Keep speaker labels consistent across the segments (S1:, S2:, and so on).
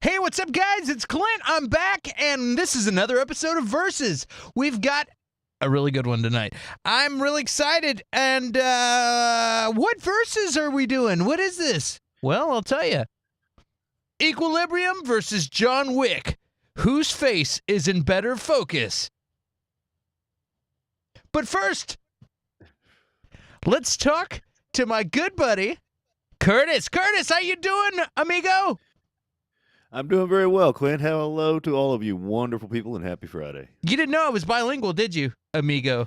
S1: Hey, what's up, guys? It's Clint. I'm back, and this is another episode of Versus. We've got a really good one tonight. I'm really excited, and what verses are we doing? What is this? Well, I'll tell you. Equilibrium versus John Wick. Whose face is in better focus? But first, let's talk to my good buddy, Curtis. Curtis, how you doing, amigo?
S2: I'm doing very well, Clint. Hello to all of you wonderful people, and happy Friday.
S1: You didn't know I was bilingual, did you, amigo?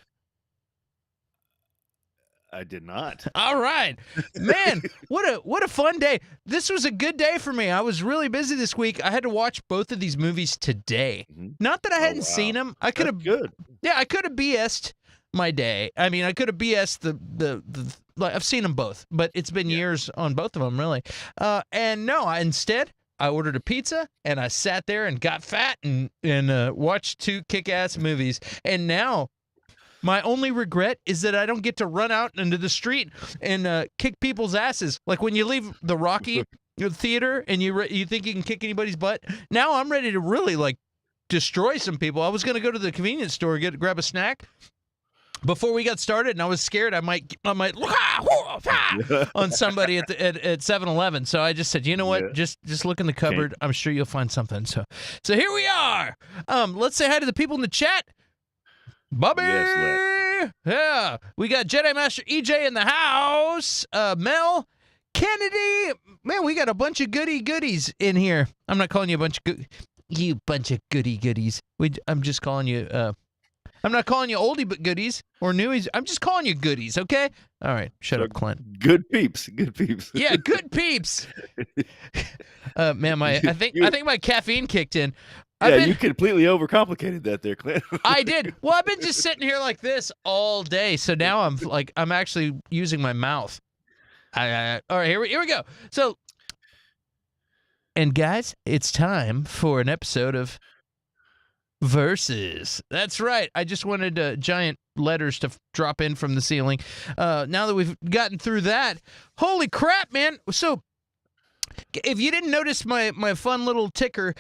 S2: I did not.
S1: All right. Man, what a fun day. This was a good day for me. I was really busy this week. I had to watch both of these movies today. Not that I hadn't seen them. I could have
S2: good.
S1: Yeah, I could have BS'd my day. I mean, I could have BS'd the like, I've seen them both, but it's been years on both of them, really. And no, instead I ordered a pizza, and I sat there and got fat and watched two kick-ass movies. And now my only regret is that I don't get to run out into the street and kick people's asses. Like when you leave the Rocky theater and you think you can kick anybody's butt. Now I'm ready to really like destroy some people. I was going to go to the convenience store and grab a snack before we got started, and I was scared I might on somebody at 7-Eleven. So I just said, you know what? Just look in the cupboard. I'm sure you'll find something. So here we are. Let's say hi to the people in the chat. Bobby.
S2: Yes,
S1: yeah. We got Jedi Master EJ in the house. Mel. Kennedy. Man, we got a bunch of goodies in here. I'm not calling you a bunch of you bunch of goodies. I'm just calling you I'm not calling you oldie but goodies or newies. I'm just calling you goodies, okay? All right, shut up, Clint.
S2: Good peeps.
S1: Yeah, good peeps. Man, I think my caffeine kicked in.
S2: You completely overcomplicated that there, Clint.
S1: I did. Well, I've been just sitting here like this all day, so now I'm actually using my mouth. All right, here we go. So, and guys, it's time for an episode of Versus. That's right. I just wanted giant letters to drop in from the ceiling. Now that we've gotten through that, holy crap, man! So, if you didn't notice my fun little ticker,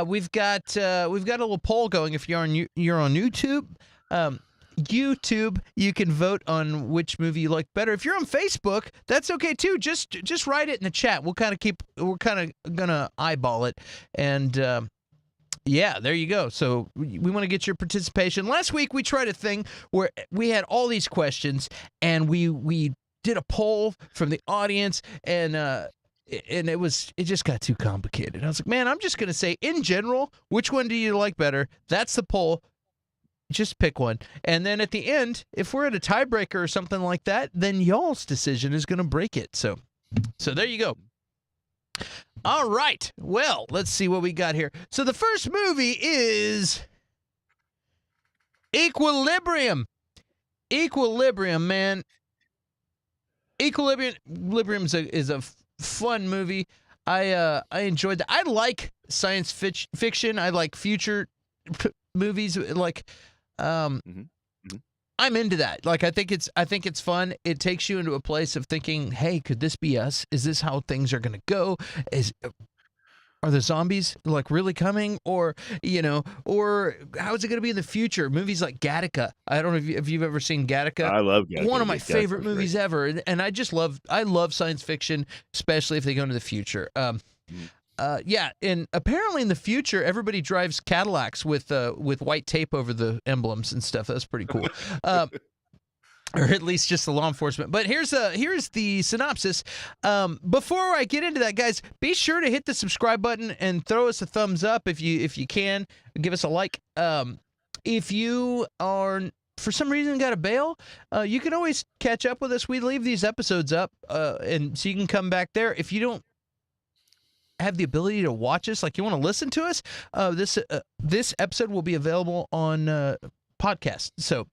S1: we've got a little poll going. If you're on YouTube, you can vote on which movie you like better. If you're on Facebook, that's okay too. Just write it in the chat. We're kind of gonna eyeball it, and yeah, there you go. So we want to get your participation. Last week we tried a thing where we had all these questions, and we did a poll from the audience, and it just got too complicated. I was like, man, I'm just gonna say in general, which one do you like better? That's the poll. Just pick one, and then at the end, if we're at a tiebreaker or something like that, then y'all's decision is gonna break it. So there you go. All right. Well, let's see what we got here. So the first movie is Equilibrium. Equilibrium, man. Equilibrium is a fun movie. I enjoyed that. I like science fiction. I like future movies. Like, I'm into that. Like, I think it's fun. It takes you into a place of thinking, hey, could this be us? Is this how things are going to go? Are the zombies like really coming, or how is it going to be in the future? Movies like Gattaca. I don't know if you've ever seen Gattaca.
S2: I love Gattaca.
S1: One of my favorite movies ever, and I love science fiction, especially if they go into the future. Yeah, and apparently in the future, everybody drives Cadillacs with white tape over the emblems and stuff. That's pretty cool. Or at least just the law enforcement. But here's the synopsis. Before I get into that, guys, be sure to hit the subscribe button and throw us a thumbs up if you can. Give us a like. If you are for some reason got to bail, you can always catch up with us. We leave these episodes up, and so you can come back there. If you don't have the ability to watch us, like you want to listen to us, this episode will be available on podcast. So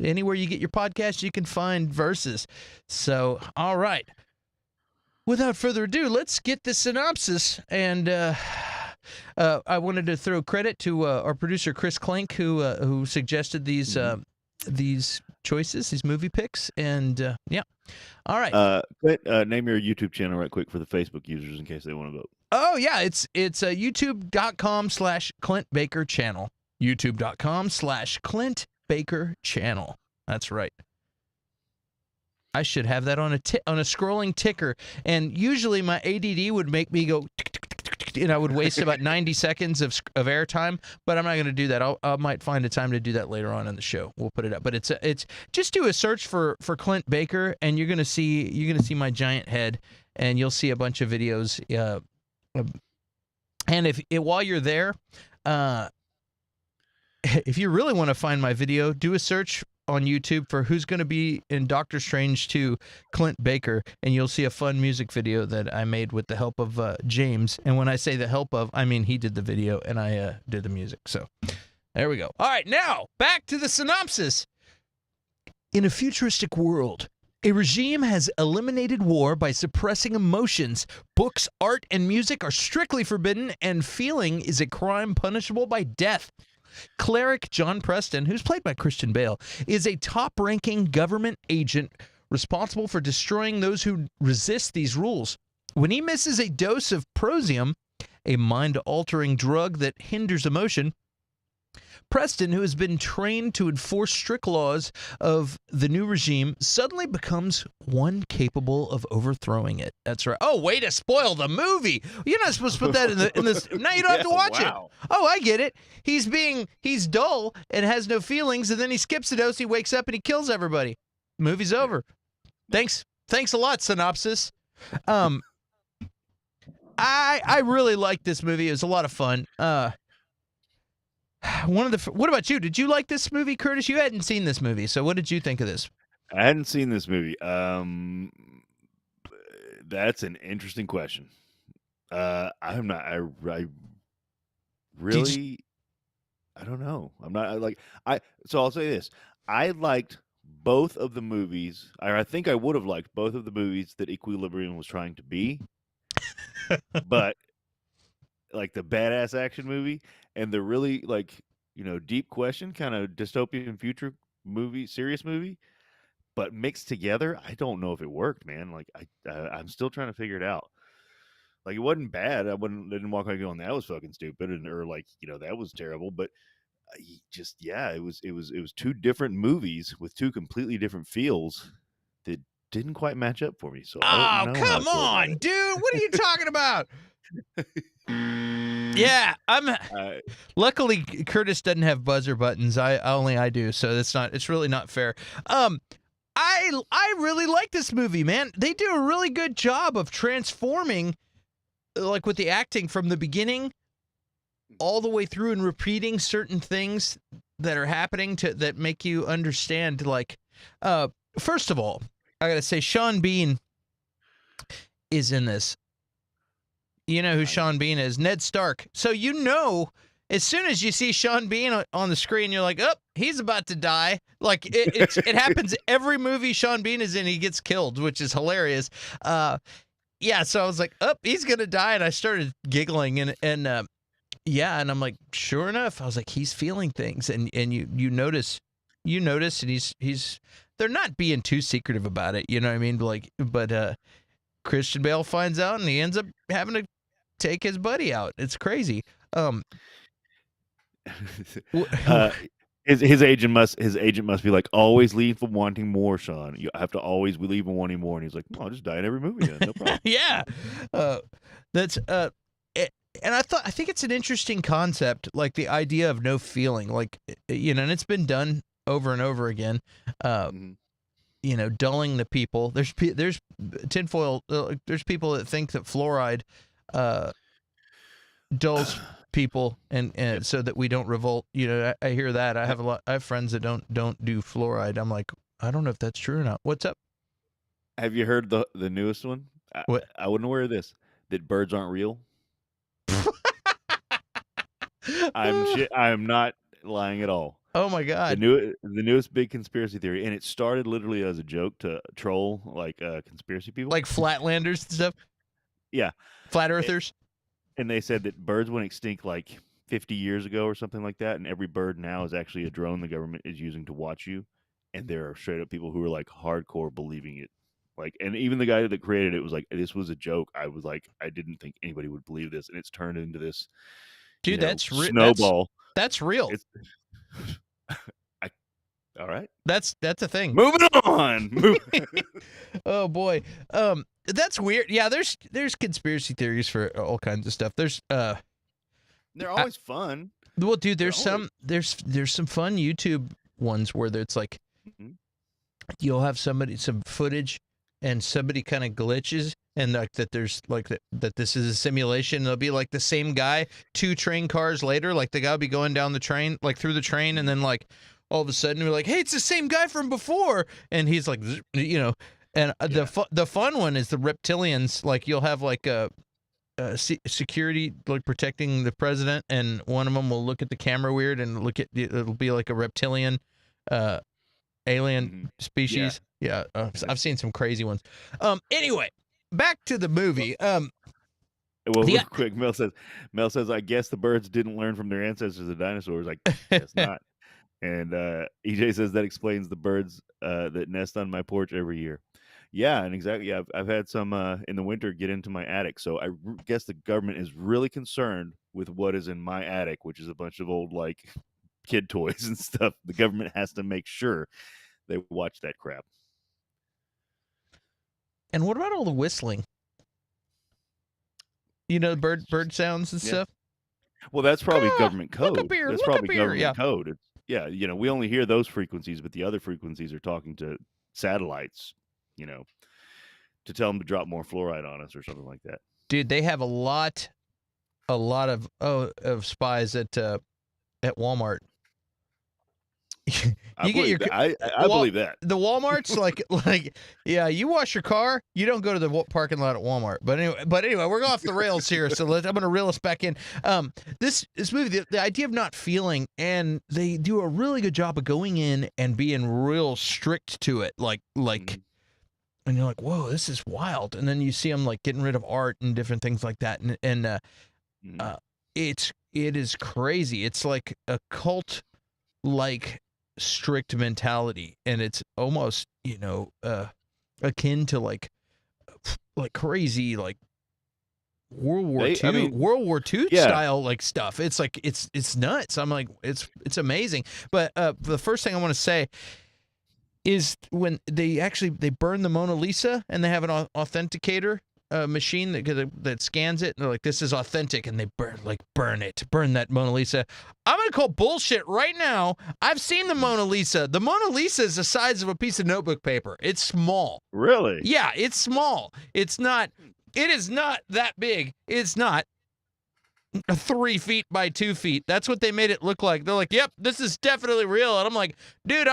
S1: anywhere you get your podcast, you can find Versus. So, all right. Without further ado, let's get the synopsis. And I wanted to throw credit to our producer Chris Klink, who suggested these choices, these movie picks, and yeah. All right.
S2: Name your YouTube channel right quick for the Facebook users in case they want to vote.
S1: Oh yeah, it's youtube.com/Clint Baker channel. youtube.com/Clint Baker channel. That's right. I should have that on a scrolling ticker. And usually my ADD would make me go, and I would waste about 90 seconds of airtime. But I'm not going to do that. I might find a time to do that later on in the show. We'll put it up. But it's just do a search for Clint Baker, and you're gonna see my giant head, and you'll see a bunch of videos. And while you're there, if you really want to find my video, do a search on YouTube for who's going to be in Doctor Strange 2, Clint Baker, and you'll see a fun music video that I made with the help of James. And when I say the help of, I mean he did the video and I did the music. So there we go. All right, now back to the synopsis. In a futuristic world, a regime has eliminated war by suppressing emotions. Books, art, and music are strictly forbidden, and feeling is a crime punishable by death. Cleric John Preston, who's played by Christian Bale, is a top-ranking government agent responsible for destroying those who resist these rules. When he misses a dose of prosium, a mind-altering drug that hinders emotion, Preston, who has been trained to enforce strict laws of the new regime, suddenly becomes one capable of overthrowing it. That's right. Oh, way to spoil the movie. You're not supposed to put that in this. Now you don't have to watch it. Oh, I get it. He's dull and has no feelings, and then he skips a dose, he wakes up, and he kills everybody. Movie's over. Thanks a lot, Synopsis. I really liked this movie. It was a lot of fun. What about you? Did you like this movie, Curtis? You hadn't seen this movie, so what did you think of this?
S2: I hadn't seen this movie. That's an interesting question. I'm not. I really. I don't know. I'm not like I. So I'll say this. I liked both of the movies. I think I would have liked both of the movies that Equilibrium was trying to be, but like the badass action movie and the really deep question kind of dystopian future movie, serious movie, but mixed together, I don't know if it worked, man. Like I'm still trying to figure it out. Like it wasn't bad. Didn't walk away going that was fucking stupid or that was terrible. But it was two different movies with two completely different feels that didn't quite match up for me. So I don't know.
S1: Come on, dude! What are you talking about? Yeah, luckily Curtis doesn't have buzzer buttons. I do, so it's really not fair. I really like this movie, man. They do a really good job of transforming, like with the acting from the beginning all the way through and repeating certain things that are happening that make you understand. Like, first of all, I gotta say Sean Bean is in this. You know who Sean Bean is? Ned Stark. So as soon as you see Sean Bean on the screen, you're like, oh, he's about to die. Like, it happens every movie Sean Bean is in, he gets killed, which is hilarious. Yeah, so I was like, oh, he's going to die, and I started giggling, and I'm like, sure enough, I was like, he's feeling things, and you notice, and he's they're not being too secretive about it, you know what I mean? But Christian Bale finds out, and he ends up having to take his buddy out. It's crazy.
S2: His agent must be like, always leave from wanting more, Sean. You have to always leave from wanting more. And he's like, no, I'll just die in every movie then. No problem.
S1: Yeah. And I think it's an interesting concept, like the idea of no feeling, like, and it's been done over and over again. Dulling the people. There's tinfoil. There's people that think that fluoride dulls people, and so that we don't revolt. I hear that. I have friends that don't do fluoride. I'm like, I don't know if that's true or not. What's up?
S2: Have you heard the newest one?
S1: What?
S2: I wasn't aware of this. That birds aren't real. I'm not lying at all.
S1: Oh my God!
S2: The newest big conspiracy theory, and it started literally as a joke to troll conspiracy people,
S1: like flatlanders and stuff.
S2: Yeah,
S1: flat earthers.
S2: And they said that birds went extinct like 50 years ago or something like that, and every bird now is actually a drone the government is using to watch you. And there are straight up people who are like hardcore believing it, Like, and even the guy that created it was like, this was a joke. I was like, I didn't think anybody would believe this, and it's turned into this,
S1: Dude,
S2: snowball.
S1: That's real.
S2: It's all right.
S1: That's a thing.
S2: Moving on.
S1: Oh boy. That's weird. Yeah, there's conspiracy theories for all kinds of stuff.
S2: They're always fun.
S1: Well, dude, there's some fun YouTube ones where it's like you'll have some footage and somebody kind of glitches and like that there's like that this is a simulation. It'll be like the same guy 2 train cars later, like the guy will be going down the train, like through the train, and then like all of a sudden we're like, hey, it's the same guy from before, and he's like, and the fun one is the reptilians. Like you'll have like a security like protecting the president, and one of them will look at the camera weird and it'll be like a reptilian alien species. Yeah, I've seen some crazy ones. Anyway, back to the movie.
S2: Well, real quick, Mel says, I guess the birds didn't learn from their ancestors, the dinosaurs. I guess not. And EJ says that explains the birds that nest on my porch every year. Yeah, and exactly. Yeah, I've had some in the winter get into my attic. So I guess the government is really concerned with what is in my attic, which is a bunch of old like kid toys and stuff. The government has to make sure they watch that crap.
S1: And what about all the whistling? Bird sounds and stuff.
S2: Well, that's probably government code. That's probably government code.
S1: It's,
S2: we only hear those frequencies, but the other frequencies are talking to satellites, to tell them to drop more fluoride on us or something like that.
S1: Dude, they have a lot of spies at Walmart.
S2: I believe that.
S1: The Walmart's like yeah, you wash your car, you don't go to the parking lot at Walmart. But anyway, we're off the rails here, so I'm going to reel us back in. This movie, the idea of not feeling, and they do a really good job of going in and being real strict to it, like. And you're like, whoa, this is wild. And then you see them like getting rid of art and different things like that, and it is crazy. It's like a cult like strict mentality, and it's almost akin to like crazy like World War II style like stuff. It's like it's nuts. I'm like it's amazing. But the first thing I want to say is when they burn the Mona Lisa, and they have an authenticator machine that scans it, and they're like, this is authentic, and they burn that Mona Lisa. I'm gonna call bullshit right now. I've seen the Mona Lisa. The Mona Lisa is the size of a piece of notebook paper. It's small.
S2: Really?
S1: Yeah, it's small. It is not that big. It's not 3 feet by 2 feet. That's what they made it look like. They're like, yep, this is definitely real. And I'm like, dude,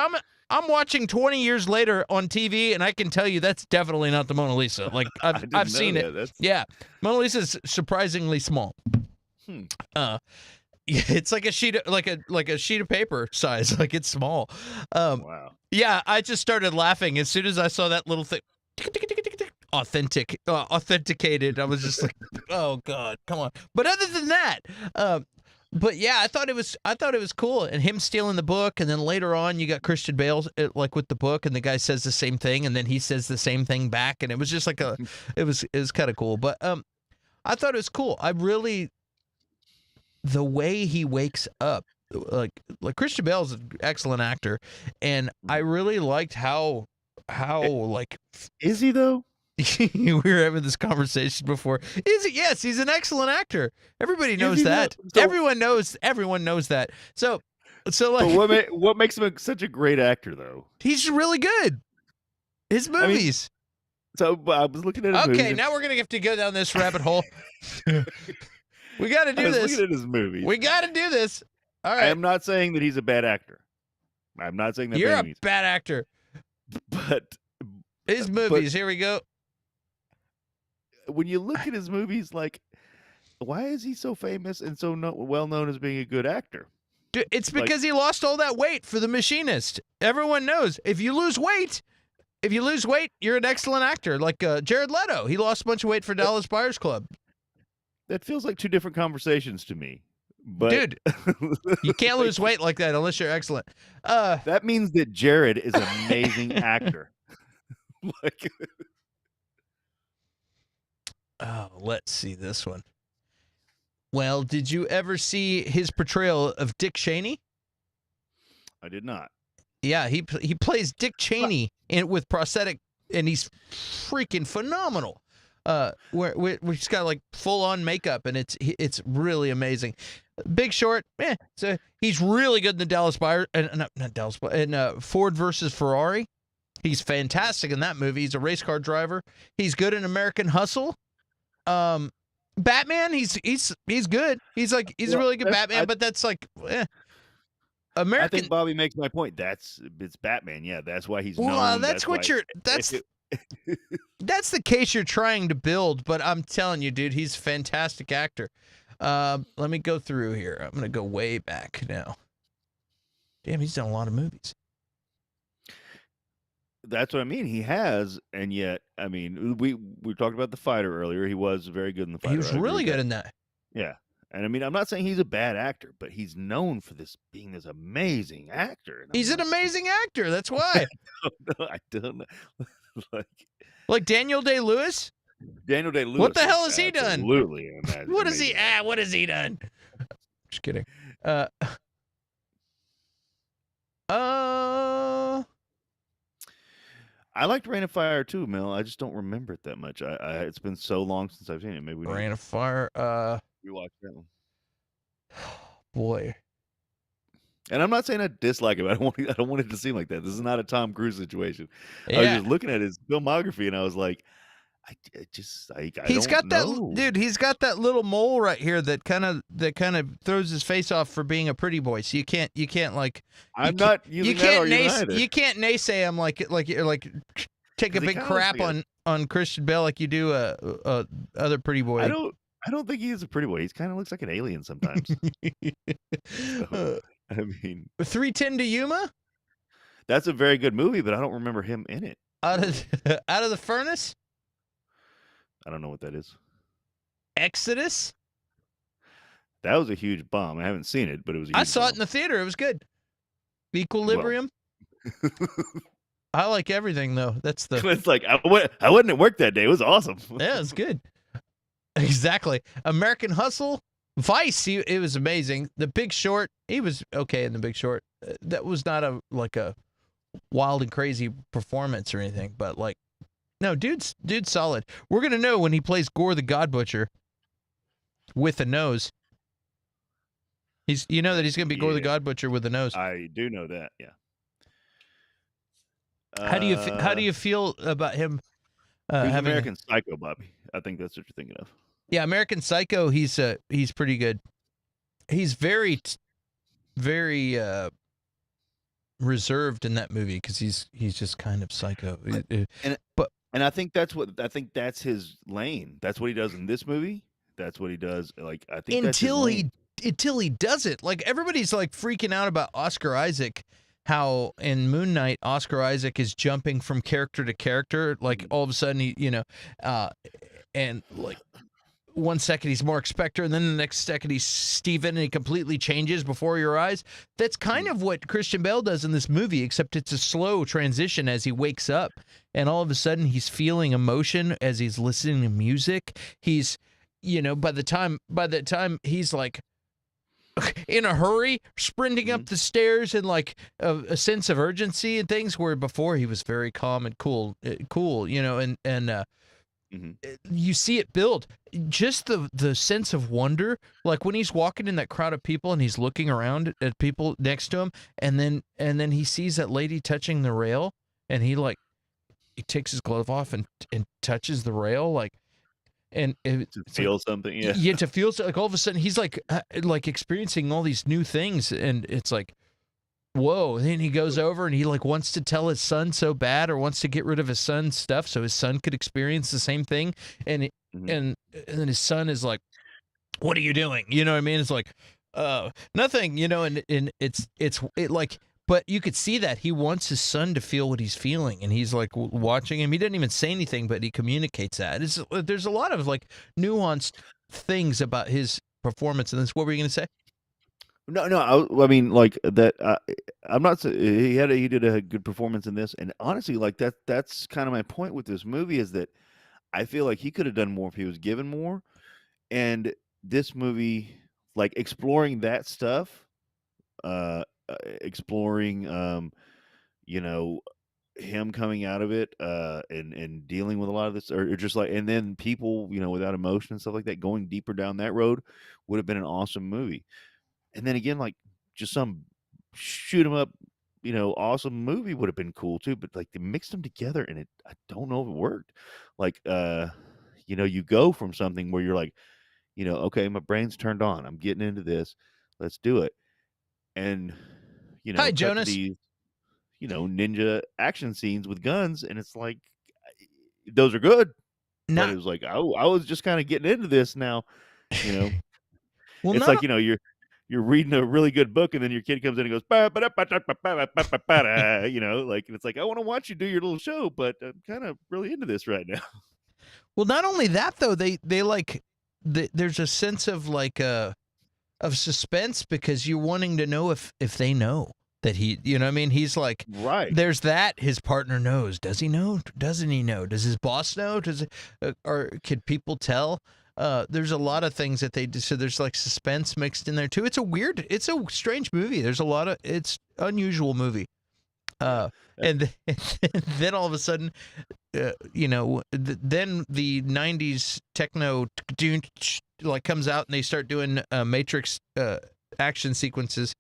S1: I'm watching 20 years later on TV, and I can tell you that's definitely not the Mona Lisa. Like I've seen it. Yeah, Mona Lisa is surprisingly small. It's like a sheet of paper size. Like it's small.
S2: Wow.
S1: Yeah, I just started laughing as soon as I saw that little thing. Authenticated. I was just like, oh god, come on. But other than that, but yeah, I thought it was cool, and him stealing the book, and then later on you got Christian Bale like with the book, and the guy says the same thing, and then he says the same thing back, and it was just like it was kind of cool. But I thought it was cool. The way he wakes up, like Christian Bale's an excellent actor, and I really liked how like
S2: is he though?
S1: We were having this conversation before. Is he? Yes, he's an excellent actor. Everybody knows that. Everyone knows that. So like,
S2: but what makes him such a great actor though?
S1: He's really good. His movies.
S2: I was looking at his movies.
S1: Okay, now we're gonna have to go down this rabbit hole. We got to do this.
S2: Looking at his movies.
S1: We got to do this. All right.
S2: I am not saying that he's a bad actor. I'm not saying that
S1: you're a bad actor.
S2: But
S1: his movies. Here we go.
S2: When you look at his movies, like, why is he so famous and so well known as being a good actor?
S1: Dude, it's because he lost all that weight for The Machinist. Everyone knows if you lose weight, you're an excellent actor. Like Jared Leto, he lost a bunch of weight for Dallas Buyers Club.
S2: That feels like two different conversations to me. But
S1: dude, you can't lose weight like that unless you're excellent.
S2: That means that Jared is an amazing actor.
S1: Oh, let's see this one. Well, did you ever see his portrayal of Dick Cheney?
S2: I did not.
S1: Yeah, he plays Dick
S2: But
S1: Cheney with prosthetic, and he's freaking phenomenal. Where he's got like full on makeup, and it's really amazing. Big Short, so he's really good in the Dallas Buyers, not Dallas, in Ford versus Ferrari. He's fantastic in that movie. He's a race car driver. He's good in American Hustle. Batman, he's good. He's a really good Batman, but that's like
S2: I
S1: American.
S2: think Bobby makes my point. It's Batman. Yeah, that's why he's known.
S1: Well, that's the case you're trying to build. But I'm telling you, dude, he's a fantastic actor. Let me go through here. I'm gonna go way back now. Damn, he's done a lot of movies.
S2: That's what I mean. He has, and yet, I mean, we talked about The Fighter earlier. He was very good in The Fighter.
S1: He was really good in that.
S2: Yeah, and I mean, I'm not saying he's a bad actor, but he's known for being this amazing actor.
S1: He's an amazing actor. That's why.
S2: I don't know.
S1: like Daniel Day-Lewis.
S2: Daniel Day-Lewis.
S1: What the hell has he done?
S2: Absolutely.
S1: What has he? What has he done? Just kidding.
S2: I liked Rain of Fire too, Mel. I just don't remember it that much. It's been so long since I've seen it. Maybe
S1: Rain of Fire.
S2: We watched that one.
S1: Boy.
S2: And I'm not saying I dislike it. I don't want it to seem like that. This is not a Tom Cruise situation.
S1: Yeah.
S2: I was just looking at his filmography, and I was like,
S1: he's got
S2: know.
S1: that dude. He's got that little mole right here that kind of throws his face off for being a pretty boy. So you can't like.
S2: I'm not using that argument either.
S1: You can't naysay him like take a big crap on Christian Bale like you do other pretty boy.
S2: I don't think he is a pretty boy. He kind of looks like an alien sometimes. So, I mean,
S1: 3:10 to Yuma.
S2: That's a very good movie, but I don't remember him in it.
S1: Out of the Furnace.
S2: I don't know what that is.
S1: Exodus.
S2: That was a huge bomb. I haven't seen it, but it was. I
S1: saw it in the theater. It was good. Equilibrium. Well. I like everything though. That's the.
S2: It's like I wasn't at work that day. It was awesome.
S1: Yeah, it's good. Exactly. American Hustle. Vice. It was amazing. The Big Short. He was okay in The Big Short. That was not a wild and crazy performance or anything, but like. No, dude's solid. We're gonna know when he plays Gore the God Butcher with a nose. You know that he's gonna be Gore the God Butcher with a nose.
S2: I do know that. Yeah.
S1: How do you feel about him?
S2: Having American Psycho, Bobby. I think that's what you're thinking of.
S1: Yeah, American Psycho. He's pretty good. He's very reserved in that movie because he's just kind of psycho.
S2: And I think that's his lane. That's what he does in this movie. That's what he does. Like I think until
S1: he does it. Like everybody's like freaking out about Oscar Isaac. How in Moon Knight Oscar Isaac is jumping from character to character. Like all of a sudden he, and like 1 second he's Mark Spector, and then the next second he's Steven, and he completely changes before your eyes. That's kind of what Christian Bale does in this movie, except it's a slow transition as he wakes up, and all of a sudden he's feeling emotion as he's listening to music. He's, by the time he's like in a hurry, sprinting up the stairs and like a sense of urgency and things, where before he was very calm and cool, you see it build. Just the sense of wonder, like when he's walking in that crowd of people and he's looking around at people next to him, and then he sees that lady touching the rail, and he takes his glove off and touches the rail, to
S2: feel something,
S1: to feel like all of a sudden he's like experiencing all these new things, and it's like, whoa. And then he goes over and he wants to tell his son so bad, or wants to get rid of his son's stuff so his son could experience the same thing. And and then his son is like, what are you doing? You know what I mean? It's like, nothing, and but you could see that he wants his son to feel what he's feeling, and he's like watching him. He didn't even say anything, but he communicates that. There's a lot of nuanced things about his performance in this. What were you going to say?
S2: No. I mean, like that. I'm not. He did a good performance in this, and honestly, that's kind of my point with this movie is that I feel like he could have done more if he was given more. And this movie, like exploring that stuff, exploring, you know, him coming out of it, and dealing with a lot of this, or just like, and then people, without emotion and stuff like that, going deeper down that road would have been an awesome movie. And then again, like just some shoot 'em up, awesome movie would have been cool too. But like they mixed them together, and I don't know if it worked. Like, you go from something where you're like, okay, my brain's turned on. I'm getting into this. Let's do it. And,
S1: Hi,
S2: cut to
S1: Jonas.
S2: these, ninja action scenes with guns. And it's like, those are good. But
S1: Not
S2: it was like, I was just kind of getting into this now. You know,
S1: well,
S2: it's
S1: not
S2: like, you're reading a really good book, and then your kid comes in and goes, "Ba, ba, da, ba, da, ba, ba, ba, ba, ba, da," like, and it's like, I want to watch you do your little show, but I'm kind of really into this right now.
S1: well. Not only that though, they like there's a sense of like of suspense because you're wanting to know if they know that he, you know what I mean? He's like,
S2: Right.
S1: there's that. His partner knows. Does he know? Doesn't he know? Does his boss know? Or could people tell? There's a lot of things that they do. So there's like suspense mixed in there too. It's a strange movie. There's a lot of, it's unusual movie. And then all of a sudden, then the 90s techno like comes out and they start doing Matrix action sequences.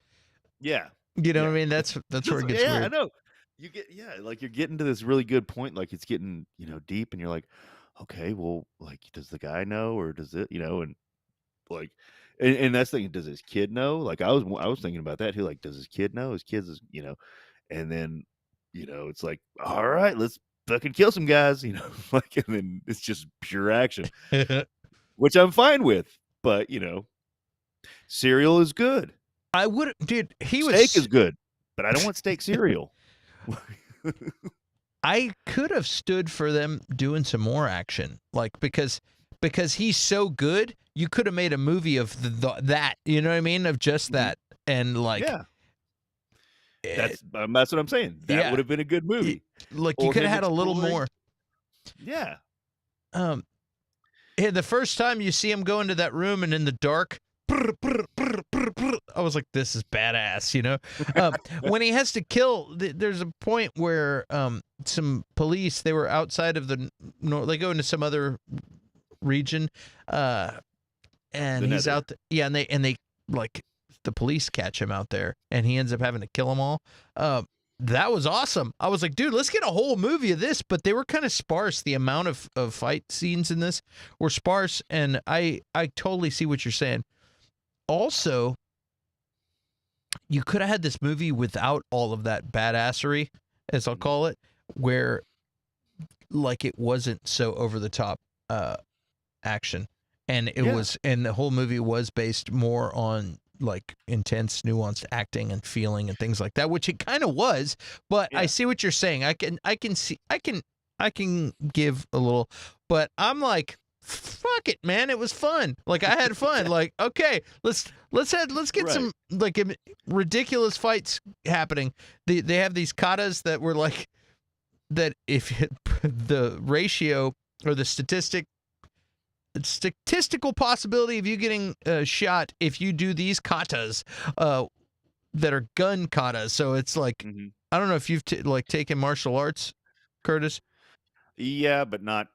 S2: Yeah.
S1: You know
S2: Yeah.
S1: what I mean? That's where it gets
S2: Yeah, I
S1: weird.
S2: know. Like you're getting to this really good point, like it's getting, deep, and you're like, okay, well, like, does the guy know, or does it, and like, and that's thinking, does his kid know? Like I was thinking about that too. Like, does his kid know? His kids is, and then, it's like, all right, let's fucking kill some guys, like, and then it's just pure action, which I'm fine with. But cereal is good.
S1: I would, dude.
S2: Steak is good, but I don't want steak cereal.
S1: I could have stood for them doing some more action, like because he's so good. You could have made a movie of that. You know what I mean? Of just that, and like,
S2: yeah, that's what I'm saying. That would have been a good movie.
S1: Like you could have had a little more.
S2: Yeah.
S1: The first time you see him go into that room and in the dark, I was like, this is badass, when he has to kill, there's a point where some police, they were outside of the north, they go into some other region, and he's out and they like, the police catch him out there, and he ends up having to kill them all. That was awesome. I was like, dude, let's get a whole movie of this. But they were kind of sparse. The amount of fight scenes in this were sparse, and I totally see what you're saying. Also, you could have had this movie without all of that badassery, as I'll call it, where like it wasn't so over the top action, and it was, and the whole movie was based more on like intense, nuanced acting and feeling and things like that, which it kind of was. But I see what you're saying. I can give a little, but I'm like, fuck it, man. It was fun. Like I had fun. Like, okay, let's get some like ridiculous fights happening. They have these katas that were like that. If the ratio or the statistical possibility of you getting shot if you do these katas that are gun katas. So it's like, I don't know if you've taken martial arts, Curtis.
S2: Yeah, but not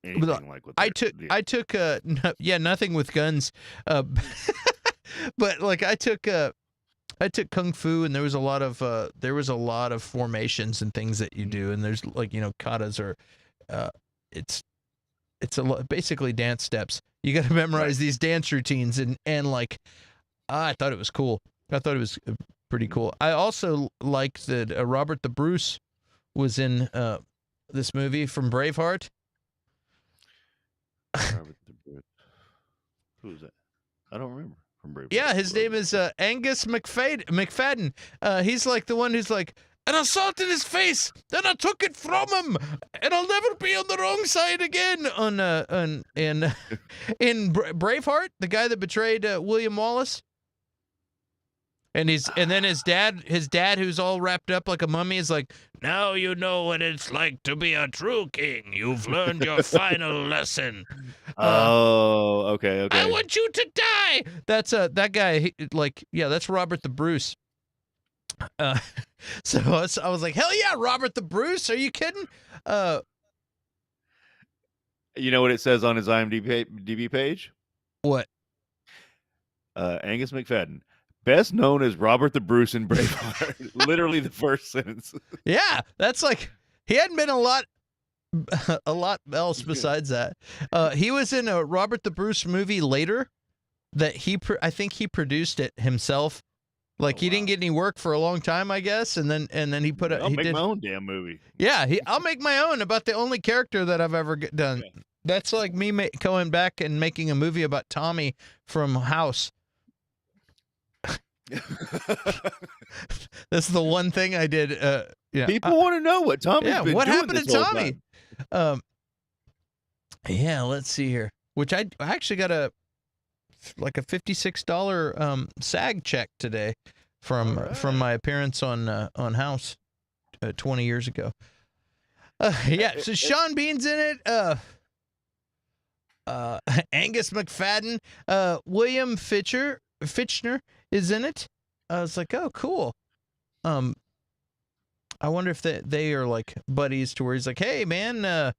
S2: anything like what I
S1: took nothing with guns, but like I took kung fu, and there was a lot of formations and things that you do, and there's like, katas are it's a lot, basically dance steps. You got to memorize these dance routines, and like, I thought it was cool. I thought it was pretty cool. I also liked that Robert the Bruce was in this movie from Braveheart.
S2: Robert the Bruce. Who is that? I don't remember from Braveheart.
S1: Yeah, his name is Angus McFadden. He's like the one who's like, and I saw it in his face, then I took it from him, and I'll never be on the wrong side again. In Braveheart, the guy that betrayed William Wallace. And then his dad who's all wrapped up like a mummy is like, now you know what it's like to be a true king. You've learned your final lesson.
S2: Oh, okay,
S1: I
S2: okay.
S1: want you to die. That's that guy. That's Robert the Bruce. So I was like, hell yeah, Robert the Bruce. Are you kidding?
S2: You know what it says on his IMDb page?
S1: What?
S2: Angus McFadden, best known as Robert the Bruce in Braveheart. Literally the first sentence.
S1: Yeah, that's like he hadn't been a lot else besides that. He was in a Robert the Bruce movie later that I think he produced it himself. Like he didn't get any work for a long time, I guess, and then he put
S2: I'll make my own damn movie.
S1: Yeah, I'll make my own about the only character that I've ever done. Yeah. That's like me going back and making a movie about Tommy from House. That's the one thing I did. Yeah,
S2: people want to know what Tommy's been
S1: what
S2: doing
S1: happened
S2: this
S1: to
S2: whole
S1: Tommy?
S2: time.
S1: Yeah, let's see here. Which I actually got a $56 SAG check today from my appearance on House 20 years ago. Yeah, so Sean Bean's in it. Angus McFadden, William Fitchner is in it. I was like, oh, cool. I wonder if they are like buddies to where he's like, hey, man,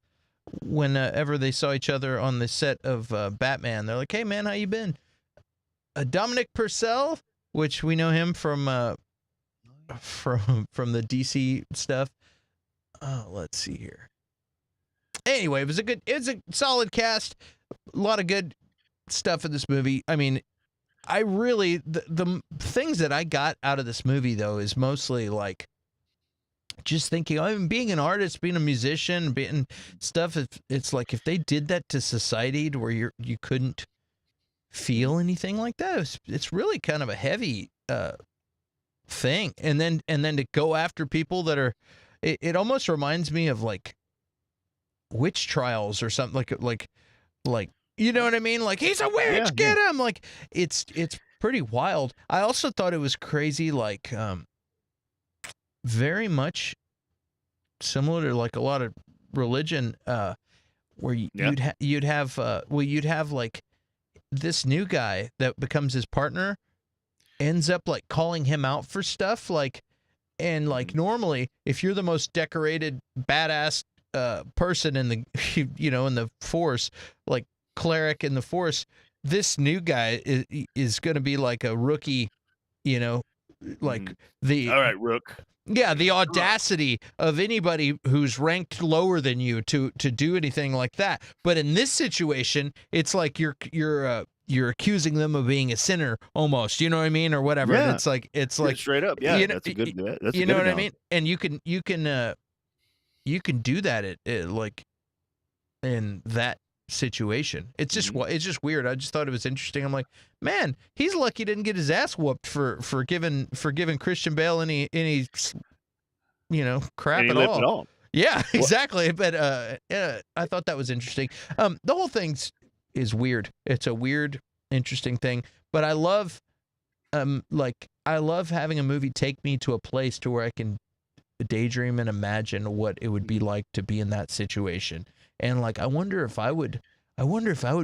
S1: whenever they saw each other on the set of Batman, they're like, hey, man, how you been? Dominic Purcell, which we know him from the DC stuff. Let's see here. Anyway, it was a solid cast. A lot of good stuff in this movie. I mean, I really the things that I got out of this movie though is mostly like just thinking, I mean, being an artist, being a musician, being stuff. It's like if they did that to society to where you couldn't feel anything like that, it's really kind of a heavy thing. And then to go after people that are, it almost reminds me of like witch trials or something, like you know what I mean? Like, he's a witch, get him! Like, it's pretty wild. I also thought it was crazy, like very much similar to like a lot of religion, where you'd have like this new guy that becomes his partner ends up like calling him out for stuff, like, and like normally if you're the most decorated badass person in the in the force, like cleric in the force, this new guy is going to be like a rookie, like
S2: all right, Rook.
S1: Yeah, the audacity of anybody who's ranked lower than you to do anything like that. But in this situation, it's like you're accusing them of being a sinner almost, you know what I mean, or whatever.
S2: Yeah.
S1: And it's like
S2: straight up. Yeah, that's a good. That's
S1: you know what I mean. And you can do that like in that situation. It's just it's just weird. I just thought it was interesting. I'm like, man, he's lucky he didn't get his ass whooped for giving Christian Bale any crap at all. Yeah, exactly. But I thought that was interesting. The whole thing is weird. It's a weird, interesting thing. But I love having a movie take me to a place to where I can daydream and imagine what it would be like to be in that situation. And like, I wonder if I would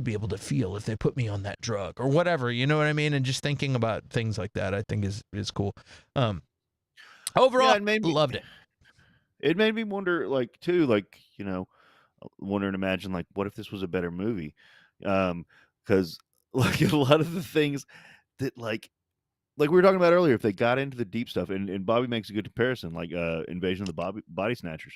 S1: be able to feel if they put me on that drug or whatever, you know what I mean? And just thinking about things like that, I think is cool. Overall, loved it.
S2: It made me wonder, like, too, like, wonder and imagine, like, what if this was a better movie? Because like a lot of the things that like we were talking about earlier, if they got into the deep stuff, and Bobby makes a good comparison, like Invasion of the Body Snatchers,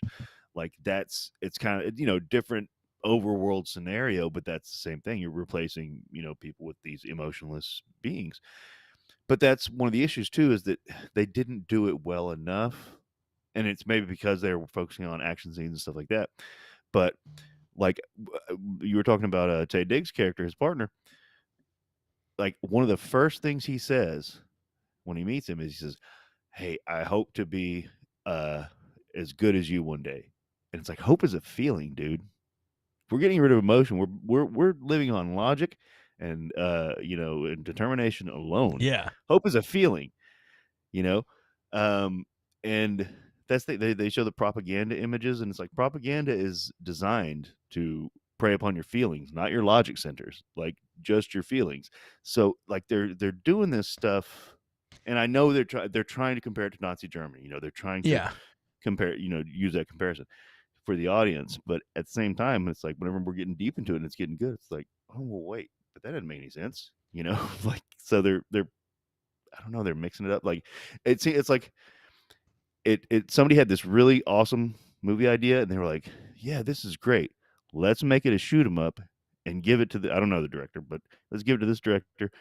S2: like it's kind of different overworld scenario, but that's the same thing. You're replacing people with these emotionless beings. But that's one of the issues too, is that they didn't do it well enough, and it's maybe because they were focusing on action scenes and stuff like that. But like you were talking about Taye Diggs' character, his partner, like one of the first things he says when he meets him is he says, "Hey, I hope to be as good as you one day." And it's like, hope is a feeling, dude. We're getting rid of emotion. We're living on logic and and determination alone.
S1: Yeah.
S2: Hope is a feeling. you know, and that's they show the propaganda images, and it's like propaganda is designed to prey upon your feelings, not your logic centers, like just your feelings. So like they're doing this stuff, and I know they're trying to compare it to Nazi Germany. You know, they're trying to
S1: Yeah.
S2: compare, use that comparison for the audience, but at the same time, it's like whenever we're getting deep into it and it's getting good, it's like, oh well, wait, but that didn't make any sense, like so they're I don't know, they're mixing it up. Like it's like it somebody had this really awesome movie idea and they were like, yeah, this is great. Let's make it a shoot 'em up and give it to I don't know the director, but let's give it to this director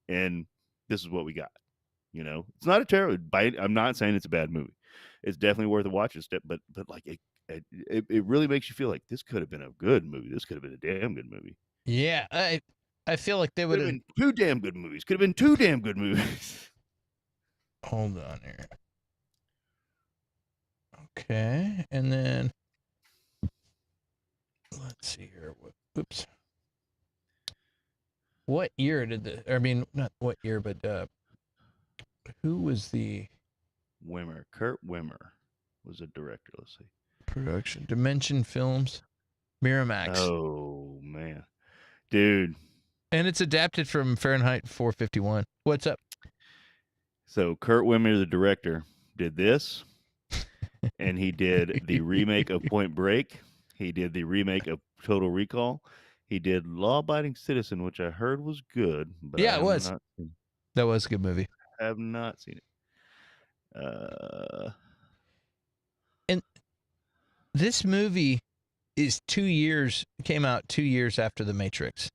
S2: and this is what we got. It's not a terrible I'm not saying it's a bad movie. It's definitely worth a watch. But like it really makes you feel like this could have been a good movie. This could have been a damn good movie.
S1: Yeah, I feel like they
S2: Could
S1: would
S2: have
S1: have.
S2: been two damn good movies. Could have been two damn good movies.
S1: Hold on here. Okay, and then let's see here. Oops. What year did the? I mean, not what year, but who was the
S2: Kurt Wimmer was a director. Let's see.
S1: production? Dimension Films, Miramax.
S2: Oh man, dude.
S1: And it's adapted from Fahrenheit 451. What's up?
S2: So Kurt Wimmer, the director, did this, and he did the remake of Point Break. He did the remake of Total Recall. He did Law Abiding Citizen, which I heard was good. But
S1: Yeah, it was. That was a good movie.
S2: I have not seen it.
S1: And this movie came out 2 years after The Matrix.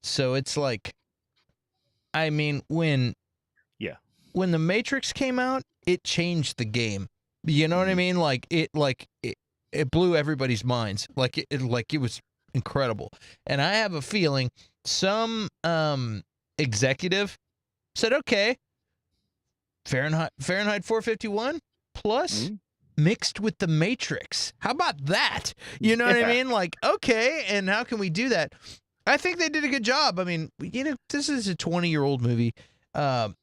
S1: So it's like, I mean, when The Matrix came out, it changed the game. You know what I mean? Like it blew everybody's minds. Like it was incredible. And I have a feeling some executive said, okay, Fahrenheit 451 plus mixed with The Matrix. How about that? You know what I mean? Like, okay, and how can we do that? I think they did a good job. I mean, this is a 20-year-old movie. I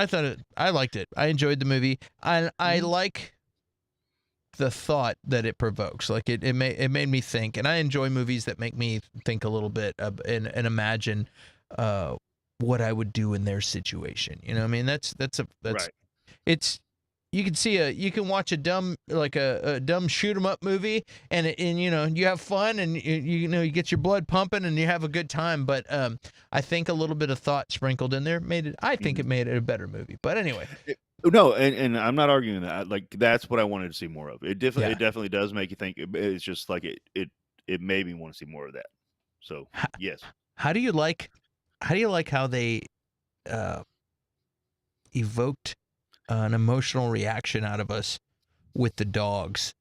S1: thought I liked it. I enjoyed the movie. I like the thought that it provokes. Like it made me think, and I enjoy movies that make me think a little bit and imagine what I would do in their situation. You know what I mean? That's
S2: right.
S1: It's you can watch a dumb shoot 'em up movie and you have fun and you get your blood pumping and you have a good time, but I think a little bit of thought sprinkled in there it made it a better movie. But anyway,
S2: no, and I'm not arguing that. Like that's what I wanted to see more of. It definitely does make you think. It's just like it made me want to see more of that. So yes.
S1: How do you like how they evoked an emotional reaction out of us with the dogs?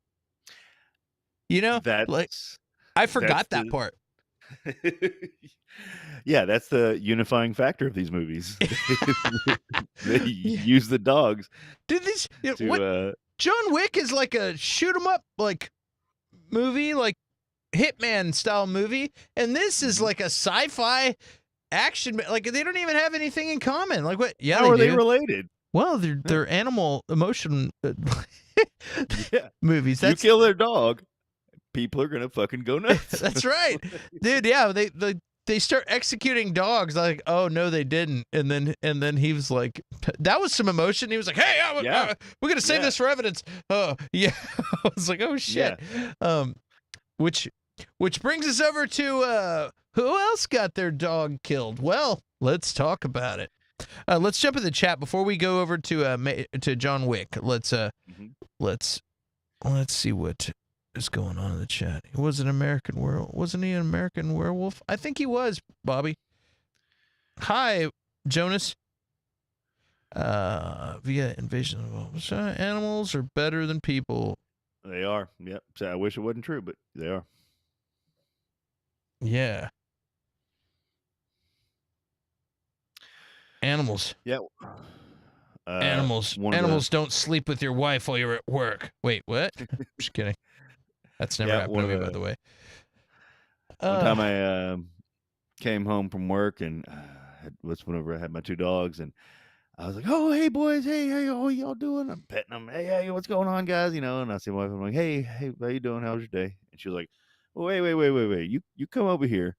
S1: I forgot that part.
S2: Yeah, that's the unifying factor of these movies. They use the dogs.
S1: Dude, John Wick is like a shoot 'em up like movie, like Hitman style movie, and this is like a sci-fi action. Like they don't even have anything in common. Like what? Yeah,
S2: how are they related?
S1: Well, they're animal emotion movies.
S2: You kill their dog, people are gonna fucking go nuts.
S1: That's right, dude. Yeah, they start executing dogs. Like, oh no, they didn't. And then he was like, that was some emotion. He was like, hey, we're gonna save this for evidence. Oh yeah, I was like, oh shit. Yeah. Which brings us over to who else got their dog killed? Well, let's talk about it. Let's jump in the chat before we go over to John Wick. Let's see what is going on in the chat. He was an American werewolf. Wasn't he an American werewolf? I think he was, Bobby. Hi, Jonas. Via invasion of animals are better than people.
S2: They are. Yep. So I wish it wasn't true, but they are.
S1: Yeah. Animals.
S2: Yeah.
S1: Animals don't sleep with your wife while you're at work. Wait, what? Just kidding. That's never happened to me, by the way.
S2: One time I came home from work and whenever I had my two dogs, and I was like, "Oh, hey boys, hey, how y'all doing?" I'm petting them. Hey, what's going on, guys? You know, and I see my wife. I'm like, "Hey, how you doing? How was your day?" And she was like, "Well, wait. You come over here,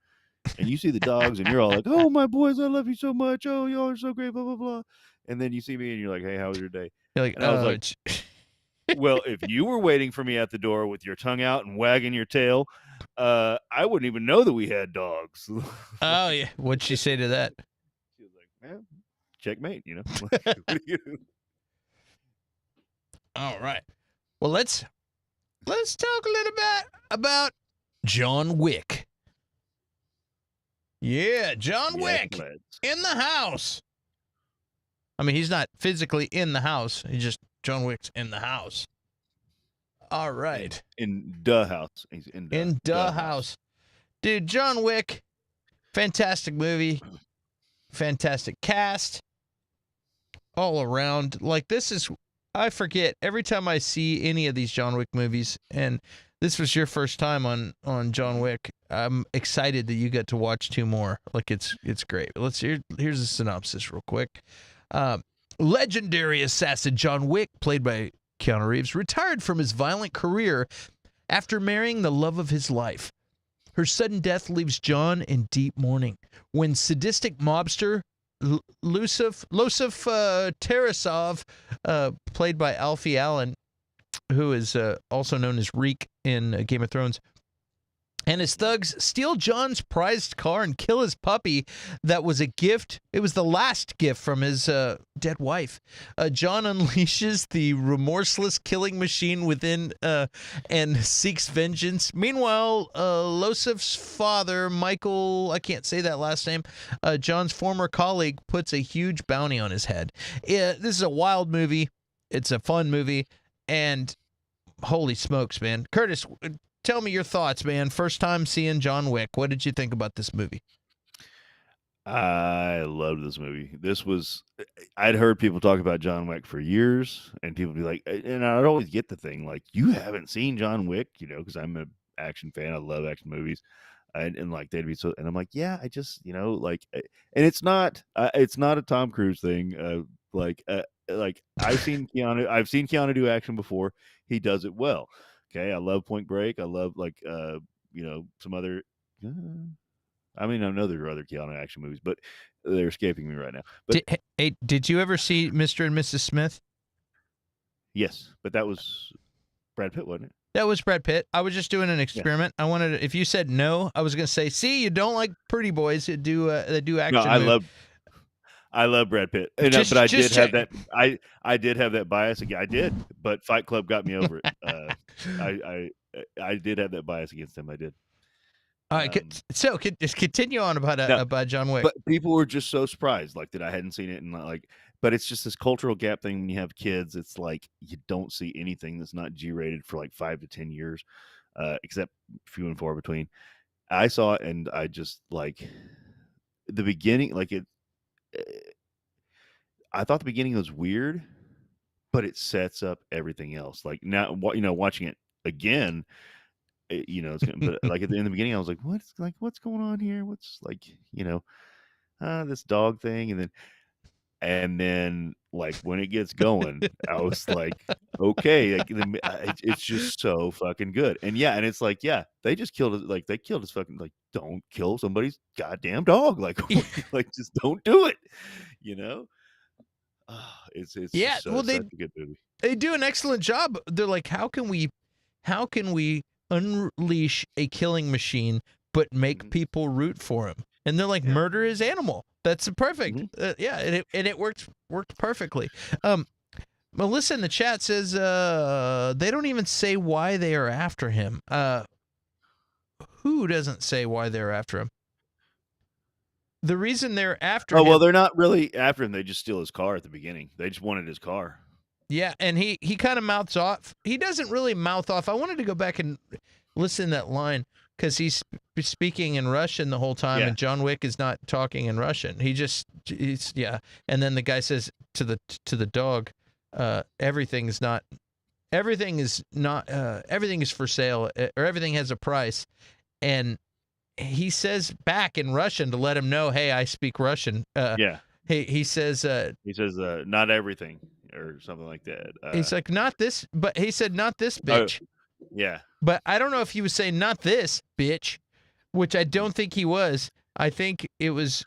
S2: and you see the dogs, and you're all like, "Oh, my boys, I love you so much. Oh, y'all are so great, blah blah blah." And then you see me, and you're like, "Hey, how was your day?"
S1: You're like,
S2: And I was like,
S1: ch-
S2: "Well, if you were waiting for me at the door with your tongue out and wagging your tail, I wouldn't even know that we had dogs."
S1: oh yeah. What'd she say to that?
S2: She was like, "Man, checkmate," you know. Like, what are you gonna-
S1: All right. Well, let's talk a little bit about John Wick. Yeah, John
S2: Yes,
S1: Wick
S2: lads.
S1: in the house. I mean, he's not physically in the house. He just John Wick's in the house. All right.
S2: In the house. He's in
S1: the house. Dude, John Wick, fantastic movie, fantastic cast, all around. Like, this is, I forget every time I see any of these John Wick movies, and this was your first time on John Wick. I'm excited that you get to watch 2 more. Like, it's great. Here's a synopsis real quick. Legendary assassin John Wick, played by Keanu Reeves, retired from his violent career after marrying the love of his life. Her sudden death leaves John in deep mourning when sadistic mobster Losif Tarasov, played by Alfie Allen, who is also known as Reek in Game of Thrones, and his thugs steal John's prized car and kill his puppy that was a gift. It was the last gift from his dead wife. John unleashes the remorseless killing machine within and seeks vengeance. Meanwhile, Losif's father, Michael, I can't say that last name, John's former colleague, puts a huge bounty on his head. This is a wild movie. It's a fun movie. And holy smokes, man. Curtis, tell me your thoughts, man. First time seeing John Wick. What did you think about this movie?
S2: I loved this movie. I'd heard people talk about John Wick for years, and people be like, and I'd always get the thing, like, you haven't seen John Wick, you know, because I'm an action fan. I love action movies. And like, they'd be so, and I'm like, yeah, I just, you know, like, and it's not a Tom Cruise thing. Like I've seen Keanu do action before. He does it well. Okay. I love Point Break. I love, like, you know, some other, I mean, I know there are other Keanu action movies, but they're escaping me right now. But
S1: did you ever see Mr. and Mrs. Smith?
S2: yes, but that was Brad Pitt, wasn't it?
S1: That was Brad Pitt. I was just doing an experiment. Yeah. I wanted to, if you said no, I was going to say, see, you don't like pretty boys that do action.
S2: No, I love Brad Pitt, and, but I did have that. I did have that bias again. I did, but Fight Club got me over it. I did have that bias against him. I did.
S1: All right, so just continue on about John Wick.
S2: But people were just so surprised, like, that I hadn't seen it, and like, but it's just this cultural gap thing. When you have kids, it's like you don't see anything that's not G-rated for like 5 to 10 years, except few and far between. I saw it, and I just, like, the beginning, like, I thought the beginning was weird, but it sets up everything else. Like, now, you know, watching it again, you know, but like in the beginning, I was like, what's going on here? What's, like, you know, this dog thing, and then like when it gets going, I was like, okay, like, it's just so fucking good. And yeah, and it's like, yeah, they just killed it. Like, they killed his fucking, like, don't kill somebody's goddamn dog. Like, like, just don't do it. You know. It's
S1: yeah.
S2: just
S1: Well,
S2: such a good movie.
S1: They do an excellent job. They're like, how can we unleash a killing machine but make people root for him? And they're like, murder his animal. That's perfect. Yeah, and it worked perfectly. Melissa in the chat says they don't even say why they are after him. Who doesn't say why they're after him? The reason they're after him.
S2: Oh, well, they're not really after him. They just steal his car at the beginning. They just wanted his car.
S1: Yeah, and he kind of mouths off. He doesn't really mouth off. I wanted to go back and listen to that line because he's speaking in Russian the whole time, and John Wick is not talking in Russian. He's and then the guy says to the dog, everything is for sale, or everything has a price, and he says back in Russian to let him know, hey, I speak Russian. he says
S2: not everything or something like that.
S1: he's like, not this, but he said, not this
S2: Oh,
S1: bitch.
S2: yeah.
S1: But I don't know if he was saying not this bitch, which I don't think he was. I think he was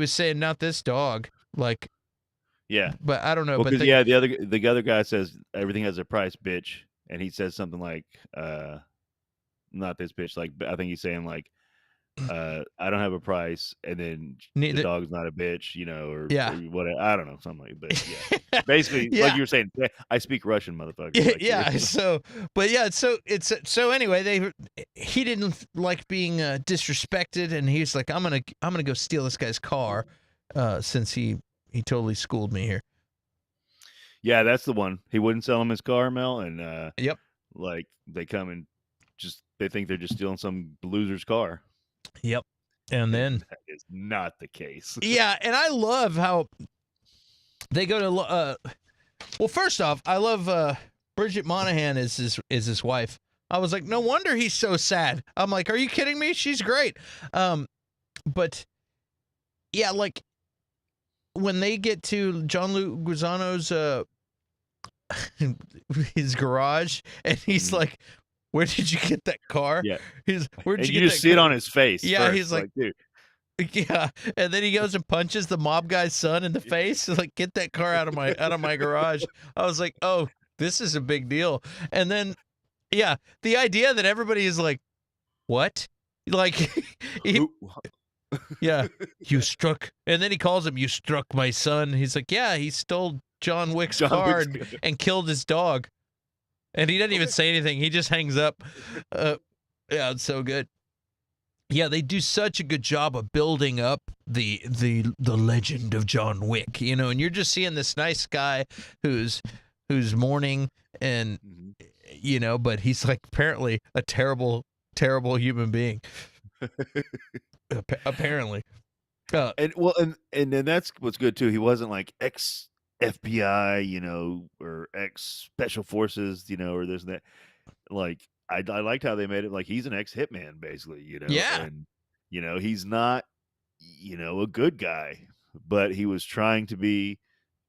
S1: saying not this dog. Like,
S2: Yeah.
S1: but I don't know.
S2: Well,
S1: But
S2: because the other guy says everything has a price, bitch, and he says something like, not this bitch. Like, I think he's saying like, I don't have a price, and then the
S1: neither,
S2: dog's not a bitch, or
S1: yeah.
S2: whatever. I don't know, something like. But yeah, basically,
S1: Yeah.
S2: like you were saying, I speak Russian, motherfucker. Like,
S1: Yeah. So, but yeah. So anyway, he didn't like being disrespected, and he's like, I'm gonna go steal this guy's car, since he totally schooled me here.
S2: Yeah, that's the one. He wouldn't sell him his car, Mel, and
S1: Yep.
S2: like they come and they think they're just stealing some loser's car.
S1: Yep. And then
S2: that is not the case.
S1: Yeah, and I love how they go to well, first off, I love Bridget Monahan is his wife. I was like, no wonder he's so sad. I'm like, are you kidding me? She's great. But yeah, like when they get to John Luke Guisano's his garage, and he's like, where did you get that car?
S2: Yeah.
S1: Where did
S2: and
S1: you
S2: you
S1: get
S2: just
S1: that
S2: see
S1: car?
S2: it on his face.
S1: Yeah,
S2: first.
S1: he's like,
S2: dude.
S1: Yeah, and then he goes and punches the mob guy's son in the face. Like, get that car out of my garage. I was like, oh, this is a big deal. And then, yeah, the idea that everybody is like, what? Like, yeah, you struck, and then he calls him, you struck my son. He's like, yeah, he stole John Wick's car and killed his dog. And he doesn't even say anything. He just hangs up. Yeah, it's so good. Yeah, they do such a good job of building up the legend of John Wick, and you're just seeing this nice guy who's mourning, and but he's like apparently a terrible human being. Apparently.
S2: And then that's what's good too. He wasn't like ex FBI, or ex special forces, or this and that. Like I liked how they made it like he's an ex hitman, basically,
S1: Yeah.
S2: And he's not, a good guy, but he was trying to be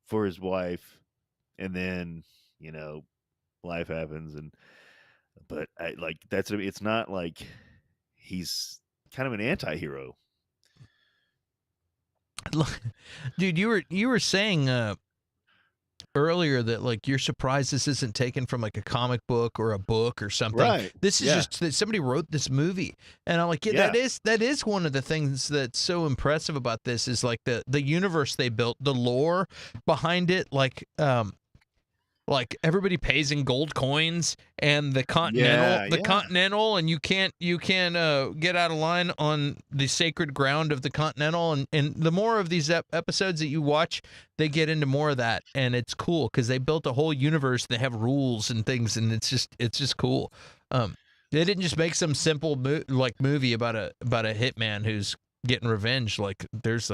S2: for his wife, and then, life happens, but it's not like he's kind of an anti-hero.
S1: Dude, you were saying earlier that like you're surprised this isn't taken from like a comic book or a book or something.
S2: Right.
S1: This is just that somebody wrote this movie, and I'm like, that is one of the things that's so impressive about this is like the universe they built, the lore behind it, like everybody pays in gold coins, and the Continental, and you can't get out of line on the sacred ground of the Continental, and the more of these episodes that you watch, they get into more of that, and it's cool because they built a whole universe. They have rules and things, and it's just cool. They didn't just make some simple movie about a hitman who's getting revenge. Like there's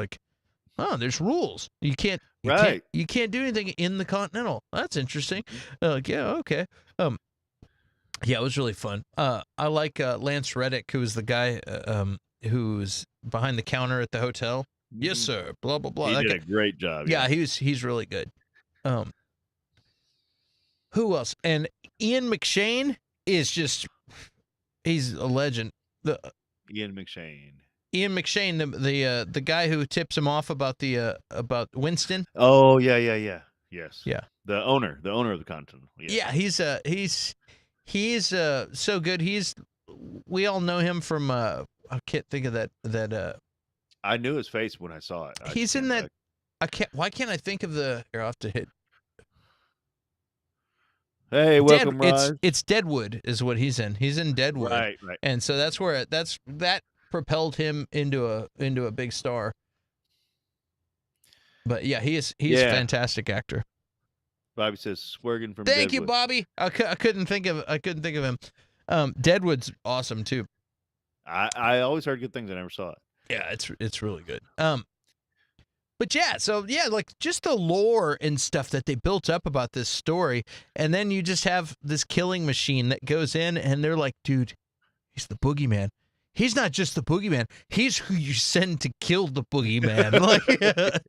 S1: rules. You can't do anything in the Continental. That's interesting. Yeah, okay. Yeah, it was really fun. I like Lance Reddick, who was the guy who's behind the counter at the hotel. Yes, sir. Blah blah blah.
S2: He did a great job.
S1: Yeah, he's really good. Who else? And Ian McShane is he's a legend.
S2: Ian McShane, the guy who tips him off about Winston. Oh yeah. Yes.
S1: Yeah.
S2: The owner of the Continental.
S1: Yeah, he's so good. We all know him from I can't think of that
S2: I knew his face when I saw it.
S1: He's in that. Why can't I think of the? Here, I'll have to hit.
S2: Hey, welcome, Raj.
S1: It's Deadwood is what he's in. He's in Deadwood.
S2: Right.
S1: And so that's where that propelled him into a big star. But yeah, he's a fantastic actor.
S2: Bobby says Swergen from
S1: Thank
S2: Deadwood.
S1: you, Bobby. I couldn't think of him. Deadwood's awesome too.
S2: I always heard good things. I never saw it.
S1: Yeah, it's really good. But yeah, so yeah, like just the lore and stuff that they built up about this story, and then you just have this killing machine that goes in, and they're like, dude, he's the boogeyman. he's not just the boogeyman. He's who you send to kill the boogeyman. Like,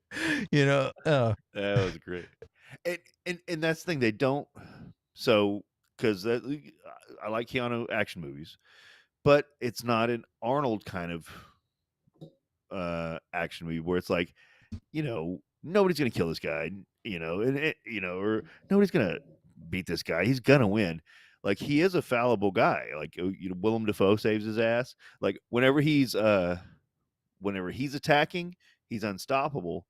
S1: you know.
S2: That was great. And that's the thing, they don't. So because I like Keanu action movies, but it's not an Arnold kind of action movie where it's like, nobody's gonna kill this guy, or nobody's gonna beat this guy. He's gonna win. Like, he is a fallible guy. Like, Willem Dafoe saves his ass. Like, whenever he's attacking, he's unstoppable.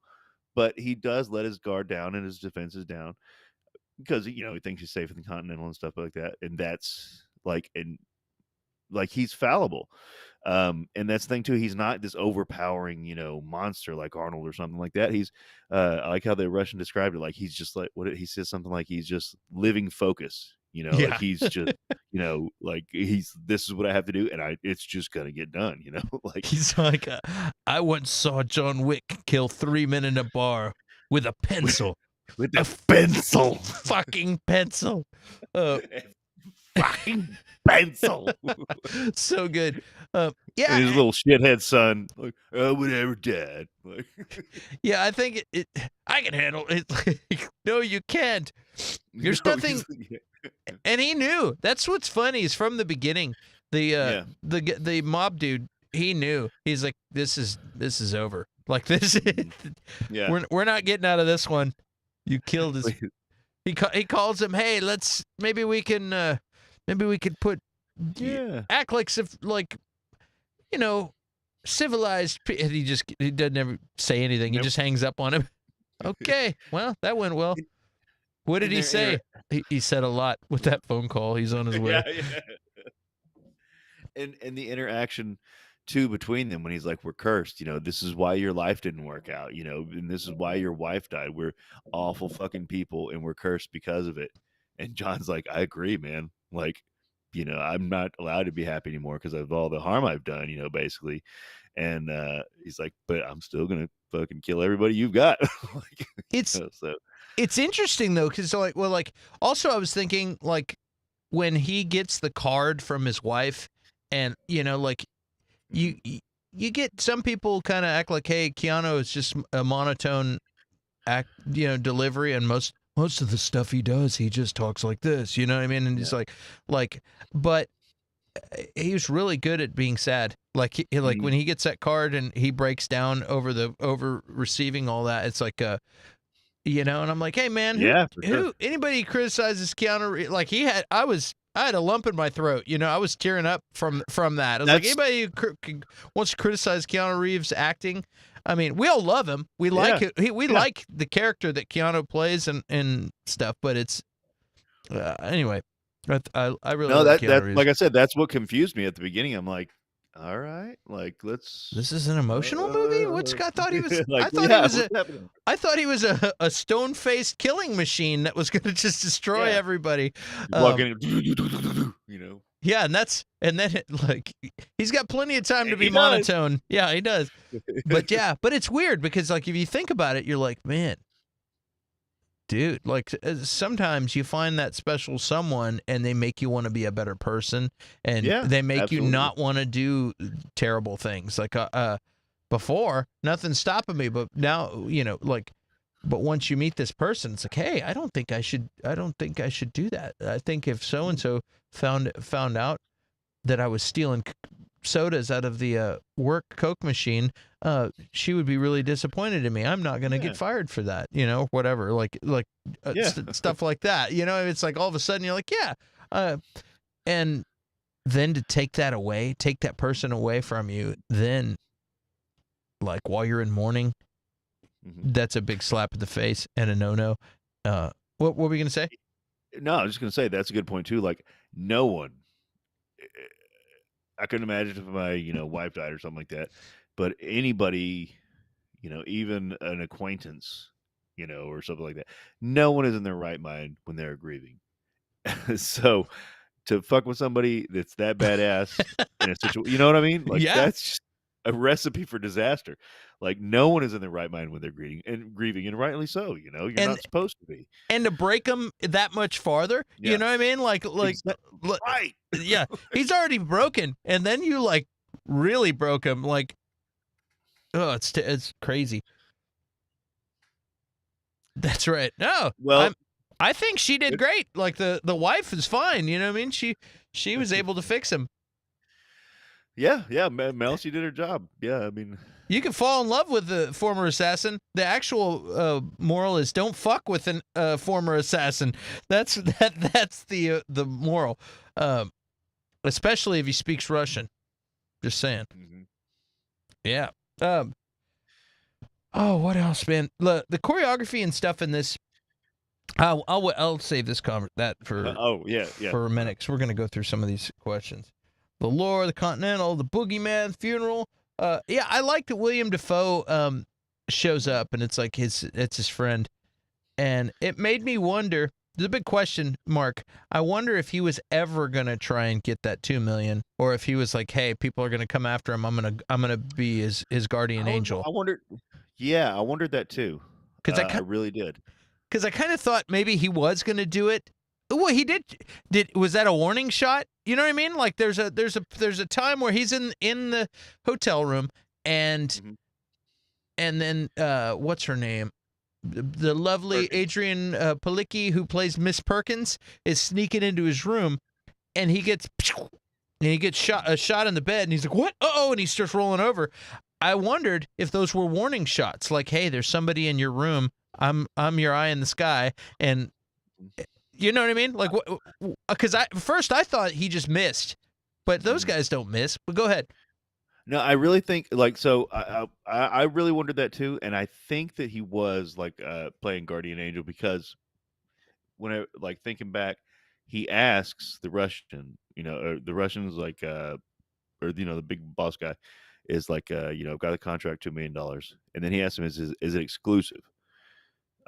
S2: But he does let his guard down and his defenses down because he thinks he's safe in the Continental and stuff like that. And that's like, he's fallible. And that's the thing too. He's not this overpowering, monster like Arnold or something like that. He's, I like how the Russian described it. Like, he's just like, he says something like he's just living focus.
S1: Yeah.
S2: Like, he's just, like, this is what I have to do, and it's just gonna get done. Like,
S1: He's like, I once saw John Wick kill 3 men in a bar with a pencil.
S2: with a pencil,
S1: Fucking pencil.
S2: fucking pencil.
S1: So good.
S2: And
S1: Yeah.
S2: his little shithead son, like, whatever, Dad. Like,
S1: Yeah, I think I can handle it. Like, no, you can't. There's nothing. And he knew. That's what's funny is from the beginning, the mob dude, he knew. He's like, this is over. Like, this is, we're not getting out of this one. You killed his. He calls him, hey, maybe we could put act like civilized. And he doesn't ever say anything. He just hangs up on him. Okay, well, that went well. What did he say? He said a lot with that phone call. He's on his way.
S2: And the interaction too between them when he's like, we're cursed, this is why your life didn't work out, and this is why your wife died. We're awful fucking people and we're cursed because of it. And John's like, I agree, man. Like, I'm not allowed to be happy anymore because of all the harm I've done, basically. And he's like, but I'm still gonna fucking kill everybody you've got. Like,
S1: it's interesting though, because also I was thinking, like, when he gets the card from his wife, and you get some people kind of act like, hey, Keanu is just a monotone delivery, and most of the stuff he does, he just talks like this, you know what I mean? And he's like, but he was really good at being sad. Like, when he gets that card and he breaks down over receiving all that, it's like and I'm like, hey man, anybody criticizes Keanu, like, I had a lump in my throat, I was tearing up from that. I was like, anybody who wants to criticize Keanu Reeves' acting, I mean, we all love him. We like it. We like the character that Keanu plays and stuff. But it's anyway. I really love Keanu Reeves.
S2: Like I said, that's what confused me at the beginning. I'm like, all right, like,
S1: This is an emotional movie. I thought he was.
S2: Like,
S1: I thought he was a stone-faced killing machine that was going to just destroy everybody. Yeah, and then he's got plenty of time to be monotone. Yeah, he does. But it's weird because, like, if you think about it, you're like, man, dude, like, sometimes you find that special someone and they make you want to be a better person, and they make you not want to do terrible things. Like, before, nothing's stopping me, but now, but once you meet this person, it's like, hey, I don't think I should do that. I think if so and so found out that I was stealing sodas out of the work Coke machine, she would be really disappointed in me. I'm not going to get fired for that, whatever, stuff like that. It's like all of a sudden you're like, and then to take that person away from you, then, like, while you're in mourning, that's a big slap in the face and a no-no. What were we going to say?
S2: No, I was just going to say that's a good point too. Like, no one, I couldn't imagine if my, wife died or something like that, but anybody, even an acquaintance, or something like that, no one is in their right mind when they're grieving. So to fuck with somebody that's that badass in a situation, you know what I mean? Like, that's just a recipe for disaster. Like, no one is in their right mind when they're grieving, and rightly so. You're not supposed to be.
S1: And to break them that much farther, you know what I mean? Like,
S2: right?
S1: Yeah, he's already broken, and then you, like, really broke him. Like, oh, it's crazy. That's right. No,
S2: Well,
S1: I think she did
S2: it-
S1: great. Like the wife is fine. You know what I mean? She was able to fix him.
S2: yeah, Mel, she did her job. Yeah, I mean,
S1: You can fall in love with the former assassin. The actual moral is don't fuck with a former assassin. That's the moral. Especially if he speaks Russian. Just saying.
S2: mhm.
S1: Yeah. Oh, what else, man? The choreography and stuff in this. I'll save this that for
S2: Yeah.
S1: for a minute, 'cause we're gonna go through some of these questions. The lore, the Continental, the Boogeyman funeral. Yeah, I like that William Dafoe shows up, and it's like it's his friend, and it made me wonder. There's a big question mark. I wonder if he was ever gonna try and get that $2 million, or if he was like, "Hey, people are gonna come after him. I'm gonna be his guardian angel."
S2: I wondered. Yeah, I wondered that too.
S1: Because
S2: I really did.
S1: Because I kind of thought maybe he was going to do it. Well, he did. Was that a warning shot? You know what I mean? Like there's a time where he's in the hotel room and
S2: Mhm.
S1: and then what's her name? The lovely
S2: Perkins.
S1: Adrian Palicki, who plays Miss Perkins, is sneaking into his room, and he gets shot in the bed, and he's like, "What? Uh-oh!" And he starts rolling over. I wondered if those were warning shots, like, "Hey, there's somebody in your room. I'm your eye in the sky," and you know what I mean? Like, because first I thought he just missed, but those guys don't miss. But go ahead.
S2: No, I really think like so. I really wondered that too, and I think that he was like playing guardian angel because when I like thinking back, he asks the Russian, or the Russian's like, or the big boss guy is like, got the contract $2 million, and then he asks him, is it exclusive?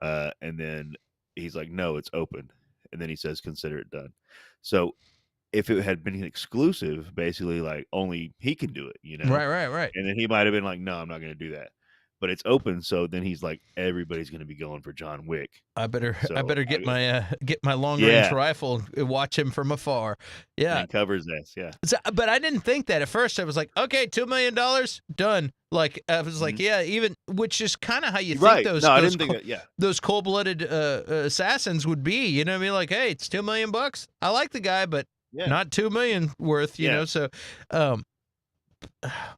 S2: And then he's like, no, it's open, and then he says, consider it done. So if it had been exclusive, basically like only he can do it,
S1: Right.
S2: and then he might have been like, no, I'm not going to do that. But it's open, so then he's like, everybody's going to be going for John Wick.
S1: I better get
S2: I
S1: my long range
S2: Yeah.
S1: rifle and watch him from afar. Yeah.
S2: and covers this, yeah.
S1: So, but I didn't think that at first. I was like, okay, $2 million, done. Like I was like, yeah, even which is kind of how you think
S2: Right.
S1: those
S2: No, I
S1: those
S2: didn't think that. Yeah.
S1: those cold-blooded assassins would be. You know what I mean? Like, hey, it's $2 million. I like the guy, but
S2: Yeah.
S1: not $2 million worth. You
S2: Yeah.
S1: know, so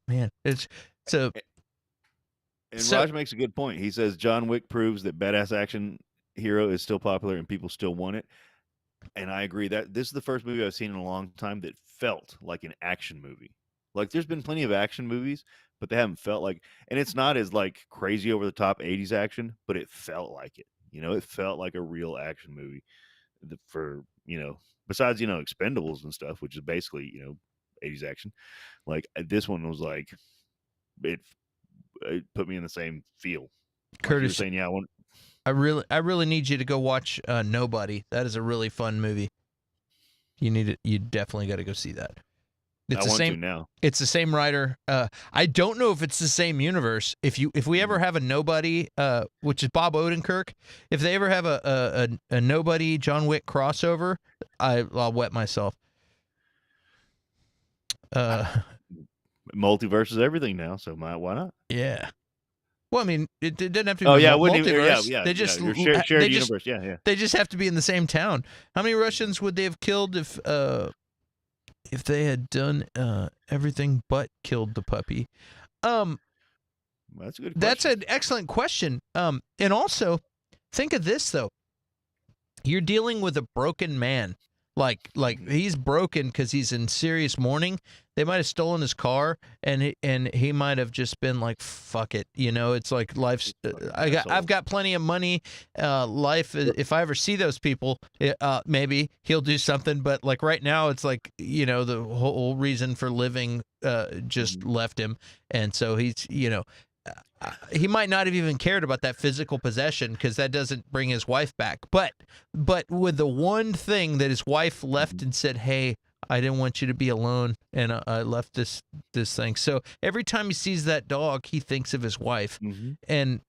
S1: man, it's so.
S2: And
S1: So-
S2: Raj makes a good point. He says John Wick proves that badass action hero is still popular and people still want it. And I agree that this is the first movie I've seen in a long time that felt like an action movie. Like there's been plenty of action movies, but they haven't felt like, and it's not as like crazy over the top 80s action, but it felt like it. It felt like a real action movie for, besides, Expendables and stuff, which is basically, 80s action. Like this one was like, it put me in the same feel. Like you were
S1: Curtis,
S2: saying, yeah,
S1: I really need you to go watch Nobody. That is a really fun movie. You need it. You definitely got to go see that. It's
S2: I
S1: the
S2: want
S1: same.
S2: to now.
S1: It's the same writer. I don't know if it's the same universe. If we ever have a Nobody, which is Bob Odenkirk, if they ever have a Nobody John Wick crossover, I'll wet myself.
S2: Multiverse is everything now, so why not?
S1: Yeah. Well, I mean, it doesn't have to be.
S2: Oh yeah, wouldn't even,
S1: multiverse.
S2: yeah.
S1: They just
S2: your shared universe. Yeah.
S1: They just have to be in the same town. How many Russians would they have killed if they had done everything but killed the puppy?
S2: That's a good question.
S1: That's an excellent question. And also, think of this though. You're dealing with a broken man. Like he's broken because he's in serious mourning. They might have stolen his car, and he might have just been like, "Fuck it," It's like life's. I've got plenty of money. Life. If I ever see those people, maybe he'll do something. But like right now, it's like the whole reason for living just left him, and so he's he might not have even cared about that physical possession because that doesn't bring his wife back. But with the one thing that his wife left and said, "Hey, I didn't want you to be alone, and I left this thing." So every time he sees that dog, he thinks of his wife, and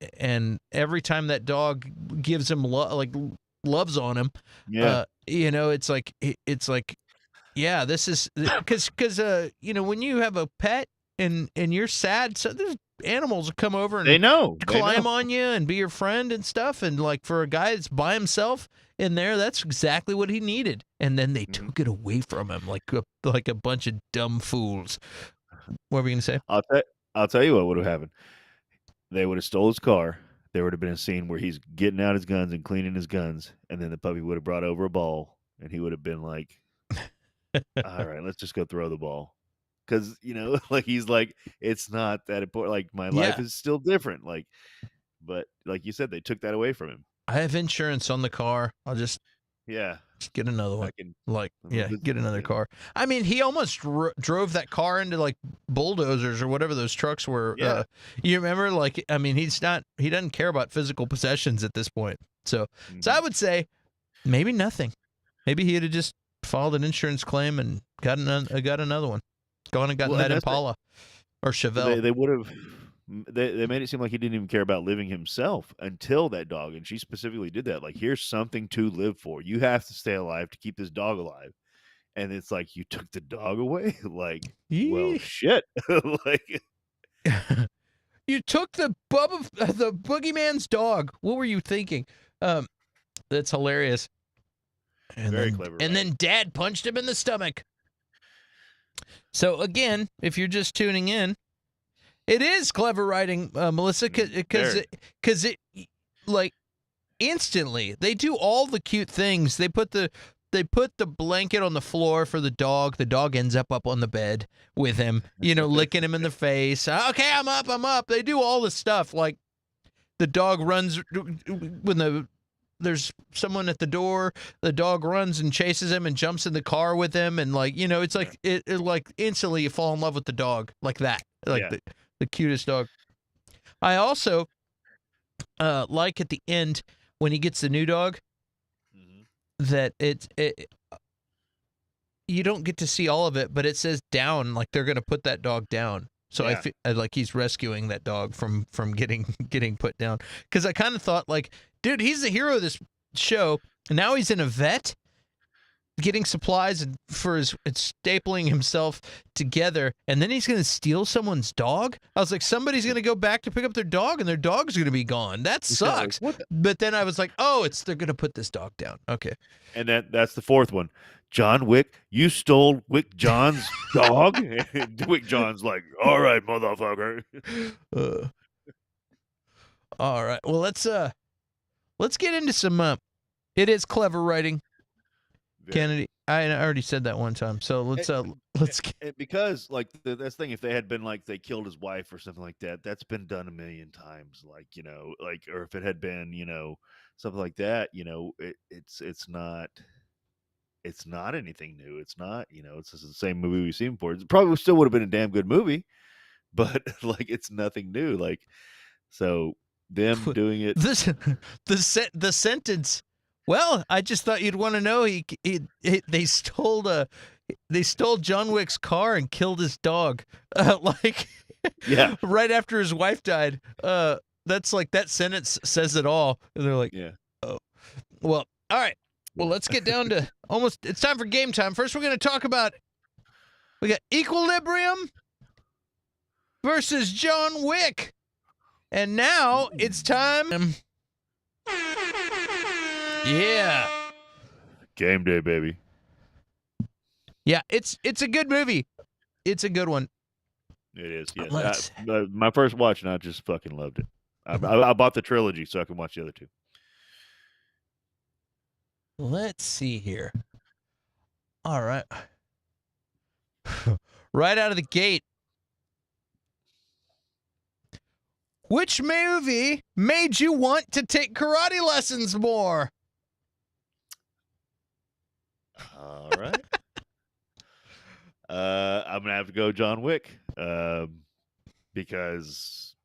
S1: every time that dog gives him loves on him, it's like yeah, this is because when you have a pet. and you're sad, so there's animals will come over
S2: They
S1: and
S2: know. They
S1: climb
S2: know.
S1: on you and be your friend and stuff. And like for a guy that's by himself in there, that's exactly what he needed. And then they took it away from him like a bunch of dumb fools. What were you gonna say?
S2: I'll tell you what would have happened. They would have stole his car. There would have been a scene where he's getting out his guns and cleaning his guns, and then the puppy would have brought over a ball, and he would have been like, "All right, let's just go throw the ball," because like he's like, "It's not that important. Like my life
S1: Yeah.
S2: is still different." Like, but like you said, they took that away from him.
S1: I have insurance on the car. I'll just
S2: Yeah,
S1: get another one.
S2: I can.
S1: Like,
S2: I'm a
S1: yeah,
S2: business-
S1: get another car. I mean, he almost drove that car into like bulldozers or whatever those trucks were.
S2: Yeah.
S1: You remember? Like, I mean, he doesn't care about physical possessions at this point. So I would say maybe nothing. Maybe he'd have just filed an insurance claim and got another one. Gone and gotten that Impala or Chevelle.
S2: They would have. They made it seem like he didn't even care about living himself until that dog, and she specifically did that. Like, here's something to live for. You have to stay alive to keep this dog alive, and it's like you took the dog away. Like, well, shit. Like,
S1: you took the boogeyman's dog. What were you thinking? That's hilarious. And
S2: very
S1: then,
S2: clever.
S1: And then Dad punched him in the stomach. So again, if you're just tuning in, it is clever writing, Melissa, because it like instantly they do all the cute things. They put the blanket on the floor for the dog. The dog ends up on the bed with him, licking him in the face. Okay, I'm up. They do all the stuff. Like the dog runs when there's someone at the door, the dog runs and chases him and jumps in the car with him. And like, it's like, it like instantly you fall in love with the dog like that. Like the cutest dog. I also like at the end when he gets the new dog that you don't get to see all of it, but it says down, like they're going to put that dog down. So I feel like he's rescuing that dog from getting put down. Because I kind of thought like, dude, he's the hero of this show. And now he's in a vet getting supplies for his stapling himself together, and then he's going to steal someone's dog. I was like, somebody's going to go back to pick up their dog, and their dog's going to be gone. That sucks. But then I was like, oh, they're going to put this dog down. Okay.
S2: And that's the fourth one. John Wick, you stole Wick John's dog? And Wick John's like, all right, motherfucker.
S1: All right. Well, let's get into some it is clever writing. Kennedy, I already said that one time, so let's
S2: because like that's the thing. If they had been like they killed his wife or something like that, that's been done a million times. Like like or if it had been something like that, it's not anything new. It's not it's just the same movie we've seen before. It probably still would have been a damn good movie, but like it's nothing new. Like so them doing it.
S1: The sentence. Well, I just thought you'd want to know they stole John Wick's car and killed his dog, right after his wife died. That's like that sentence says it all. And they're like, oh, well, all right. Well, let's get down to it's time for game time. First, we're going to talk about we got Equilibrium versus John Wick, and now it's time. Yeah.
S2: Game day, baby.
S1: Yeah, it's a good movie. It's a good one.
S2: It is. Yes. My first watch, and I just fucking loved it. I bought the trilogy so I can watch the other two.
S1: Let's see here. All right. Right out of the gate. Which movie made you want to take karate lessons more?
S2: All right. I'm gonna have to go John Wick, because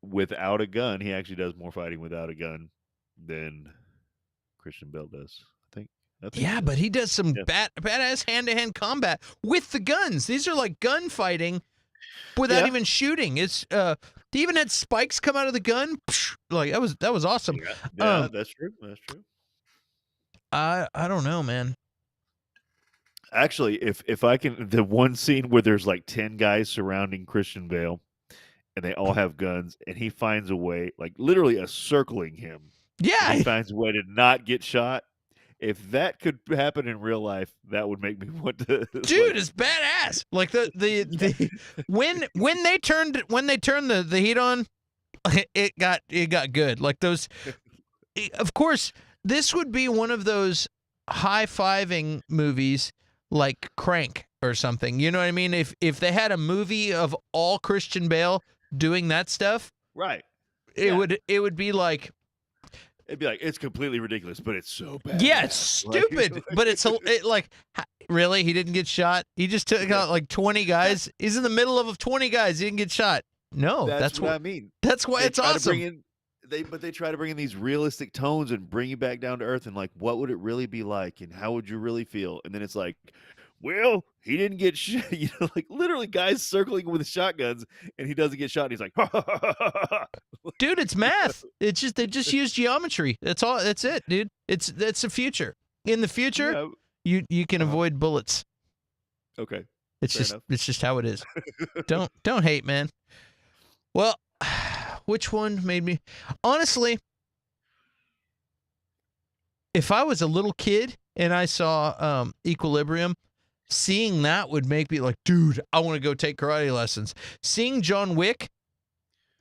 S2: without a gun, he actually does more fighting without a gun than Christian Bale does. I think
S1: yeah, but he does some badass hand-to-hand combat with the guns. These are like gunfighting without even shooting. It's he even had spikes come out of the gun. Like that was awesome.
S2: Yeah, that's true. That's true.
S1: I don't know, man.
S2: Actually, if I can, the one scene where there's like 10 guys surrounding Christian Bale and they all have guns, and he finds a way, like literally circling him, and he
S1: Yeah,
S2: finds a way to not get shot. If that could happen in real life, that would make me want to like,
S1: dude, it's badass. Like the
S2: yeah.
S1: the when they turned the heat on, it got good. Like those, of course, this would be one of those high-fiving movies like Crank or something. You know what I mean? If they had a movie of all Christian Bale doing that stuff,
S2: Right.
S1: it
S2: Yeah.
S1: would be like,
S2: It'd be like, it's completely ridiculous, but it's so bad.
S1: yeah, it's stupid, but it's like, really, he didn't get shot. He just took out like 20 guys. He's in the middle of 20 guys. He didn't get shot. No,
S2: that's what I mean.
S1: That's why
S2: They
S1: it's
S2: try to
S1: awesome.
S2: bring in they try to bring in these realistic tones and bring you back down to earth and like, what would it really be like and how would you really feel? And then it's like, well, he didn't get shot. You know, like literally guys circling with shotguns and he doesn't get shot. And he's like, ha, ha, ha, ha, ha, ha.
S1: Dude, it's math. It's just they just use geometry. That's all. That's it, dude. That's the future. In the future,
S2: Yeah,
S1: you can avoid bullets.
S2: okay.
S1: It's
S2: Fair
S1: just
S2: enough.
S1: it's just how it is. Don't hate, man. Well, which one made me honestly? If I was a little kid and I saw Equilibrium, seeing that would make me like, dude, I want to go take karate lessons. Seeing John Wick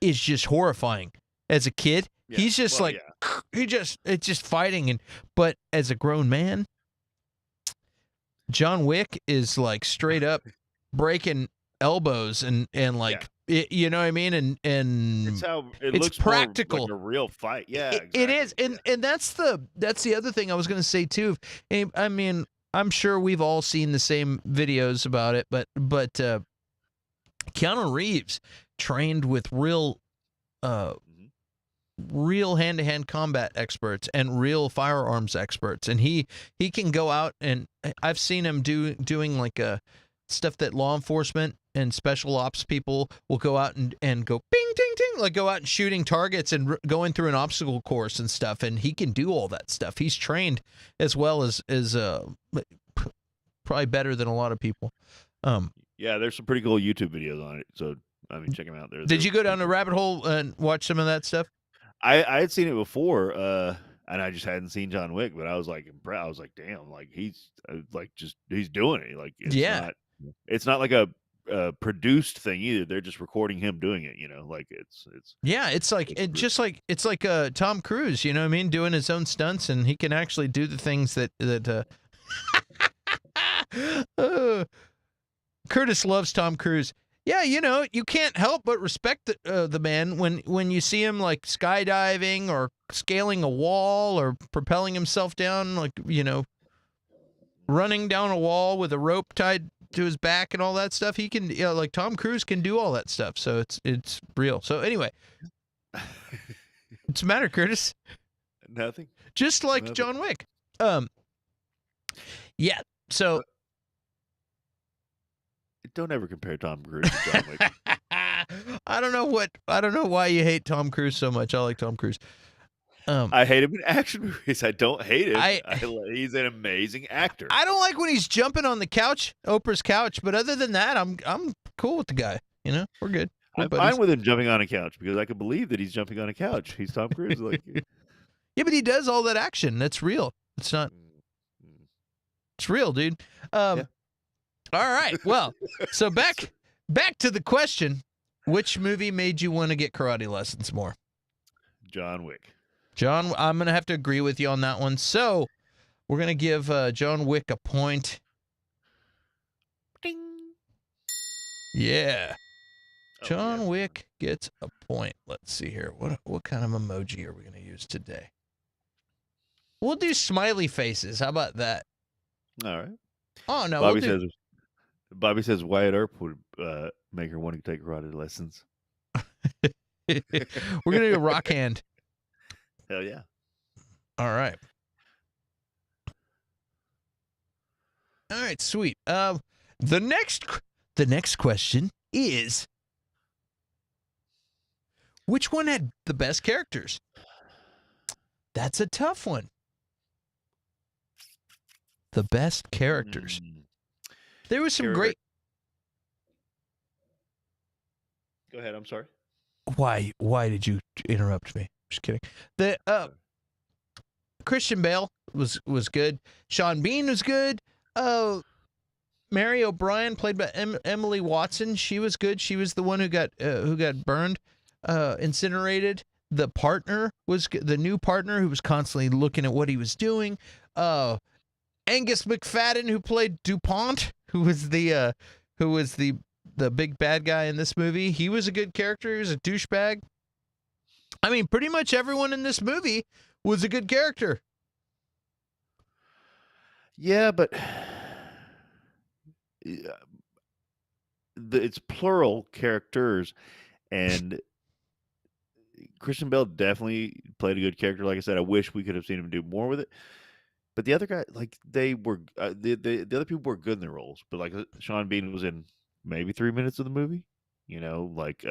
S1: is just horrifying. As a kid,
S2: Yeah.
S1: he's just
S2: Well,
S1: like
S2: yeah.
S1: it's just fighting, and but as a grown man, John Wick is like straight up breaking elbows and like you know what I mean, and
S2: It's how it
S1: it's
S2: looks more
S1: practical.
S2: like a real fight. Yeah,
S1: It
S2: exactly.
S1: is, and that's the other thing I was going to say too. I mean, I'm sure we've all seen the same videos about it, but Keanu Reeves trained with real
S2: Mhm.
S1: real hand-to-hand combat experts and real firearms experts, and he can go out, and I've seen him doing like stuff that law enforcement and special ops people will go out and go bing ting ting, like go out and shooting targets and going through an obstacle course and stuff, and he can do all that stuff. He's trained as well as probably better than a lot of people.
S2: Yeah, there's some pretty cool YouTube videos on it. So I mean, check them out.
S1: Did you go down the rabbit hole and watch some of that stuff?
S2: I had seen it before, and I just hadn't seen John Wick, but I was like impressed. I was like, damn, like he's like just he's doing it. Like
S1: Yeah.
S2: it's not like a produced thing either. They're just recording him doing it. You know, like it's
S1: Yeah, it's like it's like Tom Cruise, you know what I mean, doing his own stunts, and he can actually do the things that Curtis loves Tom Cruise. Yeah, you know, you can't help but respect the man when you see him like skydiving or scaling a wall or propelling himself down, like, you know, running down a wall with a rope tied to his back and all that stuff. He can, you know, like Tom Cruise can do all that stuff. So it's real. So anyway, what's the matter, Curtis?
S2: nothing.
S1: Just like
S2: Nothing.
S1: John Wick. Yeah. So
S2: Don't ever compare Tom Cruise to John Wick.
S1: I don't know why you hate Tom Cruise so much. I like Tom Cruise.
S2: I hate him in action movies. I don't hate him. He's an amazing actor.
S1: I don't like when he's jumping on the couch, Oprah's couch, but other than that, I'm cool with the guy. You know, we're good.
S2: I'm fine with him jumping on a couch because I can believe that he's jumping on a couch. He's Tom Cruise. Like,
S1: yeah, but he does all that action. That's real. It's not. It's real, dude.
S2: Yeah.
S1: All right. Well, so back to the question: which movie made you want to get karate lessons more?
S2: John Wick.
S1: John, I'm gonna have to agree with you on that one. So we're gonna give John Wick a point.
S2: Ding.
S1: Yeah.
S2: Oh,
S1: John
S2: yeah.
S1: Wick gets a point. Let's see here. What kind of emoji are we going to use today? We'll do smiley faces. How about that?
S2: All right.
S1: Oh no.
S2: Bobby says Wyatt Earp would make her want to take karate lessons.
S1: We're gonna do a rock hand.
S2: Hell yeah.
S1: All right. All right. Sweet. The next question is, which one had the best characters? That's a tough one. The best characters. There was some
S2: Very, very.
S1: great.
S2: Go ahead. I'm sorry.
S1: Why did you interrupt me? Just kidding. The
S2: Sorry.
S1: Christian Bale was good. Sean Bean was good. Mary O'Brien, played by Emily Watson, she was good. She was the one who got burned, incinerated. The partner was the new partner who was constantly looking at what he was doing. Angus McFadden, who played DuPont, who was the big bad guy in this movie. He was a good character. He was a douchebag. I mean, pretty much everyone in this movie was a good character.
S2: Yeah, but it's plural characters, and Christian Bale definitely played a good character. Like I said, I wish we could have seen him do more with it. But the other guy, like they were, the other people were good in their roles. But like Sean Bean was in maybe 3 minutes of the movie. Like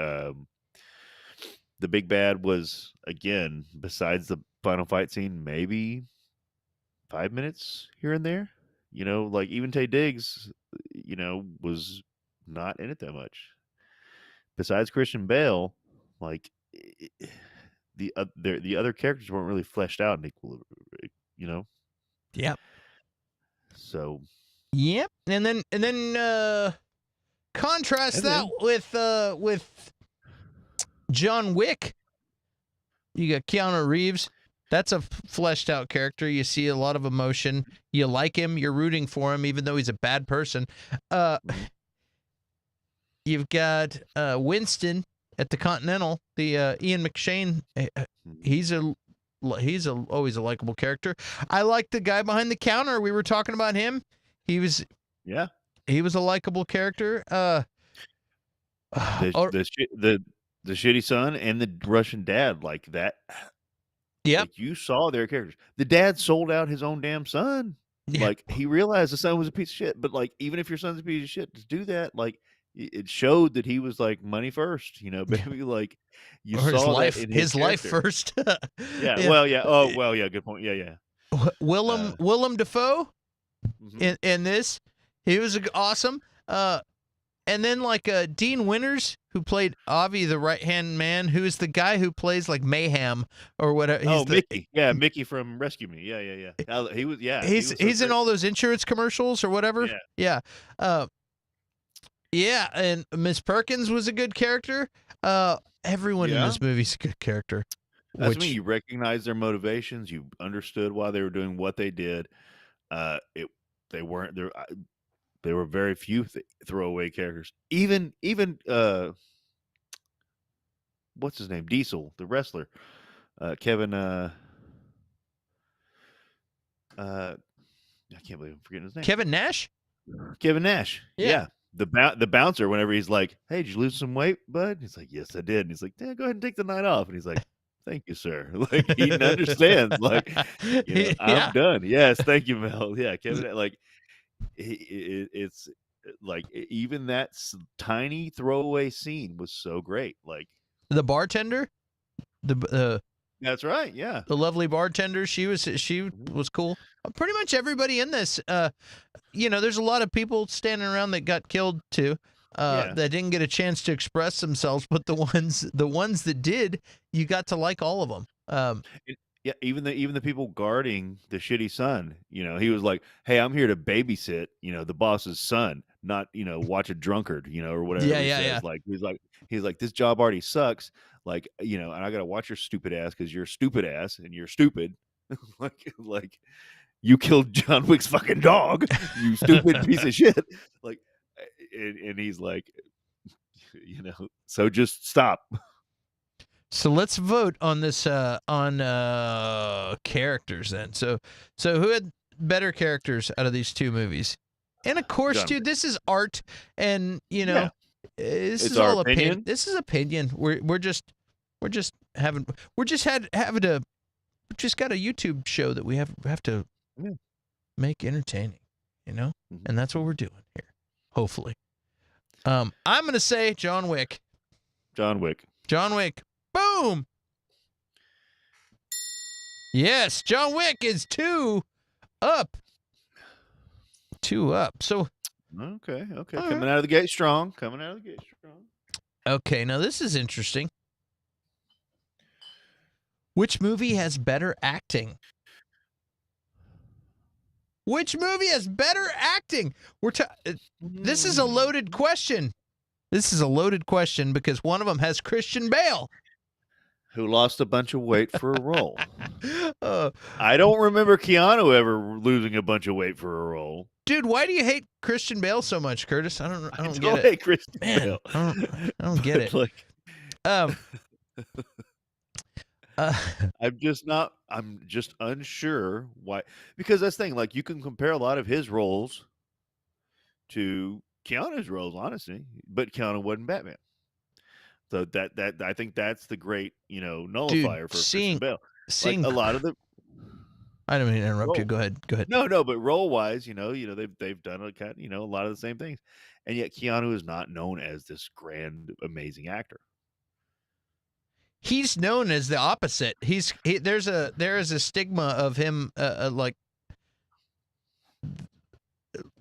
S2: the big bad was, again, besides the final fight scene, maybe 5 minutes here and there. Like even Taye Diggs, was not in it that much. Besides Christian Bale, like the other characters weren't really fleshed out in equal.
S1: Yep.
S2: So.
S1: Yep. And then contrast that with John Wick. You got Keanu Reeves. That's a fleshed out character. You see a lot of emotion. You like him. You're rooting for him, even though he's a bad person. You've got Winston at the Continental. The Ian McShane. He's always a likable character. I like the guy behind the counter. We were talking about him. He was a likable character.
S2: The shitty son and the Russian dad, like that.
S1: Yep.
S2: Like you saw their characters. The dad sold out his own damn son.
S1: Yeah.
S2: Like he realized the son was a piece of shit. But like even if your son's a piece of shit, to do that, like it showed that he was like money first. Maybe like you
S1: or
S2: saw
S1: his life first.
S2: Yeah. Well, yeah. Oh, well, yeah. Good point. Yeah.
S1: Willem Dafoe
S2: Mm-hmm.
S1: in this, he was awesome. And then like Dean Winters, who played Avi, the right hand man, who is the guy who plays like Mayhem or whatever.
S2: Mickey. Yeah, Mickey from Rescue Me. Yeah. He was. Yeah.
S1: He's in all those insurance commercials or whatever.
S2: Yeah.
S1: Yeah. And Miss Perkins was a good character. Everyone in this movie's a good character.
S2: That's when you recognize their motivations. You understood why they were doing what they did. They weren't there. There were very few throwaway characters. Even what's his name? Diesel, the wrestler, Kevin. I can't believe I'm forgetting his name.
S1: Kevin Nash.
S2: Kevin Nash. Yeah. The bouncer. Whenever he's like, "Hey, did you lose some weight, bud?" He's like, "Yes, I did." And he's like, "Yeah, go ahead and take the night off." And he's like, "Thank you, sir." Like he understands. Like, I'm done. Yes, thank you, Mel. Yeah, Kevin. Like, it's like even that tiny throwaway scene was so great. Like
S1: the bartender,
S2: that's right. Yeah,
S1: the lovely bartender. She was cool. Pretty much everybody in this. There's a lot of people standing around that got killed too. That didn't get a chance to express themselves, but the ones that did, you got to like all of them.
S2: Yeah, even the people guarding the shitty son, he was like, "Hey, I'm here to babysit, the boss's son, not, watch a drunkard, or whatever."
S1: Yeah.
S2: Like he's like, "This job already sucks, like, and I gotta watch your stupid ass because you're a stupid ass and you're stupid, like you killed John Wick's fucking dog, you stupid piece of shit." Like, and he's like, so just stop.
S1: So let's vote on this on characters then. So who had better characters out of these two movies? And of course, dude, this is art, and this is all opinion. This is opinion. We just got a YouTube show that we have to make entertaining, and that's what we're doing here. Hopefully, I'm gonna say John Wick.
S2: John Wick.
S1: Boom! Yes, John Wick is 2 up. 2 up. So
S2: Okay, okay.
S1: All right.
S2: Coming out of the gate strong. Coming out of the gate strong.
S1: Okay, now this is interesting. Which movie has better acting? Which movie has better acting? This is a loaded question. This is a loaded question because one of them has Christian Bale.
S2: Who lost a bunch of weight for a role.
S1: Uh,
S2: I don't remember Keanu ever losing a bunch of weight for a role.
S1: dude, why do you hate Christian Bale so much, Curtis? I don't
S2: I
S1: get
S2: don't
S1: it.
S2: hate Christian
S1: Man,
S2: Bale.
S1: I don't get it.
S2: Like,
S1: Um, uh,
S2: I'm just unsure why, because that's the thing, like, you can compare a lot of his roles to Keanu's roles, honestly, but Keanu wasn't Batman. So that I think that's the great,
S1: dude,
S2: nullifier for Christian
S1: seeing
S2: Bale. Like
S1: seeing
S2: a lot of the
S1: I don't mean to interrupt you.
S2: role
S1: Go ahead. Go ahead.
S2: No, but role wise, they've done a lot of the same things. And yet Keanu is not known as this grand, amazing actor.
S1: He's known as the opposite. There is a stigma of him like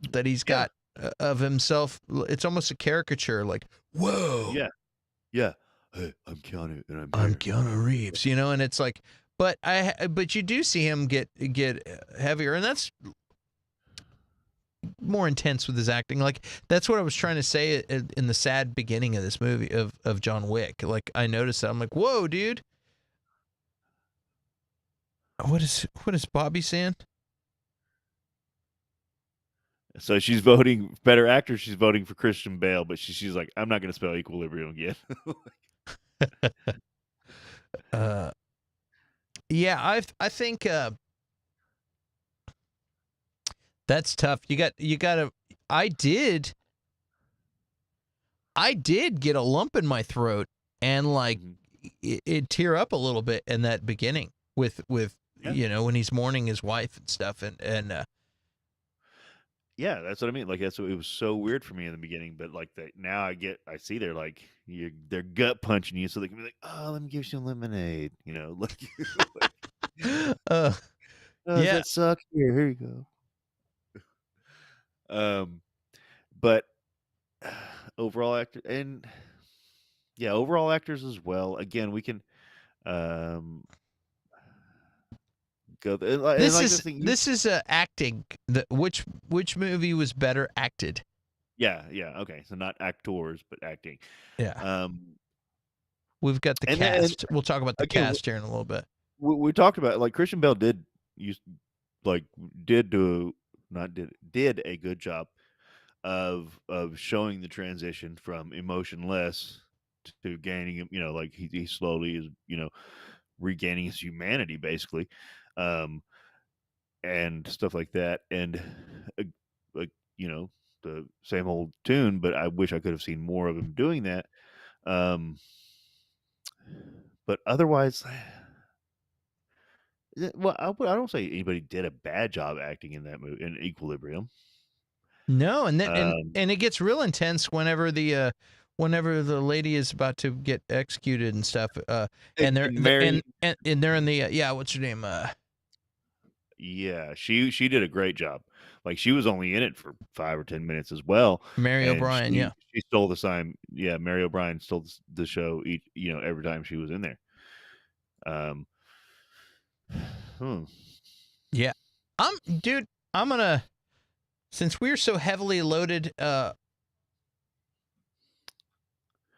S1: that he's
S2: Yeah.
S1: got of himself. It's almost a caricature. Like, whoa,
S2: Yeah. Yeah. Hey, I'm Keanu and
S1: I'm
S2: here.
S1: Keanu Reeves, and it's like, but you do see him get heavier, and that's more intense with his acting. Like that's what I was trying to say in the sad beginning of this movie of John Wick. Like I noticed that I'm like, whoa, dude. What is Bobby saying?
S2: So she's voting better actor, she's voting for Christian Bale, but she's like, I'm not gonna spell equilibrium again.
S1: Yeah, I think that's tough. You got to I did get a lump in my throat and like it tear up a little bit in that beginning with
S2: Yeah.
S1: when he's mourning his wife and stuff and
S2: Yeah, that's what I mean. Like that's what it was so weird for me in the beginning, but like that now I see they're like they're gut punching you, so they can be like, oh, let me give you some lemonade, like, like
S1: uh
S2: oh, does
S1: yeah.
S2: that suck? Here you go. But overall actor and yeah, overall actors as well. Again, we can um go and like this thing.
S1: This is acting. Which movie was better acted?
S2: Yeah. Okay, so not actors, but acting.
S1: Yeah.
S2: Um,
S1: We've got the
S2: and then
S1: cast. We'll talk about the
S2: again,
S1: cast here in a little bit.
S2: we talked about like Christian Bale use like did do not did a good job of showing the transition from emotionless to gaining him. Like he slowly is regaining his humanity basically, and stuff like that. And like the same old tune, but I wish I could have seen more of him doing that. Um, but otherwise, well, I don't say anybody did a bad job acting in that movie in Equilibrium.
S1: No, and then
S2: Um,
S1: and it gets real intense whenever the lady is about to get executed and stuff. And they're
S2: and Mary,
S1: and they're in the yeah. What's her name?
S2: yeah, she did a great job. Like she was only in it for 5 or 10 minutes as well,
S1: Mary
S2: and
S1: O'Brien. Yeah.
S2: she stole the sign. Yeah, Mary O'Brien stole the show. Every time she was in there. Um, hmm.
S1: Yeah. Dude. I'm gonna since we're so heavily loaded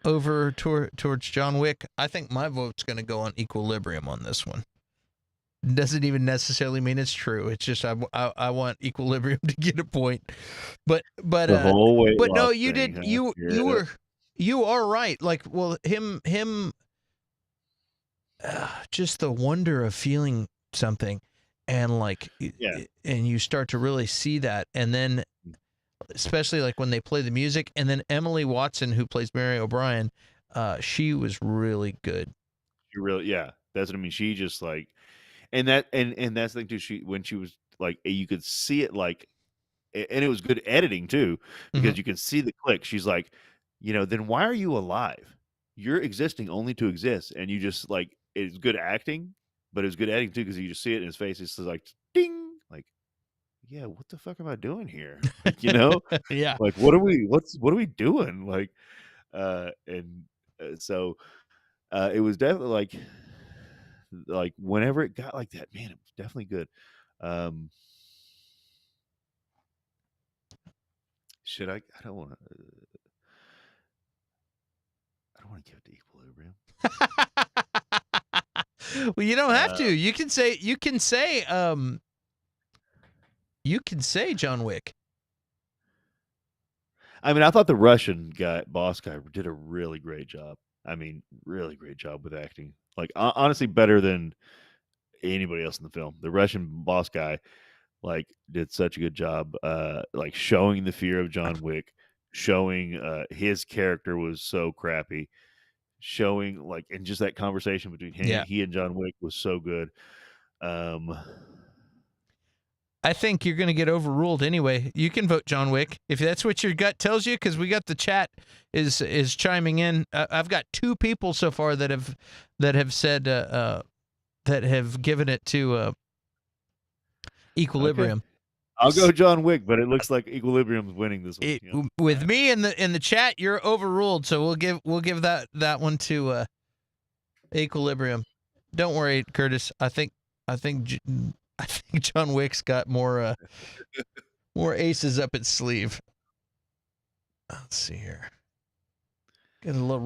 S1: over towards John Wick. I think my vote's gonna go on Equilibrium on this one. Doesn't even necessarily mean it's true. It's just I want Equilibrium to get a point. But
S2: The whole weight
S1: but no,
S2: loss
S1: you
S2: thing,
S1: did
S2: huh? Yeah.
S1: you are right. Like well him just the wonder of feeling something and like
S2: Yeah.
S1: and you start to really see that and then especially like when they play the music and then Emily Watson who plays Mary O'Brien she was really good.
S2: She really, yeah. That's what I mean. She just like, and that's the thing too. When she was like, you could see it like, and it was good editing too,
S1: Mm-hmm.
S2: because you can see the click. She's like, then why are you alive? You're existing only to exist, and you just like it's good acting, but it was good editing too because you just see it in his face. It's just like ding, like yeah, what the fuck am I doing here? Like, you know,
S1: Yeah.
S2: like what are we doing? Like, and so it was definitely like whenever it got like that, man, it was definitely good. Um, should I don't want to. I don't want to give it to Equilibrium.
S1: Well, you don't have to.
S2: Uh,
S1: You can say John Wick.
S2: I mean, I thought the Russian guy, boss guy, did a really great job. I mean, really great job with acting. Like honestly, better than anybody else in the film. The Russian boss guy, like, did such a good job. Like showing the fear of John Wick, showing his character was so crappy. Showing like, and just that conversation between
S1: Yeah.
S2: he and John Wick was so good. Um,
S1: I think you're going to get overruled anyway. You can vote John Wick if that's what your gut tells you, because we got the chat is chiming in. I've got 2 people so far that have said that have given it to Equilibrium.
S2: okay. I'll go John Wick, but it looks like Equilibrium's winning this one. Yep.
S1: With me in the chat, you're overruled. So we'll give that one to Equilibrium. Don't worry, Curtis. I think John Wick's got more aces up its sleeve. Let's see here. Get a little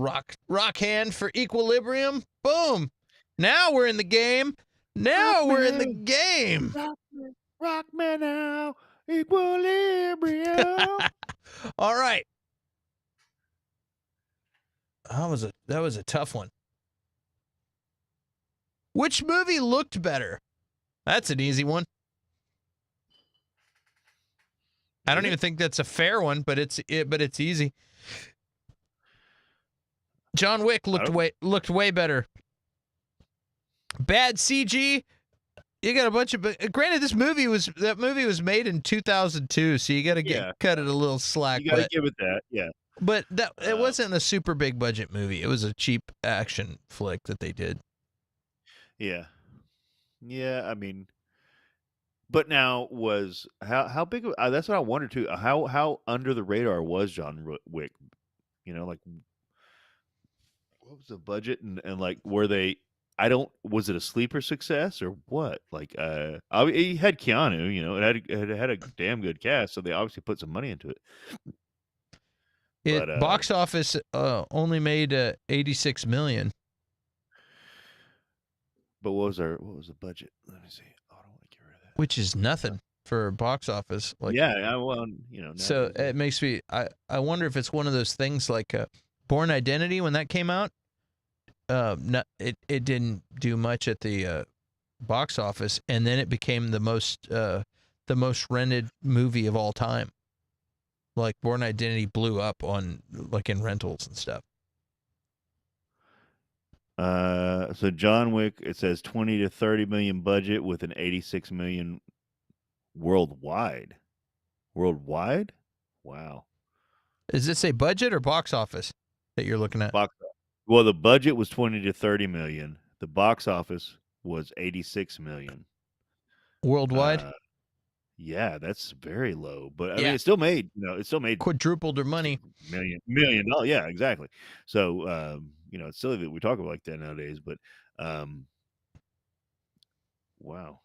S1: rock hand for Equilibrium. Boom. Now we're in the game. Now we're in the game.
S2: Rock me now, Equilibrium.
S1: All right. That was a tough one. Which movie looked better? That's an easy one. I don't even think that's a fair one, but it's easy. John Wick looked way better. Bad CG. You got a bunch of. Granted, that movie was made in 2002, so you got to cut it a little slack.
S2: You got to give it that, yeah.
S1: But it wasn't a super big budget movie. It was a cheap action flick that they did.
S2: Yeah, yeah. I mean, but now was how big? That's what I wondered too. How under the radar was John Wick? You know, like what was the budget and like were they? Was it a sleeper success or what? Like, he had Keanu, you know, it had a damn good cast, so they obviously put some money into it.
S1: But box office only made $86 million.
S2: But what was the budget? Let me see. Oh, I don't want to get rid of that.
S1: Which is nothing for box office. Like,
S2: yeah, well, you know.
S1: So it makes me. I wonder if it's one of those things like Born Identity when that came out. It didn't do much at the box office, and then it became the most rented movie of all time. Like Born Identity blew up on like in rentals and stuff.
S2: So John Wick, it says 20 to 30 million budget with an 86 million worldwide. Worldwide? Wow.
S1: Does it say budget or box office that you're looking at?
S2: Well, the budget was 20 to 30 million. The box office was 86 million.
S1: Worldwide?
S2: Yeah, that's very low. But I mean, it still made
S1: quadrupled their money.
S2: Million dollars. Yeah, exactly. So, you know, it's silly that we talk about like that nowadays, but wow.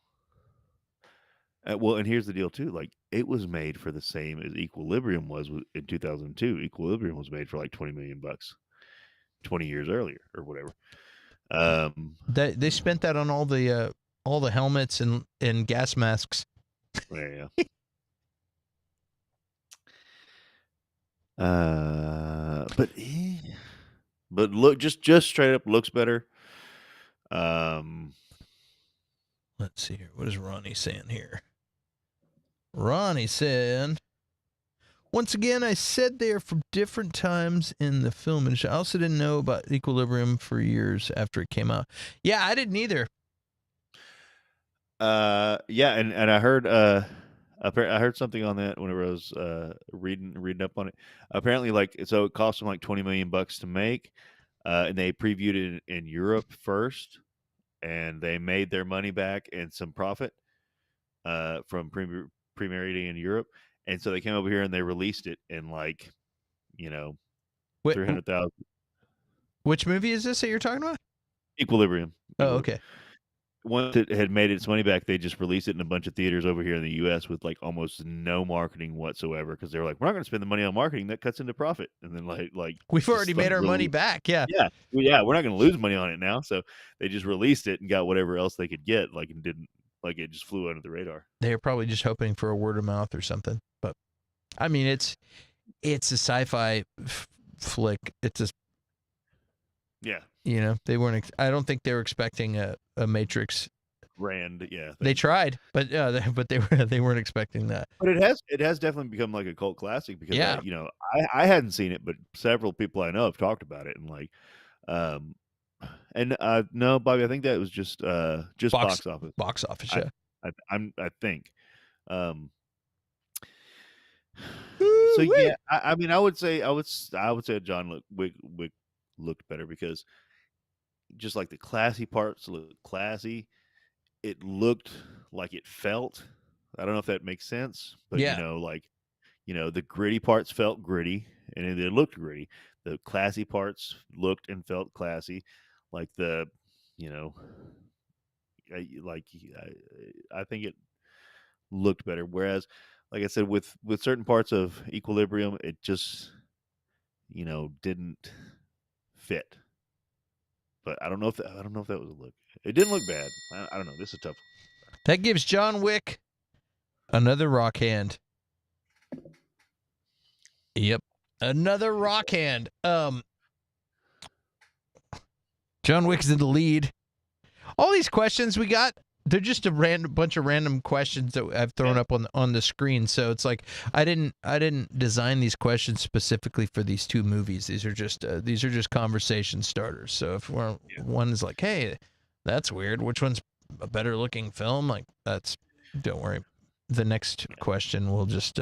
S2: Well, and here's the deal too. Like, it was made for the same as Equilibrium was in 2002. Equilibrium was made for like $20 million, 20 years earlier or whatever.
S1: They spent that on all the helmets and gas masks.
S2: Yeah. But look, just straight up looks better.
S1: Let's see here. What is Ronnie saying here? Ronnie said, once again, I said they are from different times in the film. And I also didn't know about Equilibrium for years after it came out. Yeah, I didn't either.
S2: Yeah, and I heard I heard something on that whenever I was reading up on it. Apparently, like, so it cost them like $20 million to make, and they previewed it in Europe first, and they made their money back and some profit from premiering in Europe, and so they came over here and they released it in like,
S1: Wait,
S2: 300,000.
S1: which movie is this that you're talking about?
S2: Equilibrium.
S1: Oh, okay.
S2: Once it had made its money back, they just released it in a bunch of theaters over here in the U.S. with like almost no marketing whatsoever, because they were like, we're not going to spend the money on marketing, that cuts into profit. And then like
S1: We've already made our money back. Yeah.
S2: Yeah, we're not going to lose money on it now. So they just released it and got whatever else they could get, like, and didn't, like, it just flew under the radar.
S1: They were probably just hoping for a word of mouth or something. But I mean, it's a sci-fi flick. It's just,
S2: yeah,
S1: they weren't. I don't think they were expecting a Matrix.
S2: Brand, yeah.
S1: They tried, but they weren't expecting that.
S2: But it has definitely become like a cult classic, because I hadn't seen it, but several people I know have talked about it, and like, no, Bobby, I think that was just box office.
S1: Box office, yeah.
S2: I think.
S1: So
S2: yeah, I mean, I would say John Wick looked better, because just like the classy parts looked classy, it looked like it felt. I don't know if that makes sense, but
S1: yeah.
S2: The gritty parts felt gritty, and it looked gritty. The classy parts looked and felt classy, like I think it looked better. Whereas, like I said, with certain parts of Equilibrium, it just didn't fit. But I don't know if that was a look. It didn't look bad. I don't know. This is tough.
S1: That gives John Wick another rock hand. Yep, another rock hand. John Wick's in the lead. All these questions we got, they're just a bunch of random questions that I've thrown up on the screen. So it's like I didn't design these questions specifically for these two movies. These are just conversation starters. So if one is like, hey, that's weird, which one's a better looking film? Like, don't worry. The next question will just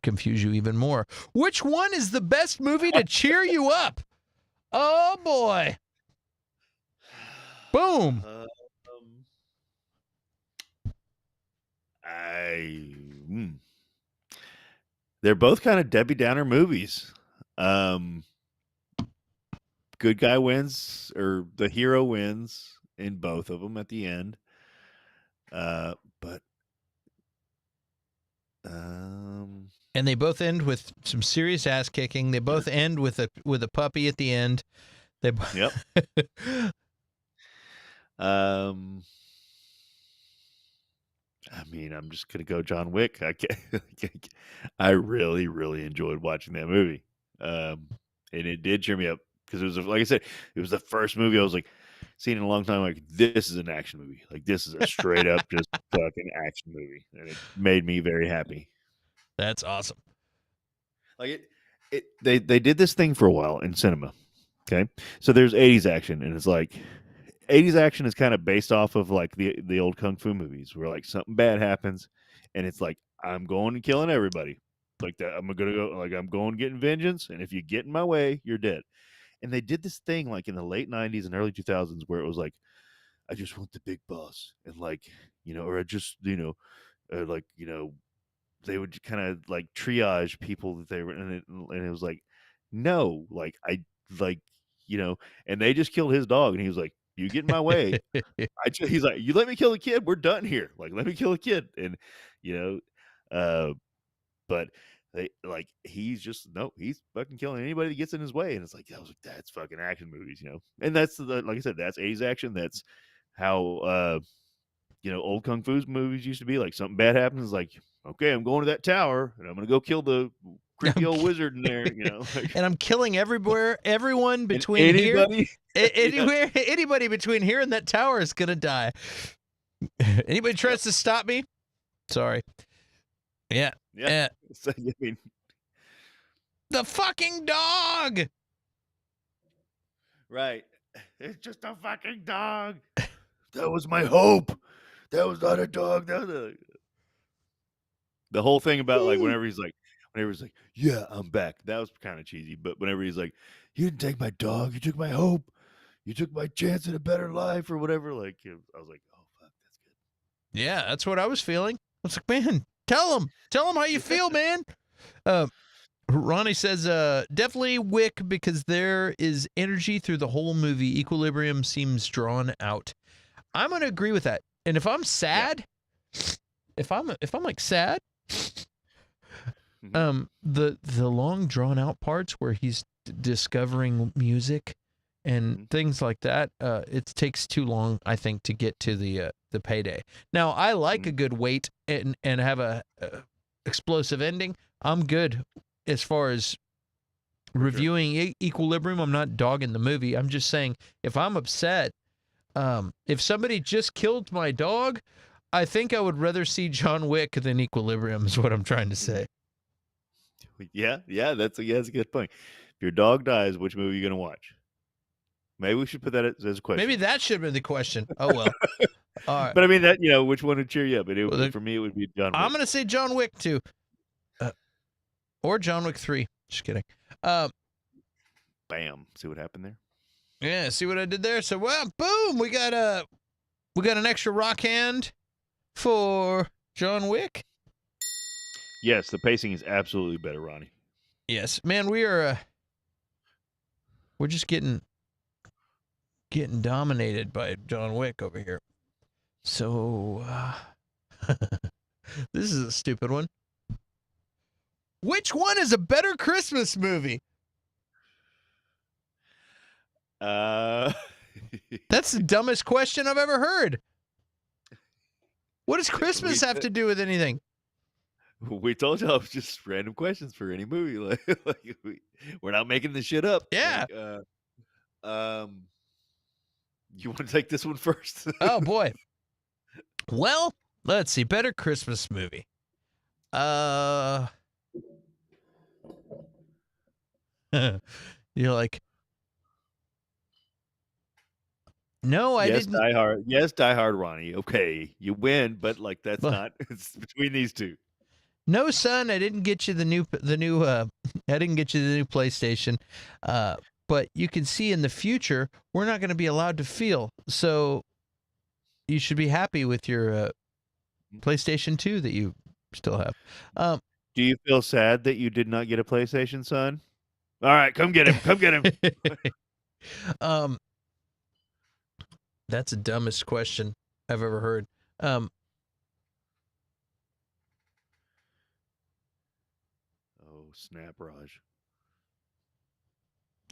S1: confuse you even more. Which one is the best movie to cheer you up? Oh boy. Boom.
S2: They're both kind of Debbie Downer movies. Good guy wins, or the hero wins in both of them at the end. But
S1: and they both end with some serious ass kicking. They both end with a puppy at the end.
S2: Yep. I mean, I'm just gonna go John Wick. I really, really enjoyed watching that movie, and it did cheer me up, because it was, like I said, it was the first movie I was like seen in a long time. Like, this is an action movie. Like, this is a straight up just fucking action movie, and it made me very happy.
S1: That's awesome.
S2: Like they did this thing for a while in cinema. Okay, so there's 80s action, and it's like 80s action is kind of based off of like the old kung fu movies, where like something bad happens, and it's like, I'm going and killing everybody. Like that, I'm going getting vengeance, and if you get in my way, you're dead. And they did this thing like in the late 90s and early 2000s, where it was like, I just want the big boss, and like, or I just, they would kind of like triage people that they were in it, and it was like, no, like, and they just killed his dog, and he was like, you get in my way. He's like, you let me kill the kid, we're done here. Like, let me kill the kid. And but they like, he's fucking killing anybody that gets in his way. And it's like, that's fucking action movies, And that's like I said, that's 80s action. That's how old kung fu movies used to be. Like, something bad happens, like, okay, I'm going to that tower, and I'm gonna go kill the creepy old wizard in there,
S1: and I'm killing everyone between here. Anybody between here and that tower is gonna die. Anybody tries to stop me, sorry. Yeah.
S2: So, I mean,
S1: the fucking dog.
S2: Right. It's just a fucking dog. That was my hope. That was not a dog. That was the whole thing about like whenever he's like, yeah, I'm back. That was kind of cheesy. But whenever he's like, you didn't take my dog, you took my hope, you took my chance at a better life, or whatever. Like, I was like, oh fuck, that's good.
S1: Yeah, that's what I was feeling. was like, man, tell him how you feel, man. Ronnie says, definitely Wick because there is energy through the whole movie. Equilibrium seems drawn out. I'm gonna agree with that. And if I'm sad, if I'm like sad, the long drawn out parts where he's discovering music and things like that, it takes too long, I think, to get to the payday. Now, I like a good wait and have a explosive ending. I'm good as far as reviewing Equilibrium. I'm not dogging the movie. I'm just saying if I'm upset, if somebody just killed my dog, I think I would rather see John Wick than Equilibrium is what I'm trying to say.
S2: Yeah, that's a good point. If your dog dies, which movie are you going to watch? Maybe we should put that as a question.
S1: Maybe that should have been the question. Oh, well. All right.
S2: But I mean, that which one would cheer you up? For me, it would be John Wick.
S1: I'm going to say John Wick 2. Or John Wick 3. Just kidding.
S2: Bam. See what happened there?
S1: Yeah, see what I did there? So, well, boom, we got an extra rock hand for John Wick.
S2: Yes, the pacing is absolutely better, Ronnie.
S1: Yes, man, we're just getting dominated by John Wick over here. So, this is a stupid one. Which one is a better Christmas movie? That's the dumbest question I've ever heard. What does Christmas have to do with anything?
S2: We told y'all it was just random questions for any movie. We're not making this shit up.
S1: Yeah.
S2: You want to take this one first?
S1: Oh boy. Well, let's see. Better Christmas movie. You're like, no, I didn't.
S2: Die Hard. Yes, Die Hard, Ronnie. Okay, you win, but that's not. It's between these two.
S1: No, son, I didn't get you the new. I didn't get you the new PlayStation. But you can see in the future we're not going to be allowed to feel. So you should be happy with your PlayStation 2 that you still have.
S2: Do you feel sad that you did not get a PlayStation, son? All right, come get him. Come get him.
S1: That's the dumbest question I've ever heard.
S2: Oh, snap, Raj.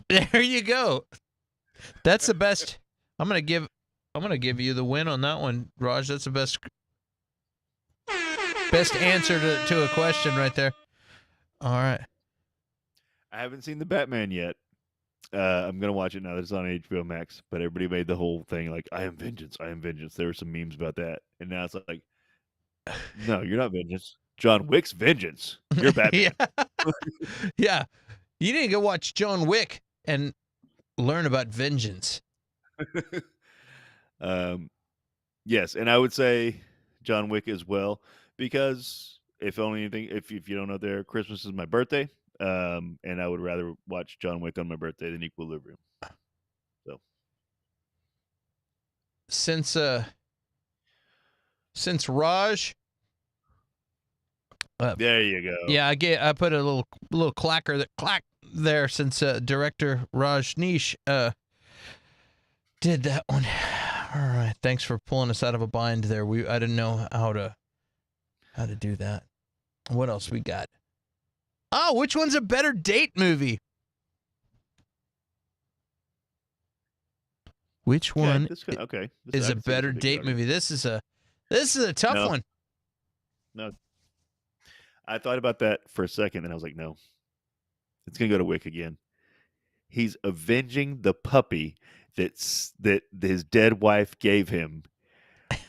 S1: There you go. That's the best. I'm gonna give you the win on that one, Raj. That's the best answer to a question right there. All right.
S2: I haven't seen the Batman yet. I'm gonna watch it now that it's on HBO Max. But everybody made the whole thing like, "I am vengeance. I am vengeance." There were some memes about that, and now it's like, "No, you're not vengeance. John Wick's vengeance. You're Batman."
S1: Yeah. You need to go watch John Wick and learn about vengeance.
S2: Yes, and I would say John Wick as well, because if you don't know, Christmas is my birthday, and I would rather watch John Wick on my birthday than Equilibrium. So
S1: since Raj,
S2: there you go.
S1: Yeah, I put a little clacker that clack there since director Rajneesh did that one. All right, thanks for pulling us out of a bind there. I didn't know how to do that. What else we got? Oh, which one's a better date movie? Which one is a better date movie? This is a tough one.
S2: No. I thought about that for a second, and I was like, no. It's going to go to Wick again. He's avenging the puppy that his dead wife gave him,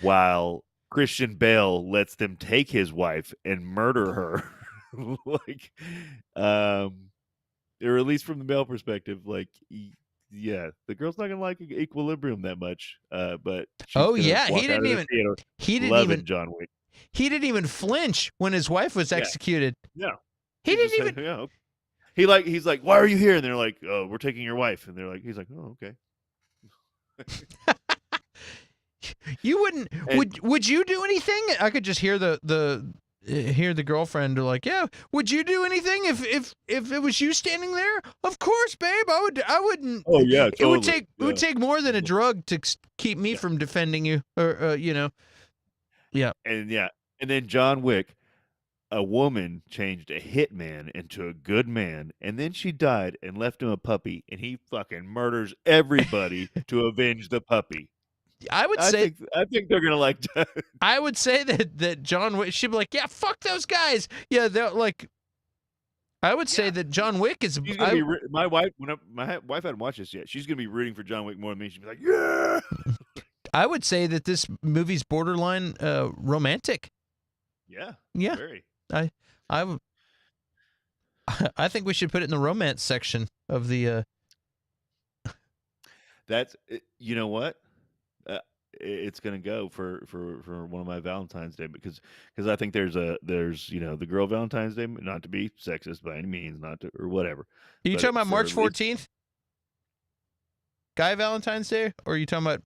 S2: while Christian Bale lets them take his wife and murder her. Or at least from the male perspective, yeah, the girl's not gonna like Equilibrium that much. But he didn't even
S1: John Wick. He didn't even flinch when his wife was executed.
S2: No,
S1: he didn't even.
S2: Yeah. He's like, "Why are you here?" And they're like, "Oh, we're taking your wife." And he's like, "Oh, okay."
S1: You wouldn't.
S2: And
S1: Would you do anything? I could just hear hear the girlfriend like, yeah. Would you do anything if it was you standing there? Of course, babe. I wouldn't.
S2: oh yeah,
S1: It would
S2: totally.
S1: take more than a drug to keep me
S2: Yeah.
S1: from defending you, or Yeah.
S2: And then John Wick, a woman changed a hitman into a good man, and then she died and left him a puppy, and he fucking murders everybody to avenge the puppy.
S1: I would
S2: I
S1: say
S2: think they're gonna like.
S1: I would say that John Wick, she'd be like, yeah, fuck those guys. Yeah, they're like. I would say that John Wick is.
S2: She's gonna be my wife. My wife hadn't watched this yet. She's gonna be rooting for John Wick more than me. She'd be like, yeah.
S1: I would say that this movie's borderline romantic.
S2: Yeah.
S1: Yeah.
S2: Very.
S1: I think we should put it in the romance section of the.
S2: That's you know what. It's gonna go for one of my Valentine's Day because I think there's the girl Valentine's Day, not to be sexist by any means, not to or whatever.
S1: Are you talking about March 14th? Guy Valentine's Day, or are you talking about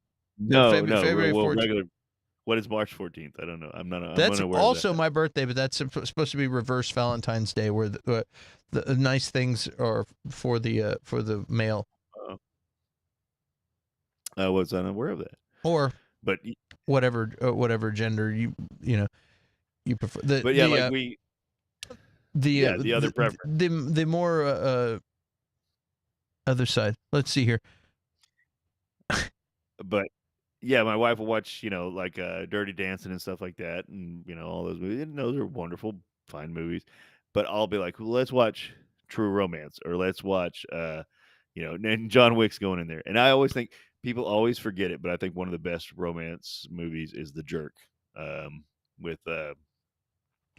S1: February 14th?
S2: Regular. What is March 14th? I don't know. I'm
S1: That's
S2: unaware
S1: also
S2: of that.
S1: my birthday, but that's supposed to be reverse Valentine's Day, where the nice things are for the male.
S2: I was unaware of that.
S1: Or
S2: but
S1: whatever gender you prefer. The other preference. The more other side. Let's see here.
S2: But yeah, my wife will watch Dirty Dancing and stuff like that, and all those movies. And those are wonderful, fine movies. But I'll be like, well, let's watch True Romance, or let's watch and John Wick's going in there. And I always think people always forget it, but I think one of the best romance movies is The Jerk, with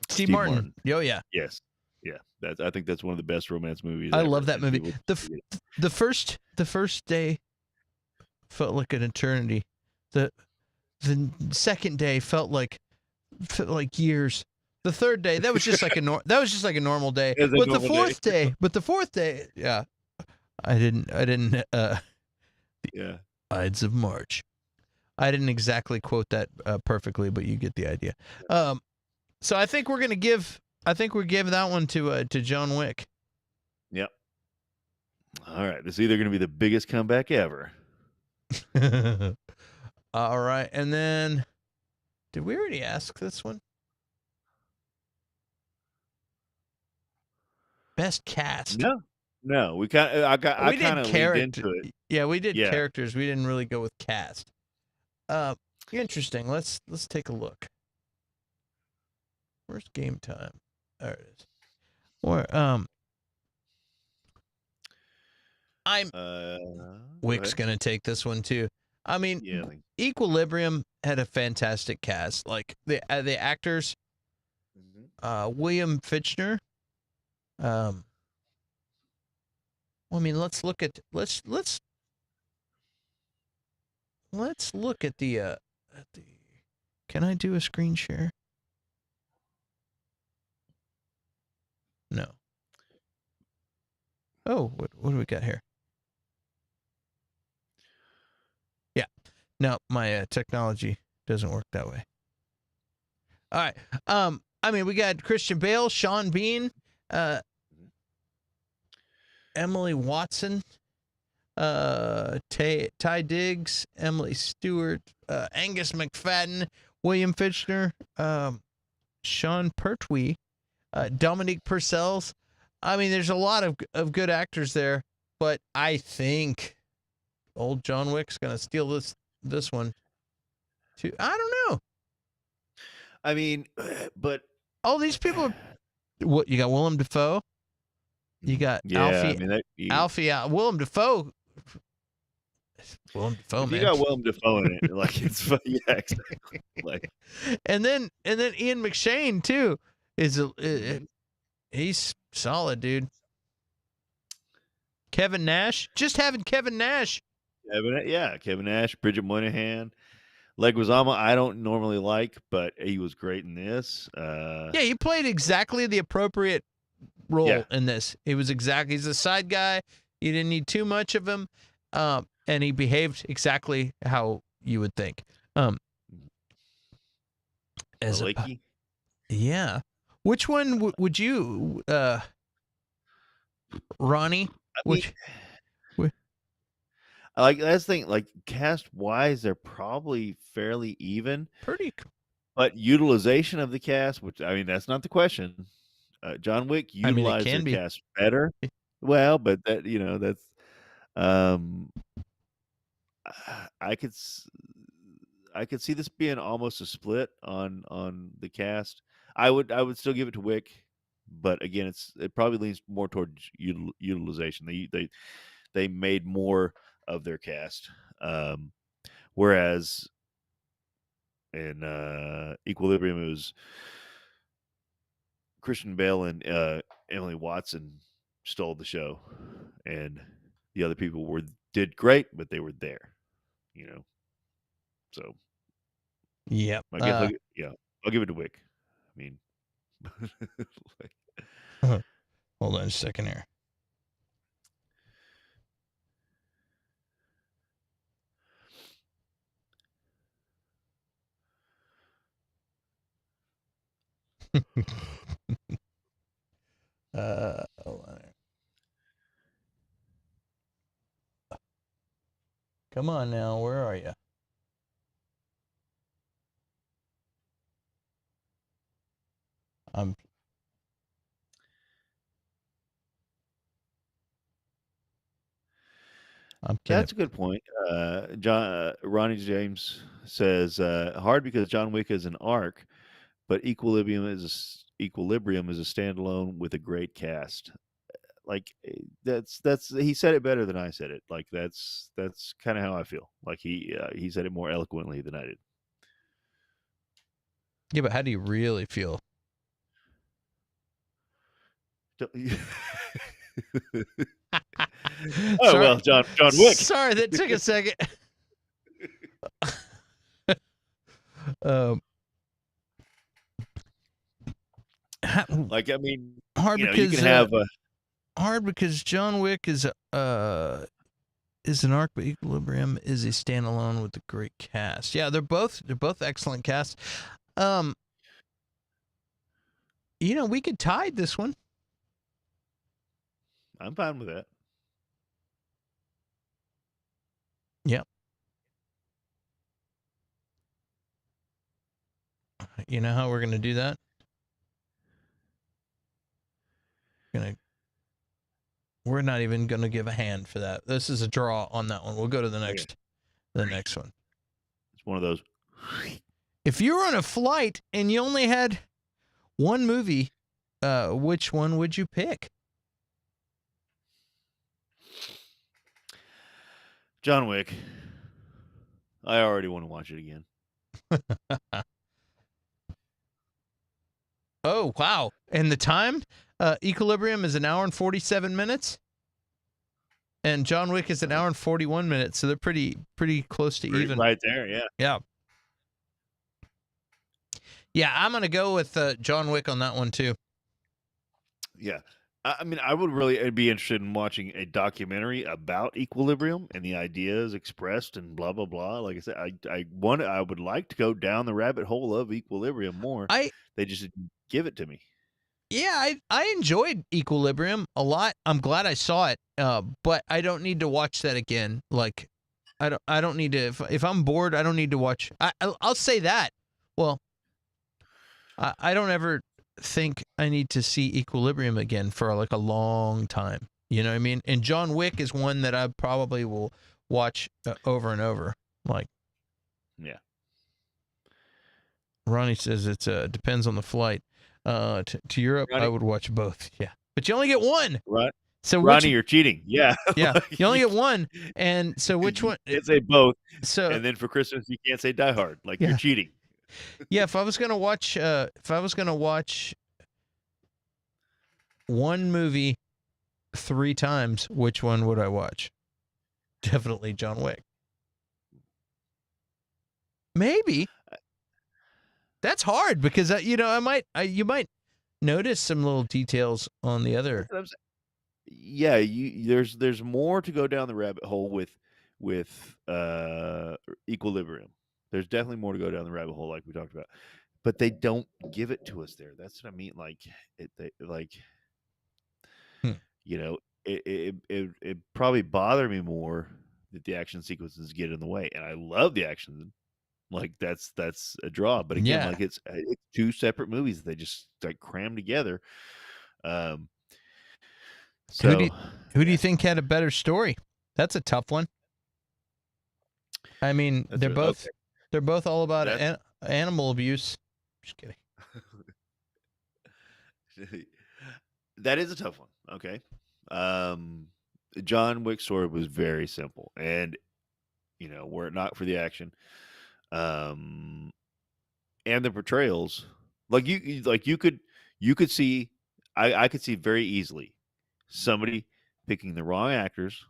S1: Steve Martin. Oh yeah.
S2: Yes. Yeah. I think that's one of the best romance movies.
S1: I
S2: ever,
S1: love that movie. The first day felt like an eternity. The second day felt like years. The third day, that was just like a normal day. But the fourth day, yeah. I didn't
S2: yeah.
S1: Ides of March. I didn't exactly quote that perfectly, but you get the idea. So I think we're give that one to John Wick.
S2: Yep. All right. This is either going to be the biggest comeback ever.
S1: All right, and then did we already ask this one? Best cast?
S2: No. We kind of leaned into it.
S1: Yeah, we did characters. We didn't really go with cast. Interesting. Let's take a look. Where's Game Time? There it is. Or Wick's gonna take this one too. I mean, Equilibrium had a fantastic cast. Like the actors, William Fichtner. I mean, let's look at the Can I do a screen share? No. Oh, what do we got here? Yeah. No, my technology doesn't work that way. All right. I mean, we got Christian Bale, Sean Bean, Emily Watson, Ty Diggs, Emily Stewart, Angus McFadden, William Fichtner, Sean Pertwee, Dominique Purcells. I mean, there's a lot of good actors there, but I think old John Wick's gonna steal this one too. I don't know.
S2: I mean, but
S1: all these people are. What you got? Willem Dafoe. You got Alfie. Willem Dafoe. Willem Dafoe, man.
S2: You got Willem Dafoe in it, like it's yeah, exactly. Like,
S1: and then Ian McShane too he's solid, dude. Kevin Nash, just having Kevin Nash.
S2: Kevin Nash, Bridget Moynihan, Leguizamo. I don't normally like, but he was great in this.
S1: Yeah, he played exactly the appropriate role in this. He's a side guy. You didn't need too much of him, and he behaved exactly how you would think. Um, as a
S2: Maliki?
S1: yeah, which one would you, Ronnie?
S2: I mean,
S1: Which, wh-
S2: like that's the thing. Like cast wise, they're probably fairly even,
S1: pretty?
S2: but utilization of the cast, which I mean, that's not the question. John Wick
S1: I mean, it
S2: utilized their
S1: can be.
S2: cast better. Well, but that that's um, I could I could see this being almost a split on the cast. I would still give it to Wick, but again, it probably leans more towards utilization. They made more of their cast, whereas in Equilibrium it was Christian Bale and Emily Watson stole the show, and the other people did great, but they were there, you know. So
S1: Yep.
S2: I guess yeah, I'll give it to Wick. I mean, like,
S1: Hold on a second here. Hold on here. Come on now, where are you? I'm kidding.
S2: that's a good point. Ronnie James says hard because John Wick is an arc, but Equilibrium is a standalone with a great cast. Like that's he said it better than I said it. Like that's kind of how I feel. Like he said it more eloquently than I did.
S1: Yeah, but how do you really feel?
S2: Oh
S1: Sorry.
S2: well, John Wick.
S1: Sorry, that took a second. um,
S2: Like I mean,
S1: hard
S2: you
S1: because
S2: can have
S1: hard because John Wick is an arc, but Equilibrium is a standalone with a great cast. Yeah, they're both excellent casts. We could tie this one.
S2: I'm fine with that.
S1: Yep. You know how we're gonna do that? We're not even gonna give a hand for that. This is a draw on that one. We'll go to the next one.
S2: It's one of those.
S1: If you were on a flight and you only had one movie, which one would you pick?
S2: John Wick. I already want to watch it again.
S1: Oh, wow. And the time? Equilibrium is 1 hour and 47 minutes. And John Wick is 1 hour and 41 minutes. So they're pretty close to even.
S2: Right there, yeah.
S1: Yeah. Yeah, I'm going to go with John Wick on that one, too.
S2: Yeah. I mean, I would really be interested in watching a documentary about Equilibrium and the ideas expressed and blah blah blah. Like I said, I would like to go down the rabbit hole of Equilibrium more. They just didn't give it to me.
S1: Yeah, I enjoyed Equilibrium a lot. I'm glad I saw it, but I don't need to watch that again. Like, I don't need to. If I'm bored, I don't need to watch. I'll say that. Well, I don't ever think I need to see Equilibrium again for like a long time. You know what I mean? And John Wick is one that I probably will watch over and over. Like,
S2: yeah.
S1: Ronnie says it depends on the flight. To Europe,
S2: Ronnie,
S1: I would watch both. Yeah, but you only get one.
S2: Right.
S1: So
S2: Ronnie, you're cheating. Yeah.
S1: Yeah, you only get one, and so which one?
S2: You can't say both.
S1: So
S2: and then for Christmas you can't say Die Hard. Like
S1: Yeah.
S2: you're cheating.
S1: Yeah, if I was gonna watch one movie 3 times, which one would I watch? Definitely John Wick. Maybe. That's hard because you might notice some little details on the other.
S2: Yeah, there's more to go down the rabbit hole with Equilibrium. There's definitely more to go down the rabbit hole, like we talked about. But they don't give it to us there. That's what I mean. Like they like
S1: Hmm.
S2: you know it probably bothered me more that the action sequences get in the way, and I love the action. Like that's a draw. But again,
S1: Yeah.
S2: like it's two separate movies that they just like cram together. Um,
S1: Who do you,
S2: so
S1: who do
S2: yeah,
S1: you think had a better story? That's a tough one. I mean,
S2: that's okay.
S1: they're both all about
S2: That's
S1: animal abuse. Just kidding.
S2: that is a tough one. Okay. Um, John Wick's story was very simple, and were it not for the action, um, and the portrayals, like you could see, I could see very easily somebody picking the wrong actors,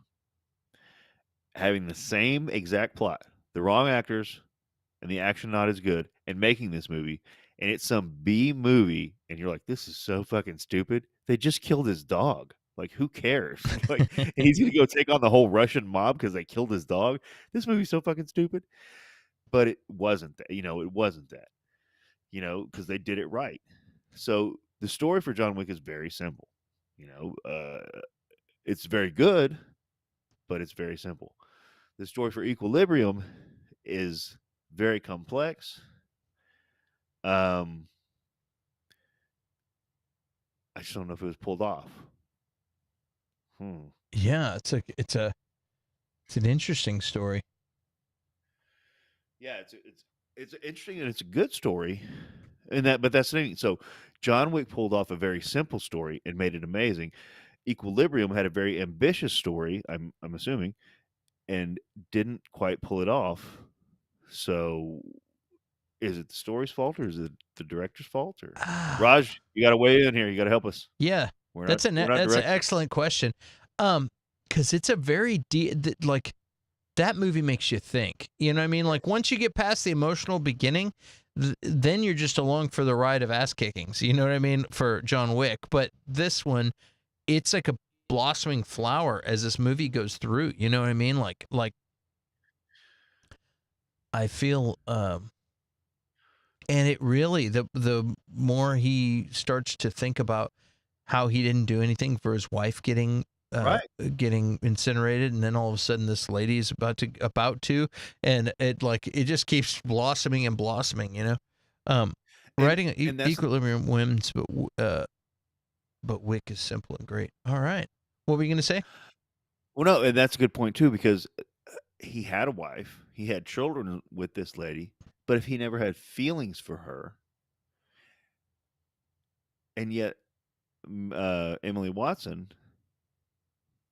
S2: having the same exact plot, the wrong actors, and the action not as good, and making this movie, and it's some B movie, and you're like, this is so fucking stupid. They just killed his dog. Like, who cares? Like, and he's gonna go take on the whole Russian mob because they killed his dog. This movie's so fucking stupid. But it wasn't that. It wasn't that. Because they did it right. So the story for John Wick is very simple. It's very good, but it's very simple. The story for Equilibrium is very complex. Um, I just don't know if it was pulled off. Hmm.
S1: Yeah, it's an interesting story.
S2: Yeah, it's interesting and it's a good story, but that's the thing. So, John Wick pulled off a very simple story and made it amazing. Equilibrium had a very ambitious story. I'm assuming, and didn't quite pull it off. So, is it the story's fault or is it the director's fault? Or
S1: Ah,
S2: Raj, you got to weigh in here. You got to help us.
S1: yeah,
S2: We're not
S1: that's an
S2: directors.
S1: excellent question. Because it's a very like that movie makes you think. You know what I mean? Like once you get past the emotional beginning, then you're just along for the ride of ass kickings. You know what I mean? For John Wick, but this one, it's like a blossoming flower as this movie goes through. You know what I mean? Like I feel and it really the more he starts to think about how he didn't do anything for his wife
S2: Right.
S1: getting incinerated, and then all of a sudden this lady is about to, and it just keeps blossoming and blossoming, um
S2: And
S1: writing
S2: and that's
S1: Equilibrium wins, but Wick is simple and great. All right, what were you gonna say?
S2: well, no, and that's a good point too because he had a wife, he had children with this lady, but if he never had feelings for her, and yet Emily Watson,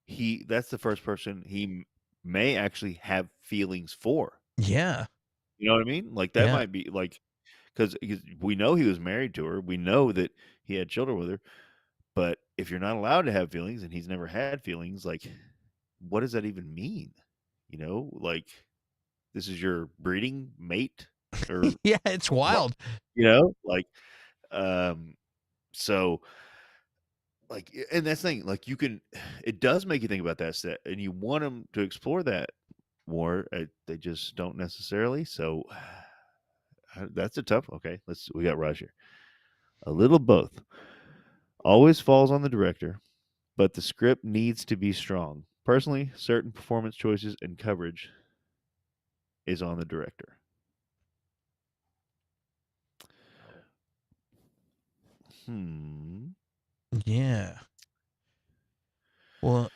S2: he that's the first person he may actually have feelings for.
S1: Yeah,
S2: You know what I mean? Like that
S1: yeah.
S2: might be like because we know he was married to her, we know that he had children with her, but if you're not allowed to have feelings and he's never had feelings, like what does that even mean? Like this is your breeding mate or
S1: Yeah, it's
S2: what?
S1: wild.
S2: Like um so and that's the thing, like you can it does make you think about that set and you want them to explore that more. They just don't necessarily. So that's a tough. Okay, we got Raj here. A little both. Always falls on the director, but the script needs to be strong. Personally, certain performance choices and coverage is on the director. Hmm.
S1: Yeah. Well,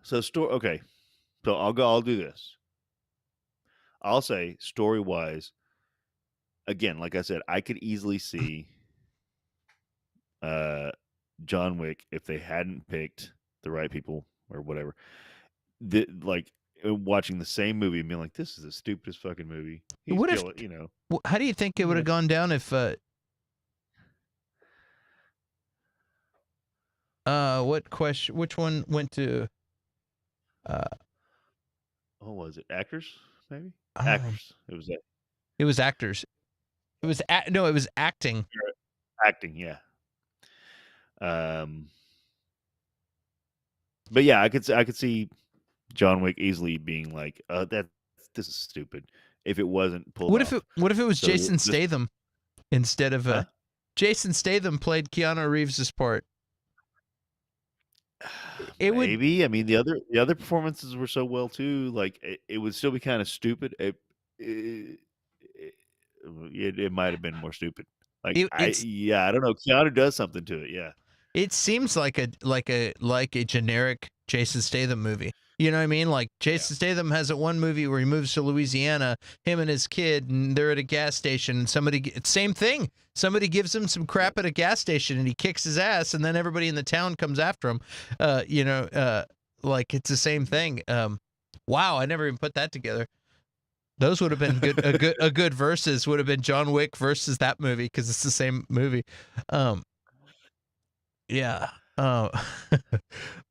S2: So story. Okay. So I'll do this. I'll say story wise. Again, like I said, I could easily see uh, John Wick if they hadn't picked the right people or whatever. Like watching the same movie and being like, "This is the stupidest fucking movie." He's
S1: what if?
S2: killing, you know.
S1: How do you think it would
S2: Yeah.
S1: have gone down if what question? Which one went to uh
S2: Oh, was it actors? Maybe
S1: um
S2: actors. It was that
S1: it was actors. No, it was acting.
S2: acting. Yeah. Um. But yeah, I could see John Wick easily being like, that's this is stupid. If it wasn't pulled
S1: What if
S2: off,
S1: it was
S2: so
S1: Jason
S2: this,
S1: Statham instead of
S2: huh?
S1: Jason Statham played Keanu Reeves' part? It would.
S2: Maybe. I mean, the other performances were so well too. Like it would still be kind of stupid. It, it might have been more stupid. Like
S1: It's
S2: I don't know. Keanu does something to it. Yeah.
S1: It seems like a generic Jason Statham movie. You know what I mean? Like
S2: Yeah.
S1: Jason Statham has that one movie where he moves to Louisiana, him and his kid, and they're at a gas station, and same thing. Somebody gives him some crap at a gas station, and he kicks his ass, and then everybody in the town comes after him. Like it's the same thing. Wow, I never even put that together. Those would have been good. A good versus would have been John Wick versus that movie because it's the same movie. Yeah. Uh,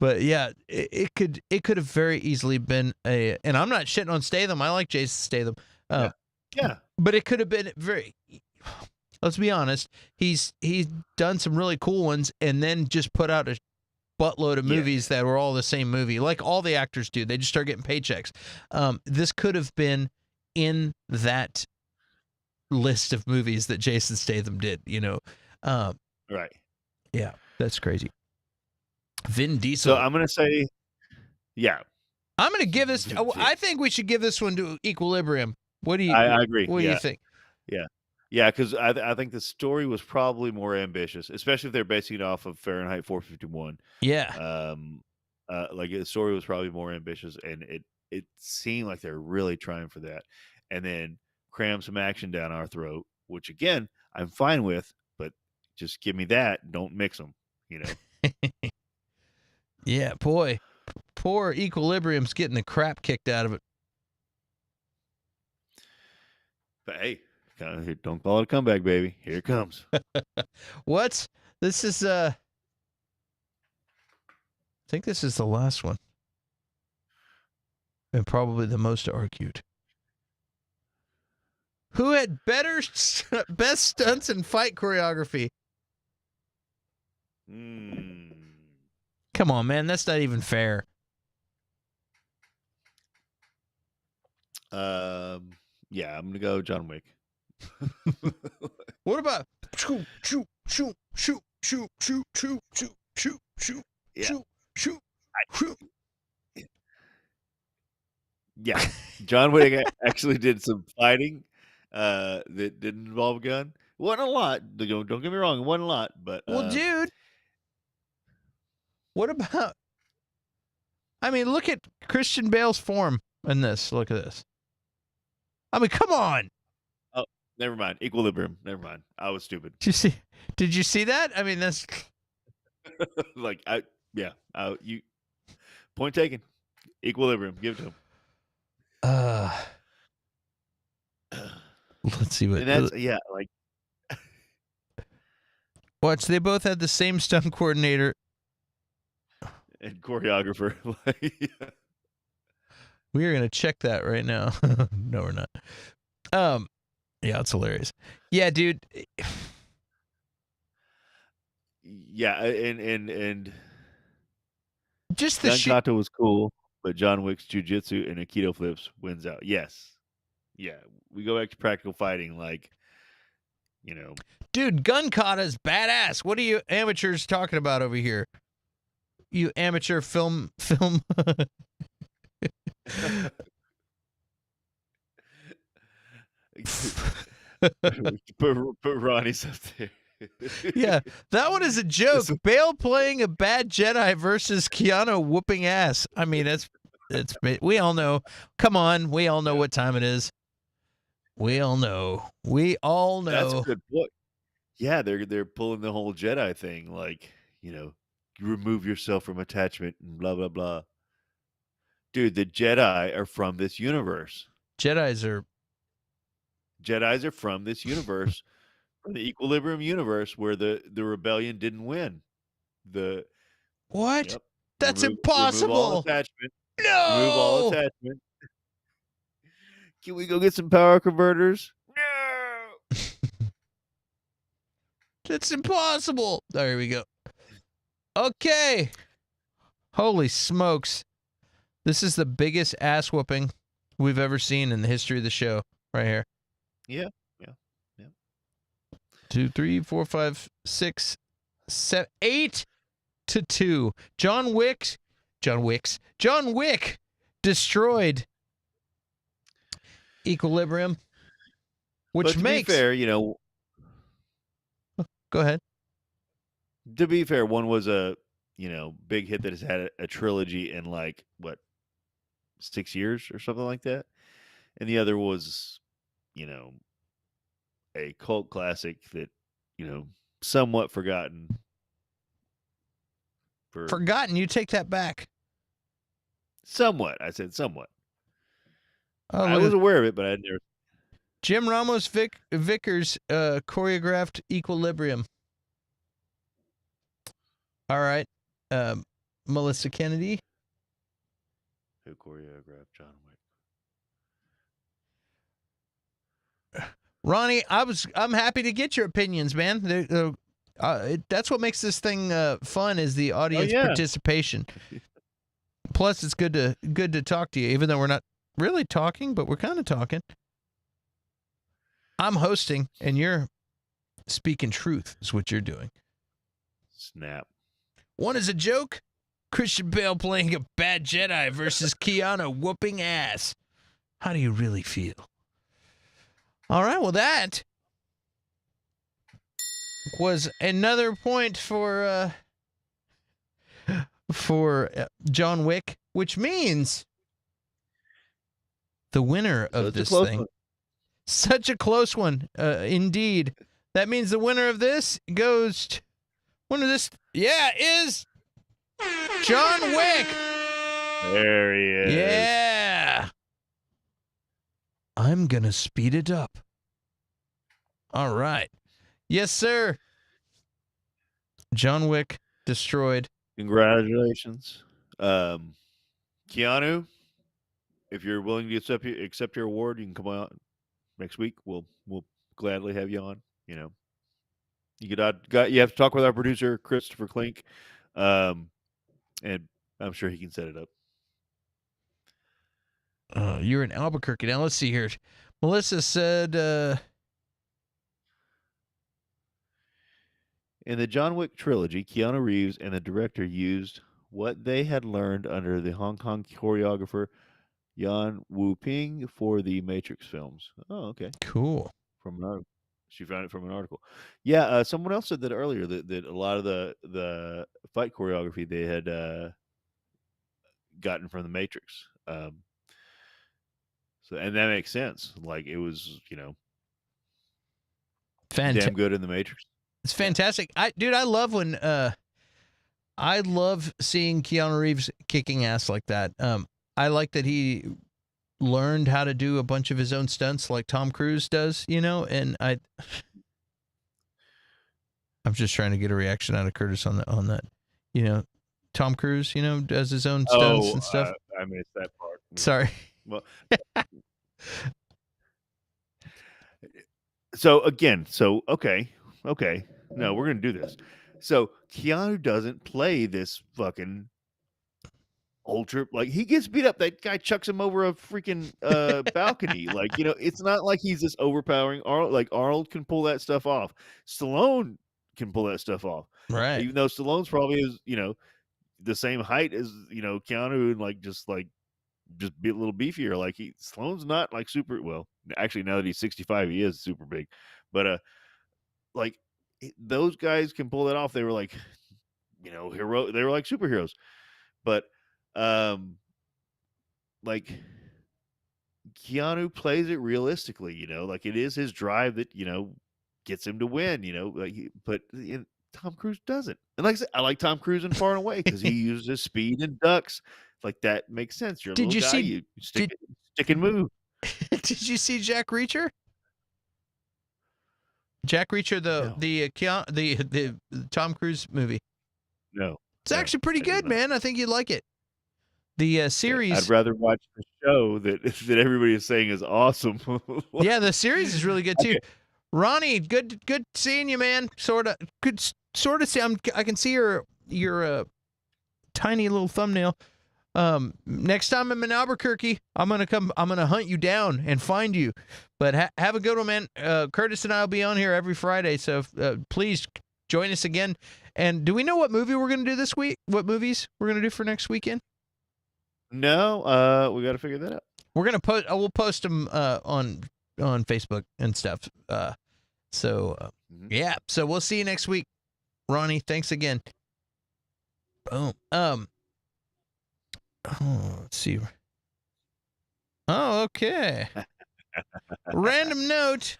S1: but yeah, it could have very easily been and I'm not shitting on Statham. I like Jason Statham.
S2: Yeah. Yeah.
S1: But it could have been very. Let's be honest. He's done some really cool ones, and then just put out a buttload of movies that were all the same movie, like all the actors do. They just start getting paychecks. This could have been in that list of movies that Jason Statham did.
S2: Right.
S1: Yeah, that's crazy. Vin Diesel.
S2: So I'm gonna say, yeah.
S1: I'm going to give this. I think we should give this one to Equilibrium. What do you?
S2: I agree.
S1: What do you think?
S2: Yeah. Yeah, because I think the story was probably more ambitious, especially if they're basing it off of Fahrenheit 451.
S1: Yeah.
S2: Like the story was probably more ambitious, and it seemed like they're really trying for that, and then cram some action down our throat, which again I'm fine with, but just give me that. Don't mix them.
S1: Yeah, boy, poor Equilibrium's getting the crap kicked out of it.
S2: But hey, don't call it a comeback, baby. Here it comes.
S1: What? This is I think this is the last one. And probably the most argued. Who had best stunts and fight choreography? Come on, man. That's not even fair.
S2: Yeah, I'm gonna go John Wick.
S1: What about shoot, shoot, shoot, shoot, shoot, shoot, shoot, shoot, shoot, shoot, shoot, shoot, shoot?
S2: Yeah, John Wick actually did some fighting that didn't involve a gun. Wasn't a lot. Don't get me wrong, it wasn't a lot. But
S1: well, dude, what about? I mean, look at Christian Bale's form in this. Look at this. I mean, come on.
S2: Oh, never mind. Equilibrium. Never mind. I was stupid.
S1: Did you see that? I mean, that's
S2: like you point taken. Equilibrium. Give it to him.
S1: Let's see what.
S2: And that's like.
S1: Watch, they both had the same stunt coordinator
S2: And choreographer.
S1: We are gonna check that right now. No, we're not. Yeah, it's hilarious. Yeah, dude.
S2: Yeah, and
S1: Just the
S2: Gun was cool, but John Wick's jujitsu and Aikido flips wins out. Yes. Yeah, we go back to practical fighting, like,
S1: Dude, gun kata's badass. What are you amateurs talking about over here? You amateur film.
S2: put Ronnie's up there.
S1: Yeah, that one is a joke. Bale playing a bad Jedi versus Keanu whooping ass. I mean, it's we all know. Come on, we all know what time it is. We all know.
S2: That's a good point. Yeah, they're pulling the whole Jedi thing, like, you remove yourself from attachment and blah blah blah. Dude, the Jedi are from this universe.
S1: Jedis are
S2: from this universe, from the Equilibrium universe, where the rebellion didn't win.
S1: What?
S2: Yep.
S1: That's impossible.
S2: Remove all attachment.
S1: No.
S2: Remove all attachment. Can we go get some power converters? No.
S1: That's impossible. There we go. Okay. Holy smokes. This is the biggest ass whooping we've ever seen in the history of the show. Right here.
S2: Yeah.
S1: 2, 3, 4, 5, 6, 7, 8-2. John Wick destroyed Equilibrium, which
S2: But to
S1: makes.
S2: be fair,
S1: Go ahead.
S2: to be fair, one was a big hit that has had a trilogy in like what 6 years or something like that, and the other was a cult classic that somewhat forgotten.
S1: Forgotten. You take that back.
S2: Somewhat. I said somewhat.
S1: Oh,
S2: I was aware of it, but I had never.
S1: Jim Ramos Vickers choreographed Equilibrium. All right. Melissa Kennedy.
S2: Who choreographed John Wick?
S1: Ronnie, I'm happy to get your opinions, man. That's what makes this thing fun is the audience participation. Plus, it's good to talk to you, even though we're not really talking, but we're kind of talking. I'm hosting, and you're speaking truth is what you're doing.
S2: Snap.
S1: One is a joke. Christian Bale playing a bad Jedi versus Keanu whooping ass. How do you really feel? All right, well, that was another point for John Wick, which means the winner of this thing. Such a close one, indeed. That means the winner of this goes to, is John Wick.
S2: There he is.
S1: Yeah. I'm going to speed it up. All right. Yes, sir. John Wick destroyed.
S2: Congratulations. Keanu, if you're willing to accept your award, you can come out next week. We'll gladly have you on. You have to talk with our producer, Christopher Klink. And I'm sure he can set it up.
S1: You're in Albuquerque. Now, let's see here. Melissa said...
S2: In the John Wick trilogy, Keanu Reeves and the director used what they had learned under the Hong Kong choreographer Yan Wu-ping for the Matrix films. Oh, okay.
S1: Cool.
S2: From an article. She found it from an article. Yeah, someone else said that earlier, that a lot of the fight choreography they had gotten from the Matrix. And that makes sense. Like, it was, damn good in the Matrix.
S1: It's fantastic. I love when I love seeing Keanu Reeves kicking ass like that. I like that he learned how to do a bunch of his own stunts like Tom Cruise does, and I'm just trying to get a reaction out of Curtis on that. Tom Cruise, does his own stunts and stuff.
S2: I missed that part.
S1: Sorry.
S2: Well, okay. No, we're going to do this. So Keanu doesn't play this fucking ultra, like, he gets beat up. That guy chucks him over a freaking balcony. Like, it's not like he's this overpowering. Arnold can pull that stuff off. Stallone can pull that stuff off.
S1: Right.
S2: Even though Stallone's probably is, the same height as, Keanu, and just be a little beefier. Like, Stallone's not like super, well, actually now that he's 65, he is super big. But like, those guys can pull that off. They were like, hero. They were like superheroes. But like, Keanu plays it realistically. Like, it is his drive that gets him to win. But Tom Cruise doesn't. And like I said, I like Tom Cruise in Far and Away because he uses speed and ducks. Like, that makes sense. You're a little guy. You stick and move.
S1: Did you see Jack Reacher? Jack Reacher, the Tom Cruise movie.
S2: No,
S1: it's actually pretty good, man. I think you'd like it. The series.
S2: I'd rather watch the show that everybody is saying is awesome.
S1: Yeah, the series is really good too. Okay. Ronnie, good seeing you, man. Could sort of see. I can see your tiny little thumbnail. Next time I'm in Albuquerque, I'm gonna hunt you down and find you. But have a good one, man. Curtis and I will be on here every Friday, so please join us again. And do we know what movie we're gonna do this week? What movies we're gonna do for next weekend?
S2: No, we got to figure that out.
S1: We're gonna post. We'll post them on Facebook and stuff. Yeah. So we'll see you next week, Ronnie. Thanks again. Boom. Oh, let's see. Oh, okay. Random note.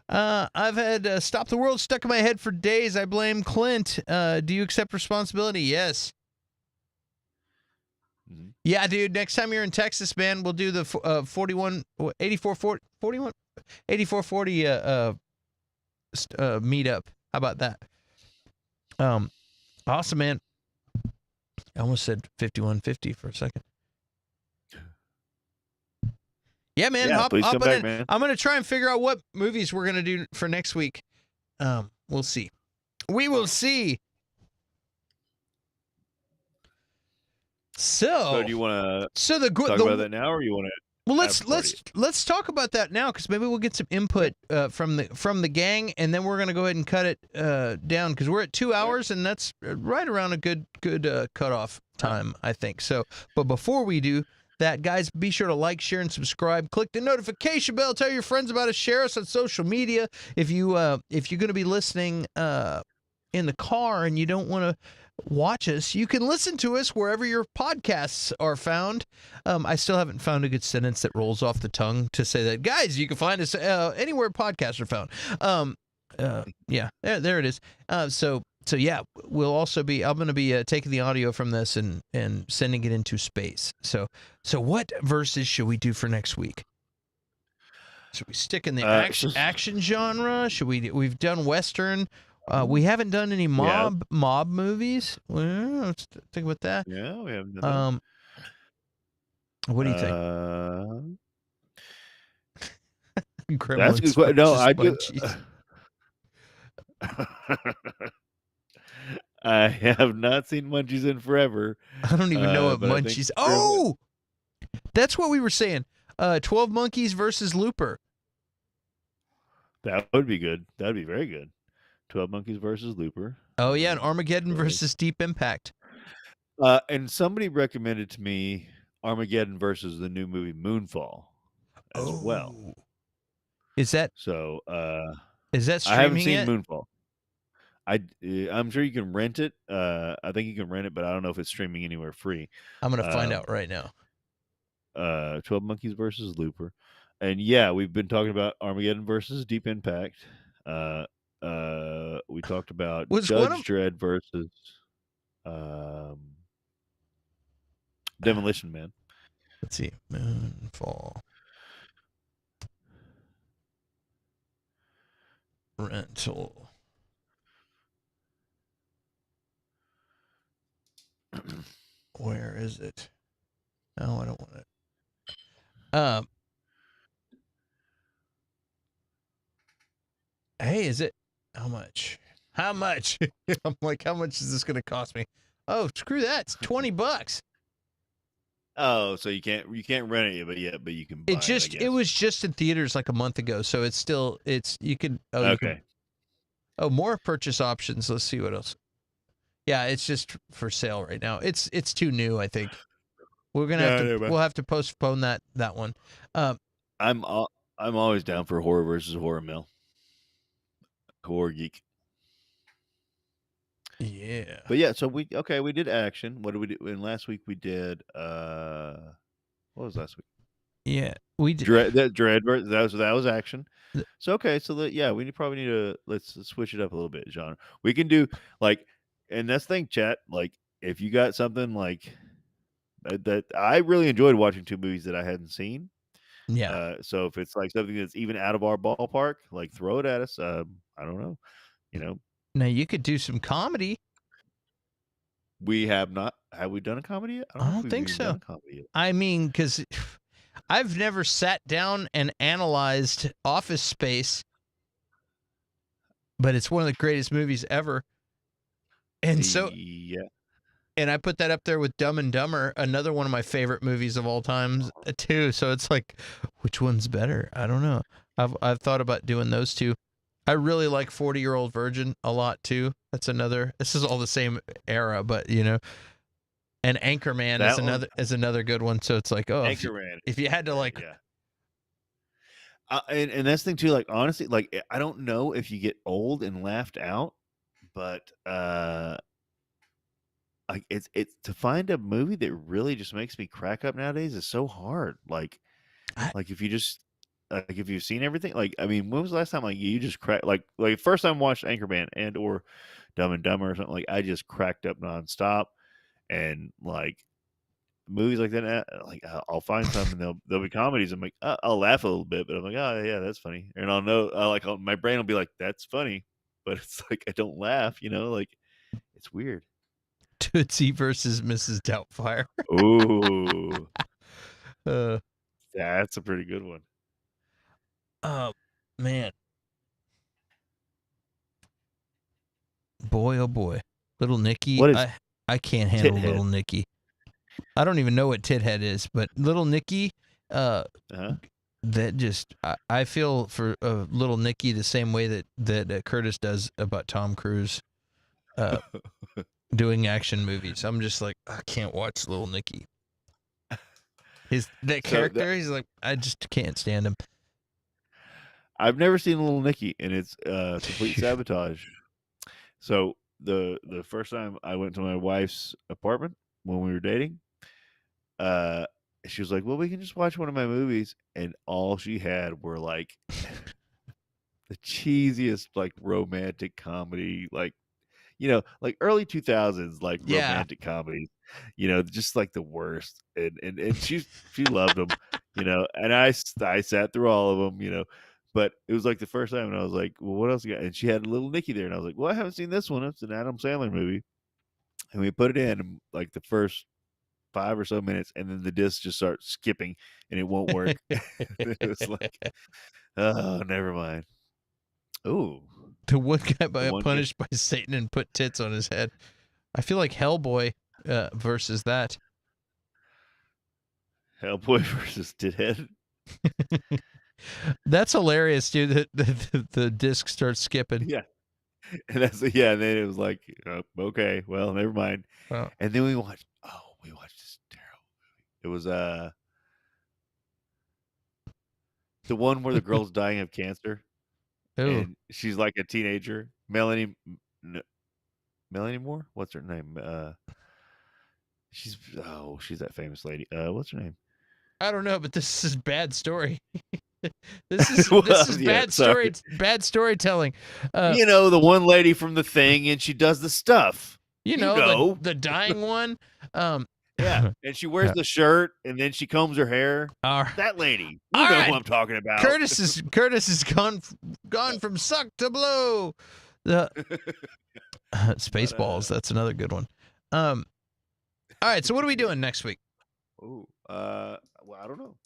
S1: I've had Stop the World stuck in my head for days. I blame Clint. Do you accept responsibility? Yes.
S2: Mhm.
S1: Yeah, dude. Next time you're in Texas, man, we'll do the 8440 meetup. How about that? Awesome, man. I almost said 5150 for a second. Yeah, man.
S2: Yeah,
S1: hop
S2: please come
S1: on
S2: back,
S1: in.
S2: man.
S1: I'm gonna try and figure out what movies we're gonna do for next week. We'll see. We will see.
S2: So do you want to talk about that now, or you want to?
S1: Well, let's talk about that now, because maybe we'll get some input from the gang, and then we're gonna go ahead and cut it down, because we're at 2 hours, and that's right around a good cutoff time, I think. So, but before we do that, guys, be sure to like, share, and subscribe. Click the notification bell. Tell your friends about us. Share us on social media. If you're gonna be listening in the car and you don't want to watch us, you can listen to us wherever your podcasts are found. I still haven't found a good sentence that rolls off the tongue to say that, guys, you can find us anywhere podcasts are found. Yeah, there it is. So yeah, we'll also be, I'm going to be taking the audio from this and sending it into space. So what verses should we do for next week? Should we stick in the action genre? Should we've done Western. We haven't done any mob movies. Well, let's think about that.
S2: Yeah, we haven't done that.
S1: What do you think?
S2: That's a good question. No, I do. I have not seen Munchies in forever.
S1: I don't even know what Munchies. Oh, that's what we were saying. 12 Monkeys versus Looper.
S2: That would be good. That would be very good. 12 Monkeys versus Looper.
S1: Oh yeah, and Armageddon versus Deep Impact.
S2: And somebody recommended to me Armageddon versus the new movie Moonfall as well.
S1: Is that
S2: so?
S1: Is that streaming
S2: I haven't seen
S1: yet?
S2: Moonfall. I'm sure you can rent it. I think you can rent it, but I don't know if it's streaming anywhere free.
S1: I'm gonna find out right now.
S2: 12 Monkeys versus Looper, and yeah, we've been talking about Armageddon versus Deep Impact. We talked about Judge Dredd versus Demolition Man.
S1: Let's see, Moonfall rental. Where is it? No, I don't want it. Hey, is it? How much? How much? I'm like, how much is this going to cost me? Oh, screw that! It's $20.
S2: Oh, so you can't rent it, but you can buy it.
S1: It was just in theaters like a month ago, so it's still you can. Oh,
S2: okay.
S1: More purchase options. Let's see what else. Yeah, it's just for sale right now. It's too new, I think. We're gonna we'll have to postpone that one.
S2: I'm always down for horror versus horror mill. Horror geek.
S1: Yeah.
S2: But yeah, so we did action. What did we do? And last week we did what was last week?
S1: Yeah, we did
S2: Dread. That was action. So we probably need to let's switch it up a little bit, genre. We can do and that's the thing, chat. Like, if you got something like that, I really enjoyed watching two movies that I hadn't seen.
S1: Yeah.
S2: So if it's like something that's even out of our ballpark, like throw it at us. I don't know.
S1: Now you could do some comedy.
S2: We have not. Have we done a comedy yet?
S1: I don't think so. I mean, because I've never sat down and analyzed Office Space, but it's one of the greatest movies ever. And so,
S2: yeah.
S1: And I put that up there with Dumb and Dumber, another one of my favorite movies of all times too. So it's like, which one's better? I don't know. I've thought about doing those two. I really like 40-Year-Old Virgin a lot too. That's another. This is all the same era, but you know. And Anchorman
S2: That one,
S1: is another good one. So it's like, oh,
S2: Anchorman.
S1: if you had to like,
S2: Yeah. And that's the thing too. Like honestly, like I don't know if you get old and laughed out, but like it's to find a movie that really just makes me crack up nowadays is so hard. Like if you just like if you've seen everything, like I mean, when was the last time like you just crack like first time I watched Anchorman and or Dumb and Dumber or something, like I just cracked up nonstop. And like movies like that, like I'll find some and they'll be comedies. I'm like I'll laugh a little bit, but I'm like, oh yeah, that's funny, and I'll know my brain will be like, that's funny, but it's like I don't laugh, like it's weird.
S1: Tootsie versus Mrs. Doubtfire.
S2: Ooh,
S1: uh,
S2: that's a pretty good one.
S1: Oh man, boy, oh boy, Little Nicky.
S2: What is
S1: I can't handle
S2: Tithead?
S1: Little Nicky. I don't even know what Tithead is, but Little Nicky. That just I feel for Little Nicky the same way that Curtis does about Tom Cruise. Doing action movies. I'm just like, I can't watch Little Nicky. That character, he's like, I just can't stand him.
S2: I've never seen Little Nicky, and it's complete sabotage. So the first time I went to my wife's apartment when we were dating, she was like, well, we can just watch one of my movies, and all she had were like the cheesiest like romantic comedy, like like early 2000s like romantic comedies, just like the worst, and she loved them, and I sat through all of them, but it was like the first time, and I was like, well, what else you got? And she had Little Nicky there, and I was like, well, I haven't seen this one. It's an Adam Sandler movie, and we put it in like the first 5 or so minutes, and then the disc just starts skipping, and it won't work. It was like, oh, never mind. Ooh.
S1: The one guy punished by Satan and put tits on his head. I feel like Hellboy versus that.
S2: Hellboy versus Tithead.
S1: That's hilarious, dude. The disc starts skipping.
S2: Yeah. And and then it was like, okay, well, never mind.
S1: Oh.
S2: And then we watched this terrible movie. It was the one where the girl's dying of cancer.
S1: Ooh.
S2: And she's like a teenager. Melanie Moore? What's her name? She's that famous lady. What's her name?
S1: I don't know, but this is bad story. This is bad storytelling.
S2: The one lady from The Thing, and she does the stuff.
S1: The dying one.
S2: Yeah, and she wears the shirt, and then she combs her hair. That lady. You know who I'm talking about.
S1: Curtis is gone from suck to blow. Spaceballs. That's another good one. All right. So what are we doing next week?
S2: Well, I don't know.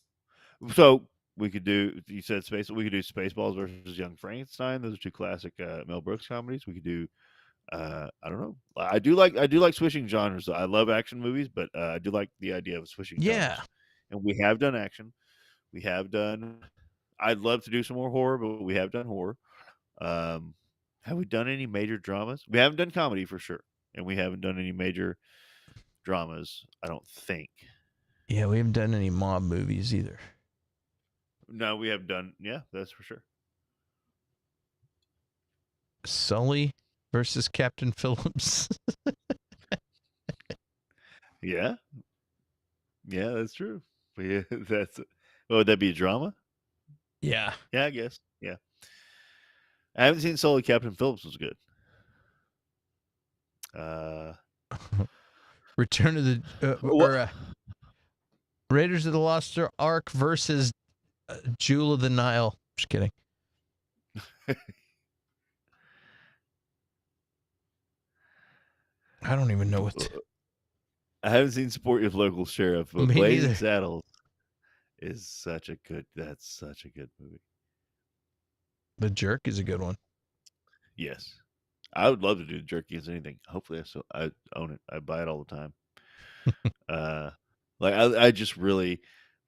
S2: So we could do. You said we could do Spaceballs versus Young Frankenstein. Those are two classic Mel Brooks comedies. We could do. I don't know. I do like switching genres. I love action movies, but I do like the idea of switching genres. And we have done action. We have done. I'd love to do some more horror, but we have done horror. Have we done any major dramas? We haven't done comedy for sure, and we haven't done any major dramas. I don't think.
S1: Yeah, we haven't done any mob movies either.
S2: No, we have done. Yeah, that's for sure.
S1: Sully versus Captain Phillips.
S2: Yeah, that's true. Yeah, would that be a drama?
S1: Yeah,
S2: I guess. Yeah, I haven't seen Sully. Captain Phillips was good.
S1: Return of the Raiders of the Lost Ark versus Jewel of the Nile. Just kidding. I don't even know what.
S2: I haven't seen Support Your Local Sheriff, but Blazing Saddles is such a good. That's such a good movie.
S1: The Jerk is a good one.
S2: Yes, I would love to do jerky as anything. Hopefully, I own it. I buy it all the time. Uh, like I just really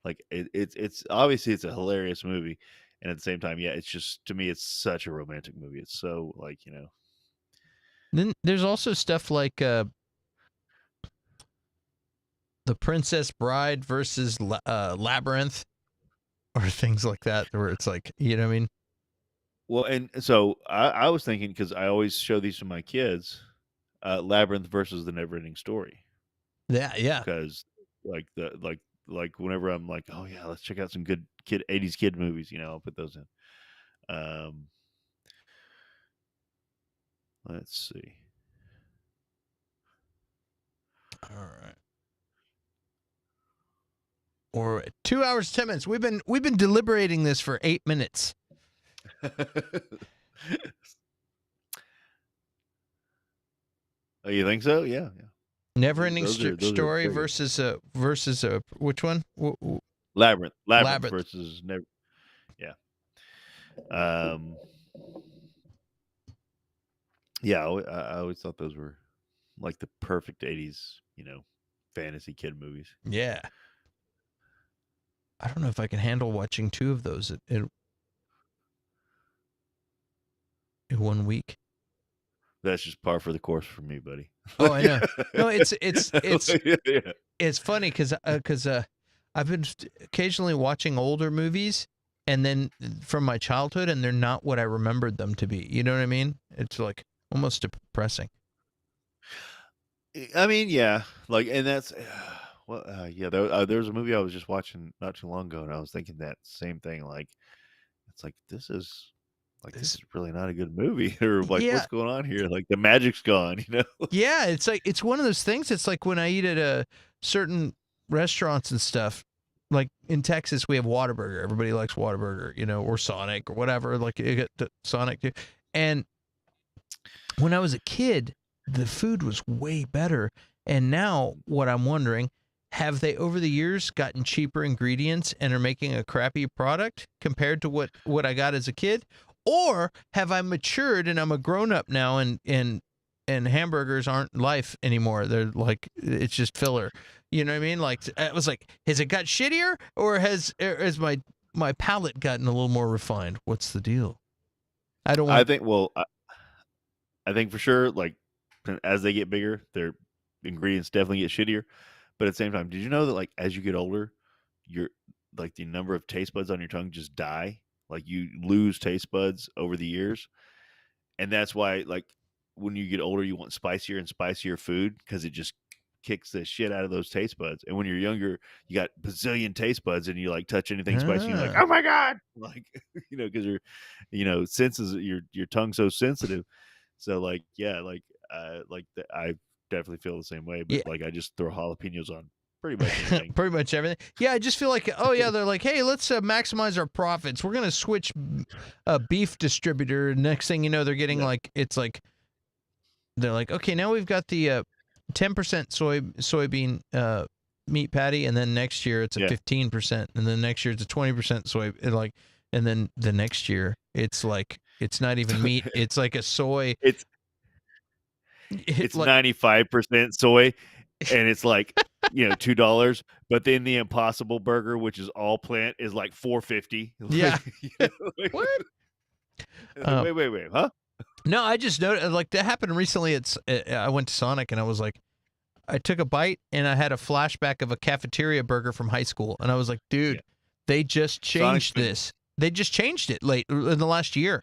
S2: like it. It's obviously it's a hilarious movie, and at the same time, yeah, it's just to me, it's such a romantic movie. It's so like
S1: Then there's also stuff like The Princess Bride versus Labyrinth, or things like that, where it's like, you know what I mean?
S2: Well, and so I was thinking because I always show these to my kids, Labyrinth versus the Neverending Story,
S1: Yeah, yeah.
S2: because like whenever I'm like, oh yeah, let's check out some good kid '80s kid movies, I'll put those in. Um, let's see.
S1: All right. Or 2 hours 10 minutes. We've been deliberating this for 8 minutes.
S2: Oh, you think so? Yeah, yeah.
S1: Never-ending
S2: Those are
S1: story
S2: very good.
S1: versus which one?
S2: Labyrinth
S1: Labyrinth.
S2: versus Never. Yeah. Um. Yeah, I always thought those were like the perfect '80s, fantasy kid movies.
S1: Yeah. I don't know if I can handle watching two of those in 1 week.
S2: That's just par for the course for me, buddy.
S1: Oh, I know. No, it's
S2: Yeah.
S1: it's funny because I've been occasionally watching older movies and then from my childhood, and they're not what I remembered them to be. You know what I mean? It's like almost depressing.
S2: I mean, yeah, like, and that's well, yeah. There was a movie I was just watching not too long ago, and I was thinking that same thing. Like, it's like this
S1: This,
S2: is really not a good movie, or like,
S1: yeah,
S2: what's going on here? Like, the magic's gone.
S1: yeah. It's like it's one of those things. It's like when I eat at a certain restaurants and stuff. Like in Texas, we have Whataburger. Everybody likes Whataburger, or Sonic or whatever. Like you get the Sonic too. And when I was a kid, the food was way better. And now, what I'm wondering, have they over the years gotten cheaper ingredients and are making a crappy product compared to what I got as a kid? Or have I matured and I'm a grown up now and hamburgers aren't life anymore? They're like, it's just filler. You know what I mean? Like, I was like, has it got shittier or has my palate gotten a little more refined? What's the deal? I don't
S2: I
S1: want.
S2: think. Well, I think for sure, like, as they get bigger, their ingredients definitely get shittier. But at the same time, did you know that like as you get older, your like the number of taste buds on your tongue just die? Like you lose taste buds over the years, and that's why like when you get older, you want spicier and spicier food because it just kicks the shit out of those taste buds. And when you're younger, you got bazillion taste buds, and you like touch anything spicy, and you're like,
S1: Ah.
S2: oh my god, like because senses your tongue's so sensitive. So like yeah, I definitely feel the same way. But
S1: Yeah.
S2: like I just throw jalapenos on pretty much anything.
S1: Pretty much everything. Yeah, I just feel like, oh yeah, they're like, hey, let's maximize our profits. We're gonna switch a beef distributor. Next thing you know, they're getting
S2: Yeah,
S1: like, it's like they're like, okay, now we've got the 10% soybean meat patty, and then next year it's a
S2: yeah.
S1: 15%, and then next year it's a 20% soy, and then the next year it's like it's not even meat. It's like a soy.
S2: it's
S1: It,
S2: it's
S1: like
S2: 95% soy, and it's like $2. But then the Impossible Burger, which is all plant, is like $4.50.
S1: yeah. What?
S2: Wait, huh?
S1: No, I just noticed like that happened recently. I went to Sonic and I was like, I took a bite and I had a flashback of a cafeteria burger from high school, and I was like, dude,
S2: Yeah.
S1: they just
S2: Sonic's
S1: changed
S2: been
S1: this. They just changed it late in the last year.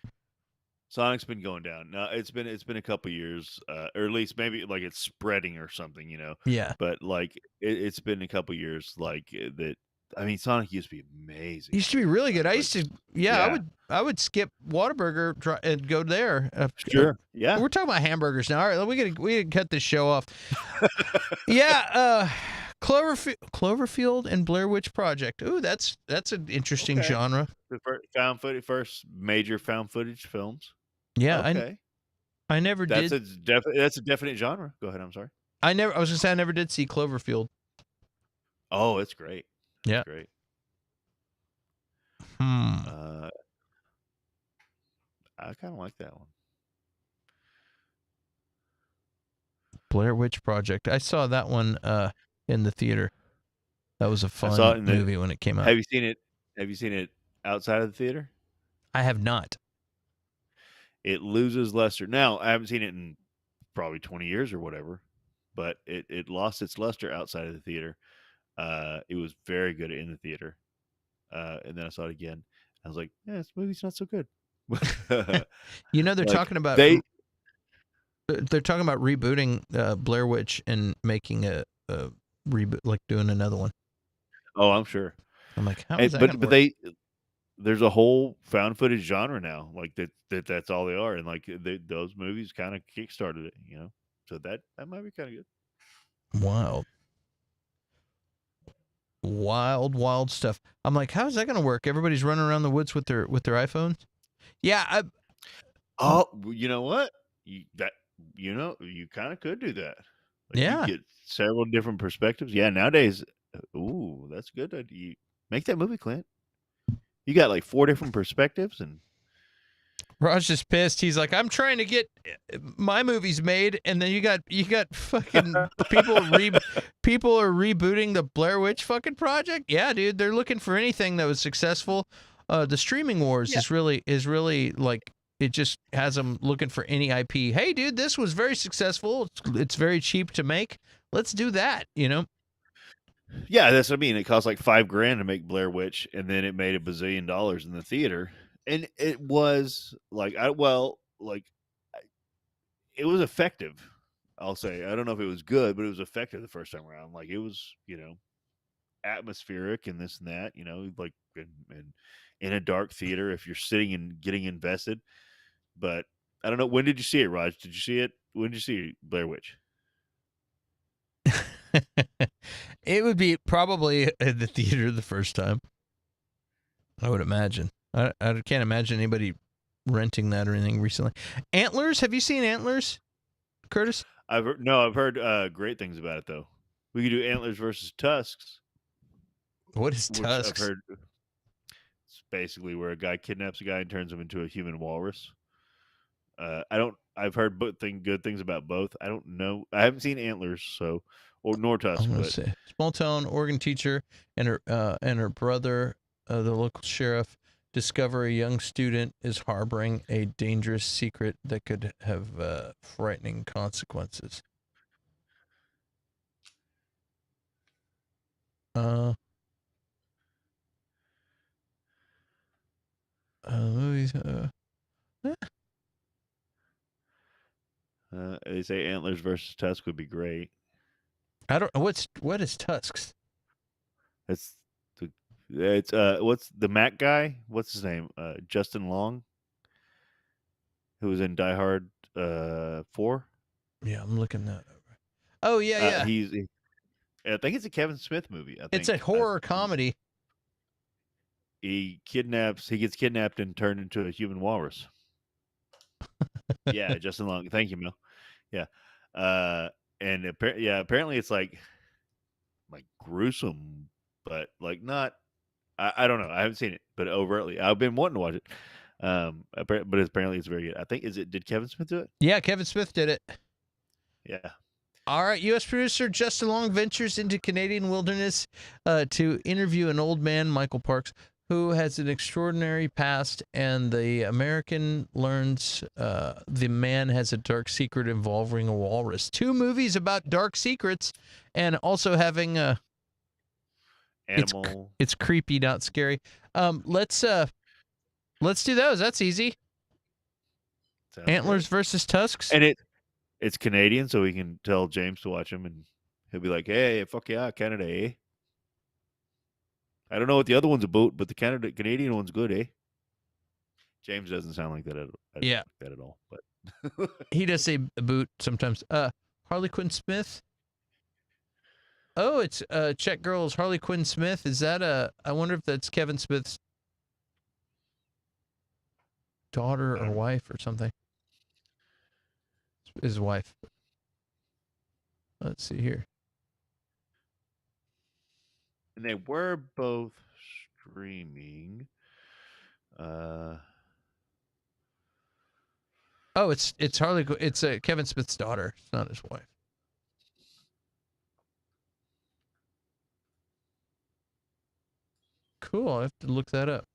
S2: Sonic's been going down. No, it's been a couple years, or at least maybe like it's spreading or something.
S1: Yeah,
S2: But like it's been a couple years that. I mean, Sonic used to be amazing.
S1: it used to be really good. I
S2: Like
S1: used to, yeah,
S2: yeah,
S1: I would skip Whataburger and go there.
S2: sure, yeah.
S1: We're talking about hamburgers now. All right, we gotta cut this show off. Yeah, Cloverfield and Blair Witch Project. Ooh, that's an interesting
S2: Okay.
S1: genre.
S2: The first major found footage films.
S1: Yeah,
S2: Okay,
S1: I never
S2: that's
S1: did.
S2: that's a definite genre. Go ahead. I'm sorry.
S1: I was gonna say I never did see Cloverfield.
S2: Oh, it's great. It's
S1: Yeah.
S2: great.
S1: Hmm.
S2: Uh, I kind of like that one.
S1: Blair Witch Project. I saw that one in the theater. That was a
S2: I saw
S1: fun
S2: it in the.
S1: movie when it came out.
S2: Have you seen it? Have you seen it outside of the theater?
S1: I have not.
S2: It loses luster. Now I haven't seen it in probably 20 years or whatever, but it lost its luster outside of the theater. It was very good in the theater, and then I saw it again. I was like, yeah, this movie's not so good.
S1: You know,
S2: Like they.
S1: they're talking about rebooting Blair Witch and making a reboot, like doing another one.
S2: Oh, I'm sure.
S1: I'm like, how is that going to
S2: But
S1: work?
S2: there's a whole found footage genre now. Like that's all they are, and like those movies kind of kickstarted it. So that might be kind of good.
S1: Wild, wild stuff. I'm like, how is that going to work? Everybody's running around the woods with their iPhones. Yeah.
S2: Oh, you know what? You kind of could do that. Like you
S1: Yeah.
S2: get several different perspectives. Yeah, nowadays, ooh, that's good. You make that movie, Clint. You got like 4 different perspectives, and
S1: Raj just pissed. He's like, I'm trying to get my movies made, and then you got fucking people people are rebooting the Blair Witch fucking project. Yeah, dude, they're looking for anything that was successful. The streaming wars
S2: yeah,
S1: is really like, it just has them looking for any IP. Hey, dude, this was very successful. It's very cheap to make. Let's do that.
S2: yeah, that's what I mean. It cost like $5,000 to make Blair Witch, and then it made $1 bazillion in the theater, and it was like it was effective. I'll say. I don't know if it was good, but it was effective the first time around. Like it was, atmospheric and this and that. Like in a dark theater if you're sitting and getting invested. But I don't know. When did you see it, Raj? Did you see it? When did you see Blair Witch?
S1: It would be probably at the theater the first time, I would imagine. I can't imagine anybody renting that or anything recently. Antlers? Have you seen Antlers, Curtis?
S2: I've heard great things about it though. We could do Antlers versus Tusks,
S1: What is
S2: which I've
S1: Tusks?
S2: heard. It's basically where a guy kidnaps a guy and turns him into a human walrus. I don't. I've heard good things about both. I don't know. I haven't seen Antlers, nor Tusks,
S1: I'm gonna
S2: but
S1: say small town Oregon teacher and her brother, the local sheriff, discover a young student is harboring a dangerous secret that could have frightening consequences. Movies.
S2: they say Antlers versus Tusk would be great.
S1: I don't. What is Tusks?
S2: It's what's the Mac guy? What's his name? Justin Long, who was in Die Hard 4.
S1: Yeah, I'm looking that over. Oh yeah, yeah.
S2: I think it's a Kevin Smith movie.
S1: It's a horror comedy.
S2: He gets kidnapped and turned into a human walrus. Yeah, Justin Long. Thank you, Mel. Yeah, and apparently it's like gruesome, but like not. I don't know. I haven't seen it, but overtly, I've been wanting to watch it. But apparently it's very good. I think did Kevin Smith do it?
S1: Yeah, Kevin Smith did it.
S2: Yeah.
S1: All right, U.S. producer Justin Long ventures into Canadian wilderness to interview an old man, Michael Parks, who has an extraordinary past, and the American learns the man has a dark secret involving a walrus. 2 movies about dark secrets, and also having a
S2: Animal.
S1: It's creepy, not scary. Let's do those. That's easy.
S2: Sounds
S1: Antlers
S2: great.
S1: versus Tusks.
S2: And it's Canadian, so we can tell James to watch him, and he'll be like, "Hey, fuck yeah, Canada, eh?" I don't know what the other one's about, but the Canadian one's good, eh? James doesn't sound like that at all. But
S1: He does say boot sometimes. Harley Quinn Smith. Oh, it's Czech Girls Harley Quinn Smith. Is that I wonder if that's Kevin Smith's daughter or wife or something. His wife. Let's see here.
S2: And they were both streaming.
S1: Oh, it's Harley. It's Kevin Smith's daughter. It's not his wife. Cool. I have to look that up.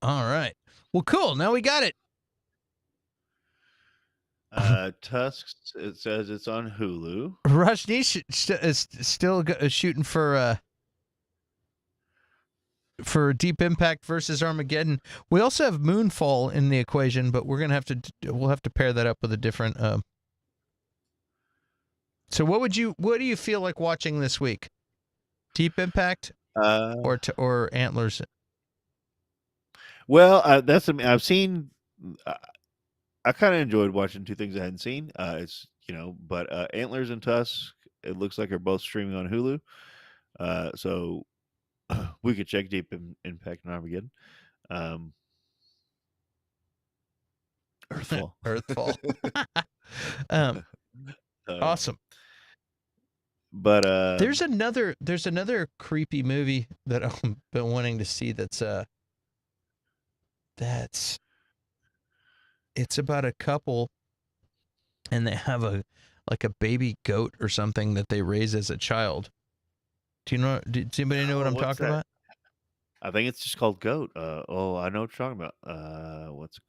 S1: All right. Well, cool. Now we got it.
S2: Tusks. It says it's on Hulu.
S1: Rajneesh is still shooting for Deep Impact versus Armageddon. We also have Moonfall in the equation, but we'll have to pair that up with a different. So what do you feel like watching this week? Deep Impact or Antlers?
S2: Well, I've seen. I kind of enjoyed watching two things I hadn't seen. But Antlers and Tusks, it looks like are both streaming on Hulu. So we could check Deep Impact and Armageddon. Earthfall.
S1: Earthfall. Awesome.
S2: But
S1: there's another creepy movie that I've been wanting to see. It's about a couple, and they have a baby goat or something that they raise as a child. Do you know? Does anybody know what I'm talking about?
S2: I think it's just called Goat. I know what you're talking about. What's it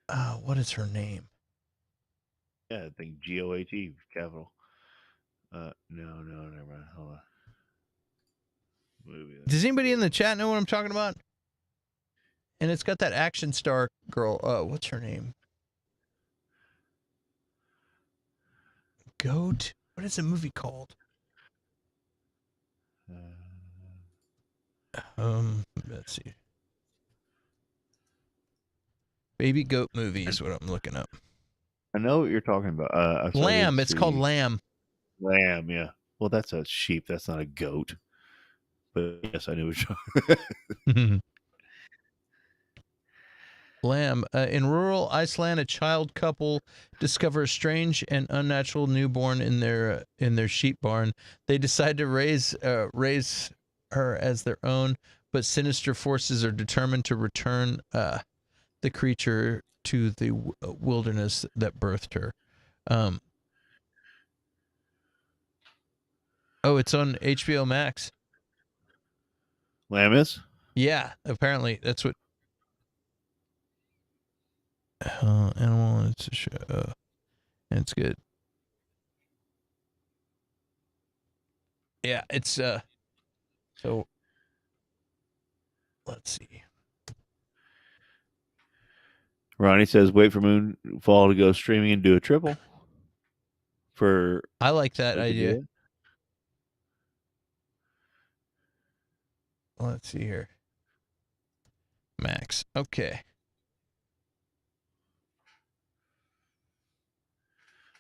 S1: called? What is her name?
S2: Yeah, I think GOAT capital. No, never mind. Hold on. Movie.
S1: Does anybody in the chat know what I'm talking about? And it's got that action star girl. What's her name? Goat. What is the movie called? Let's see. Baby goat movie is what I'm looking up.
S2: I know what you're talking about.
S1: Lamb. It's called Lamb.
S2: Lamb, yeah. Well, that's a sheep. That's not a goat. But yes, I knew what you're talking.
S1: Lamb. In rural Iceland, a child couple discover a strange and unnatural newborn in their sheep barn. They decide to raise her as their own, but sinister forces are determined to return the creature to the wilderness that birthed her. It's on HBO Max.
S2: Lamb is?
S1: Yeah, apparently that's what. Animal. It's a show. And it's good. Yeah, it's So let's see.
S2: Ronnie says, "Wait for Moonfall to go streaming and do a triple."
S1: I like that idea. Let's see here. Max. Okay.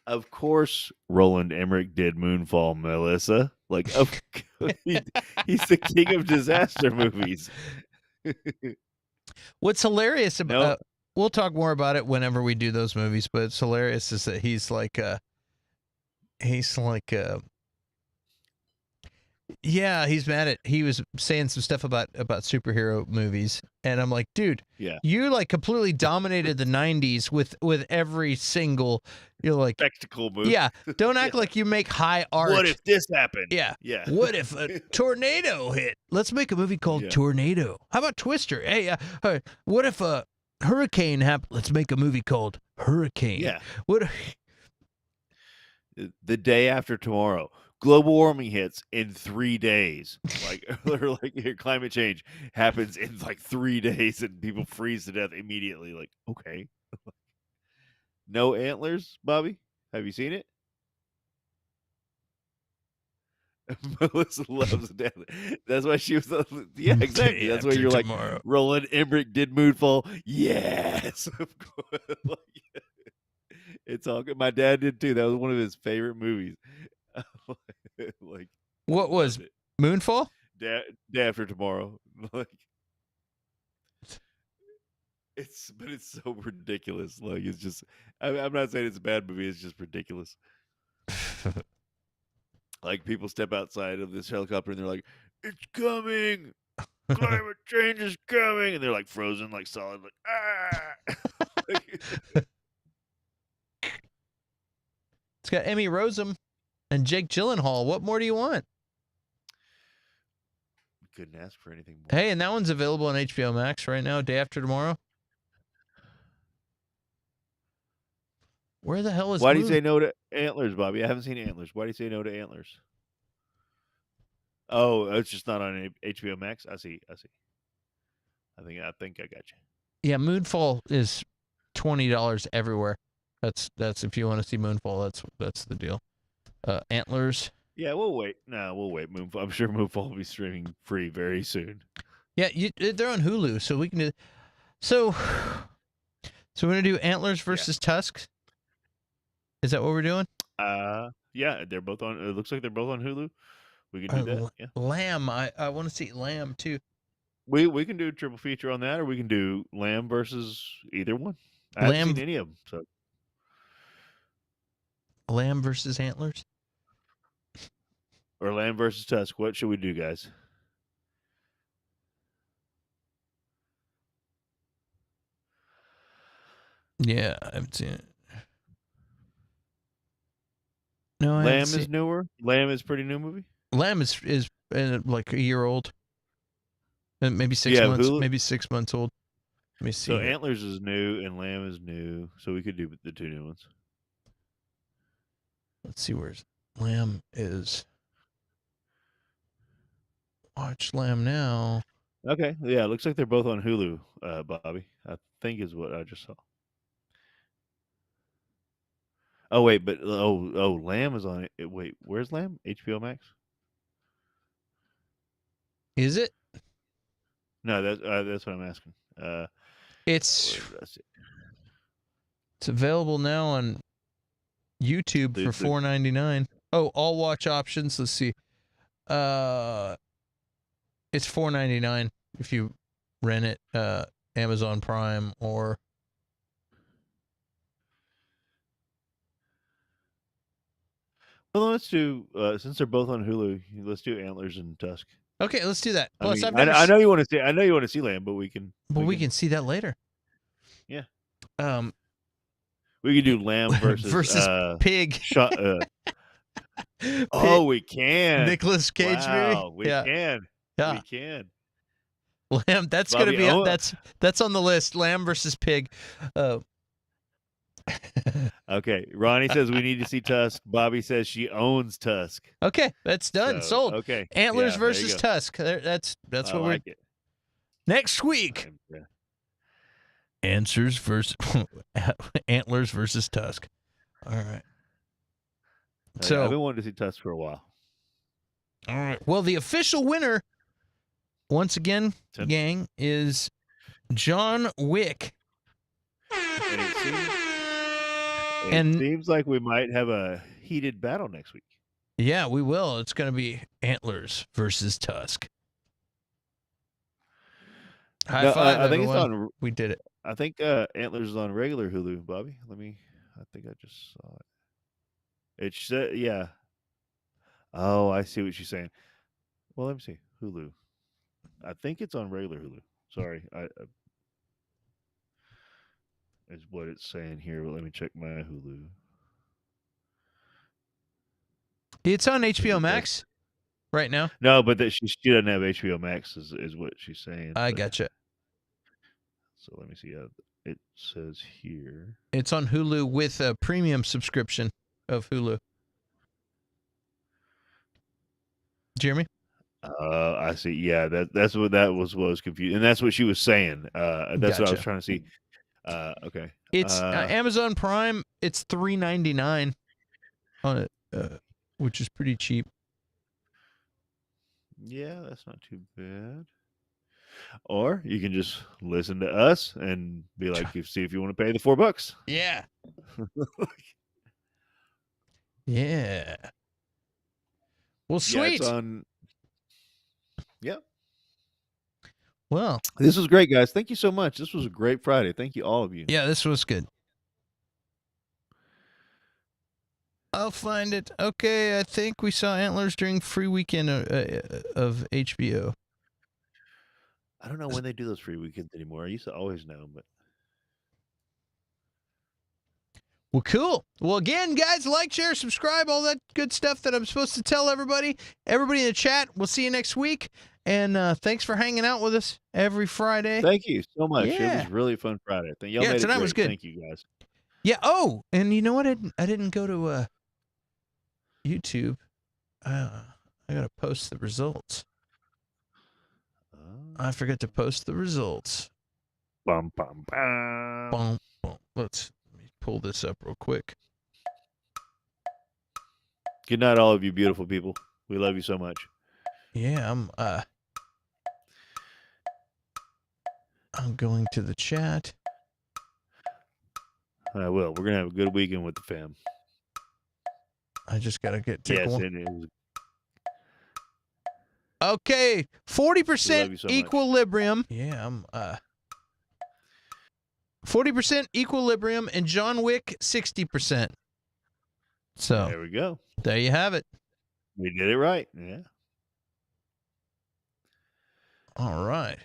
S2: Of course, Roland Emmerich did Moonfall, Melissa. Like, he's the king of disaster movies.
S1: What's hilarious about we'll talk more about it whenever we do those movies, but it's hilarious is that he's like he's mad at he was saying some stuff about superhero movies, and I'm like, dude, you like completely dominated the 90s with every single
S2: spectacle movie.
S1: Yeah, don't act like you make high art.
S2: What if this happened?
S1: Yeah. What if a tornado hit? Let's make a movie called Tornado. How about Twister? Hey, what if a hurricane happened? Let's make a movie called Hurricane.
S2: Yeah. The Day After Tomorrow. Global warming hits in 3 days. Climate change happens in 3 days and people freeze to death immediately. Like, okay. No Antlers, Bobby? Have you seen it? Melissa loves death. That's why she was. Yeah, exactly. That's why you're tomorrow. Like, Roland Emmerich did Moonfall. Yes, of course. It's all good. My dad did too. That was one of his favorite movies.
S1: What was Moonfall?
S2: Day After Tomorrow. It's so ridiculous. It's just. I'm not saying it's a bad movie. It's just ridiculous. People step outside of this helicopter and they're like, "It's coming! Climate change is coming!" And they're frozen, solid,
S1: It's got Emmy Rossum and Jake Gyllenhaal. What more do you want?
S2: Couldn't ask for anything more.
S1: Hey, and that one's available on HBO Max right now, day after tomorrow. Where the hell is
S2: Why do you
S1: Moon?
S2: say no to Antlers, Bobby? I haven't seen Antlers. Why do you say no to Antlers? Oh, it's just not on HBO Max. I see. I think I got you.
S1: Yeah, Moonfall is $20 everywhere. That's if you want to see Moonfall. That's the deal. Antlers.
S2: Yeah, we'll wait. No, we'll wait. Moonfall. I'm sure Moonfall will be streaming free very soon.
S1: Yeah, they're on Hulu, so we can do. So we're gonna do Antlers versus Tusks. Is that what we're doing?
S2: Yeah, they're both on. It looks like they're both on Hulu. We can do that. Yeah.
S1: Lamb. I want to see Lamb too.
S2: We can do a triple feature on that, or we can do Lamb versus either one. I haven't seen any of them. So
S1: Lamb versus Antlers.
S2: Or Lamb versus Tusk. What should we do, guys?
S1: Yeah, I haven't seen it. No,
S2: Lamb is newer. Lamb is a pretty new movie.
S1: Lamb is like a year old, and maybe 6 months.
S2: Hulu?
S1: Maybe 6 months old. Let me see.
S2: So Antlers is new and Lamb is new. So we could do the two new ones.
S1: Let's see where's Lamb is. Watch Lamb now.
S2: Okay. Yeah, it looks like they're both on Hulu, Bobby. I think is what I just saw. Oh wait, but Lamb is on it. Wait, where's Lamb? HBO Max?
S1: Is it?
S2: No, that's what I'm asking.
S1: It's available now on YouTube for $4.99. Oh, all watch options. Let's see. It's $4.99 if you rent it, Amazon Prime or.
S2: Well, let's do since they're both on Hulu. Let's do Antlers and Tusk.
S1: Okay, let's do that.
S2: Plus, I know you want to see. I know you want to see Lamb, but we can.
S1: But we can see that later.
S2: Yeah.
S1: We
S2: can do Lamb versus
S1: Pig.
S2: Oh, we can.
S1: Nicolas Cage movie.
S2: We can. Yeah. We can.
S1: Lamb. That's gonna be that's on the list. Lamb versus Pig.
S2: Okay. Ronnie says we need to see Tusk. Bobby says she owns Tusk.
S1: Okay, that's done. Sold.
S2: Okay.
S1: Antlers versus Tusk. That's what we're.
S2: It.
S1: Next week. Answers versus Antlers versus Tusk. All right. So
S2: I've been wanting to see Tusk for a while.
S1: All right. Well, the official winner, once again, gang, is John Wick.
S2: And it seems like we might have a heated battle next week.
S1: Yeah, we will. It's going to be Antlers versus Tusk. High five,
S2: I think
S1: everyone.
S2: it's on.
S1: We did it.
S2: I think Antlers is on regular Hulu, Bobby. I think I just saw it. It said, yeah. Oh, I see what she's saying. Well, let me see. Hulu. I think it's on regular Hulu. Sorry, is what it's saying here. But let me check my Hulu.
S1: It's on HBO Max right now.
S2: No, but that she doesn't have HBO Max is what she's saying.
S1: I gotcha.
S2: So let me see. It says here.
S1: It's on Hulu with a premium subscription of Hulu. Jeremy?
S2: I see. Yeah, that's what was confused, and that's what she was saying. That's what I was trying to see. Okay.
S1: It's Amazon Prime. It's $3.99 on it, which is pretty cheap.
S2: Yeah, that's not too bad. Or you can just listen to us and be like, see if you want to pay the $4.
S1: Yeah. Yeah. Well, sweet.
S2: Yeah, it's on. Yeah.
S1: Well,
S2: this was great, guys. Thank you so much. This was a great Friday. Thank you, all of you.
S1: Yeah, this was good. I'll find it. Okay, I think we saw Antlers during free weekend of HBO.
S2: I don't know when they do those free weekends anymore. I used to always know, but
S1: Well, cool. Well, again, guys, like, share, subscribe, all that good stuff that I'm supposed to tell everybody. Everybody in the chat, we'll see you next week. And thanks for hanging out with us every Friday.
S2: Thank you so much. It
S1: Yeah.
S2: was really a fun Friday. Y'all
S1: Yeah,
S2: made it
S1: tonight
S2: great.
S1: was good.
S2: Thank you, guys.
S1: Yeah. Oh, and you know what? I didn't go to YouTube. I got to post the results. I forgot to post the results.
S2: Bum, bum, bum.
S1: Boom, boom. Let me pull this up real quick.
S2: Good night, all of you beautiful people. We love you so much.
S1: Yeah, I'm going to the chat.
S2: I will. We're gonna have a good weekend with the fam.
S1: I just gotta take
S2: Yes,
S1: one.
S2: and it was,
S1: Okay, 40%
S2: so much.
S1: equilibrium. Yeah, I'm 40% equilibrium, and John Wick 60%. So
S2: there we go.
S1: there you have it.
S2: We did it right. Yeah.
S1: All right.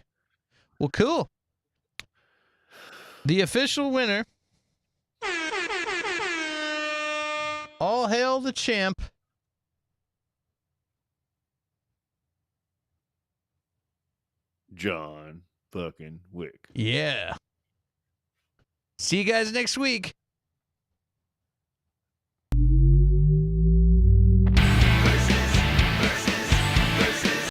S1: Well, cool. The official winner. All hail the champ.
S2: John fucking Wick.
S1: Yeah. See you guys next week.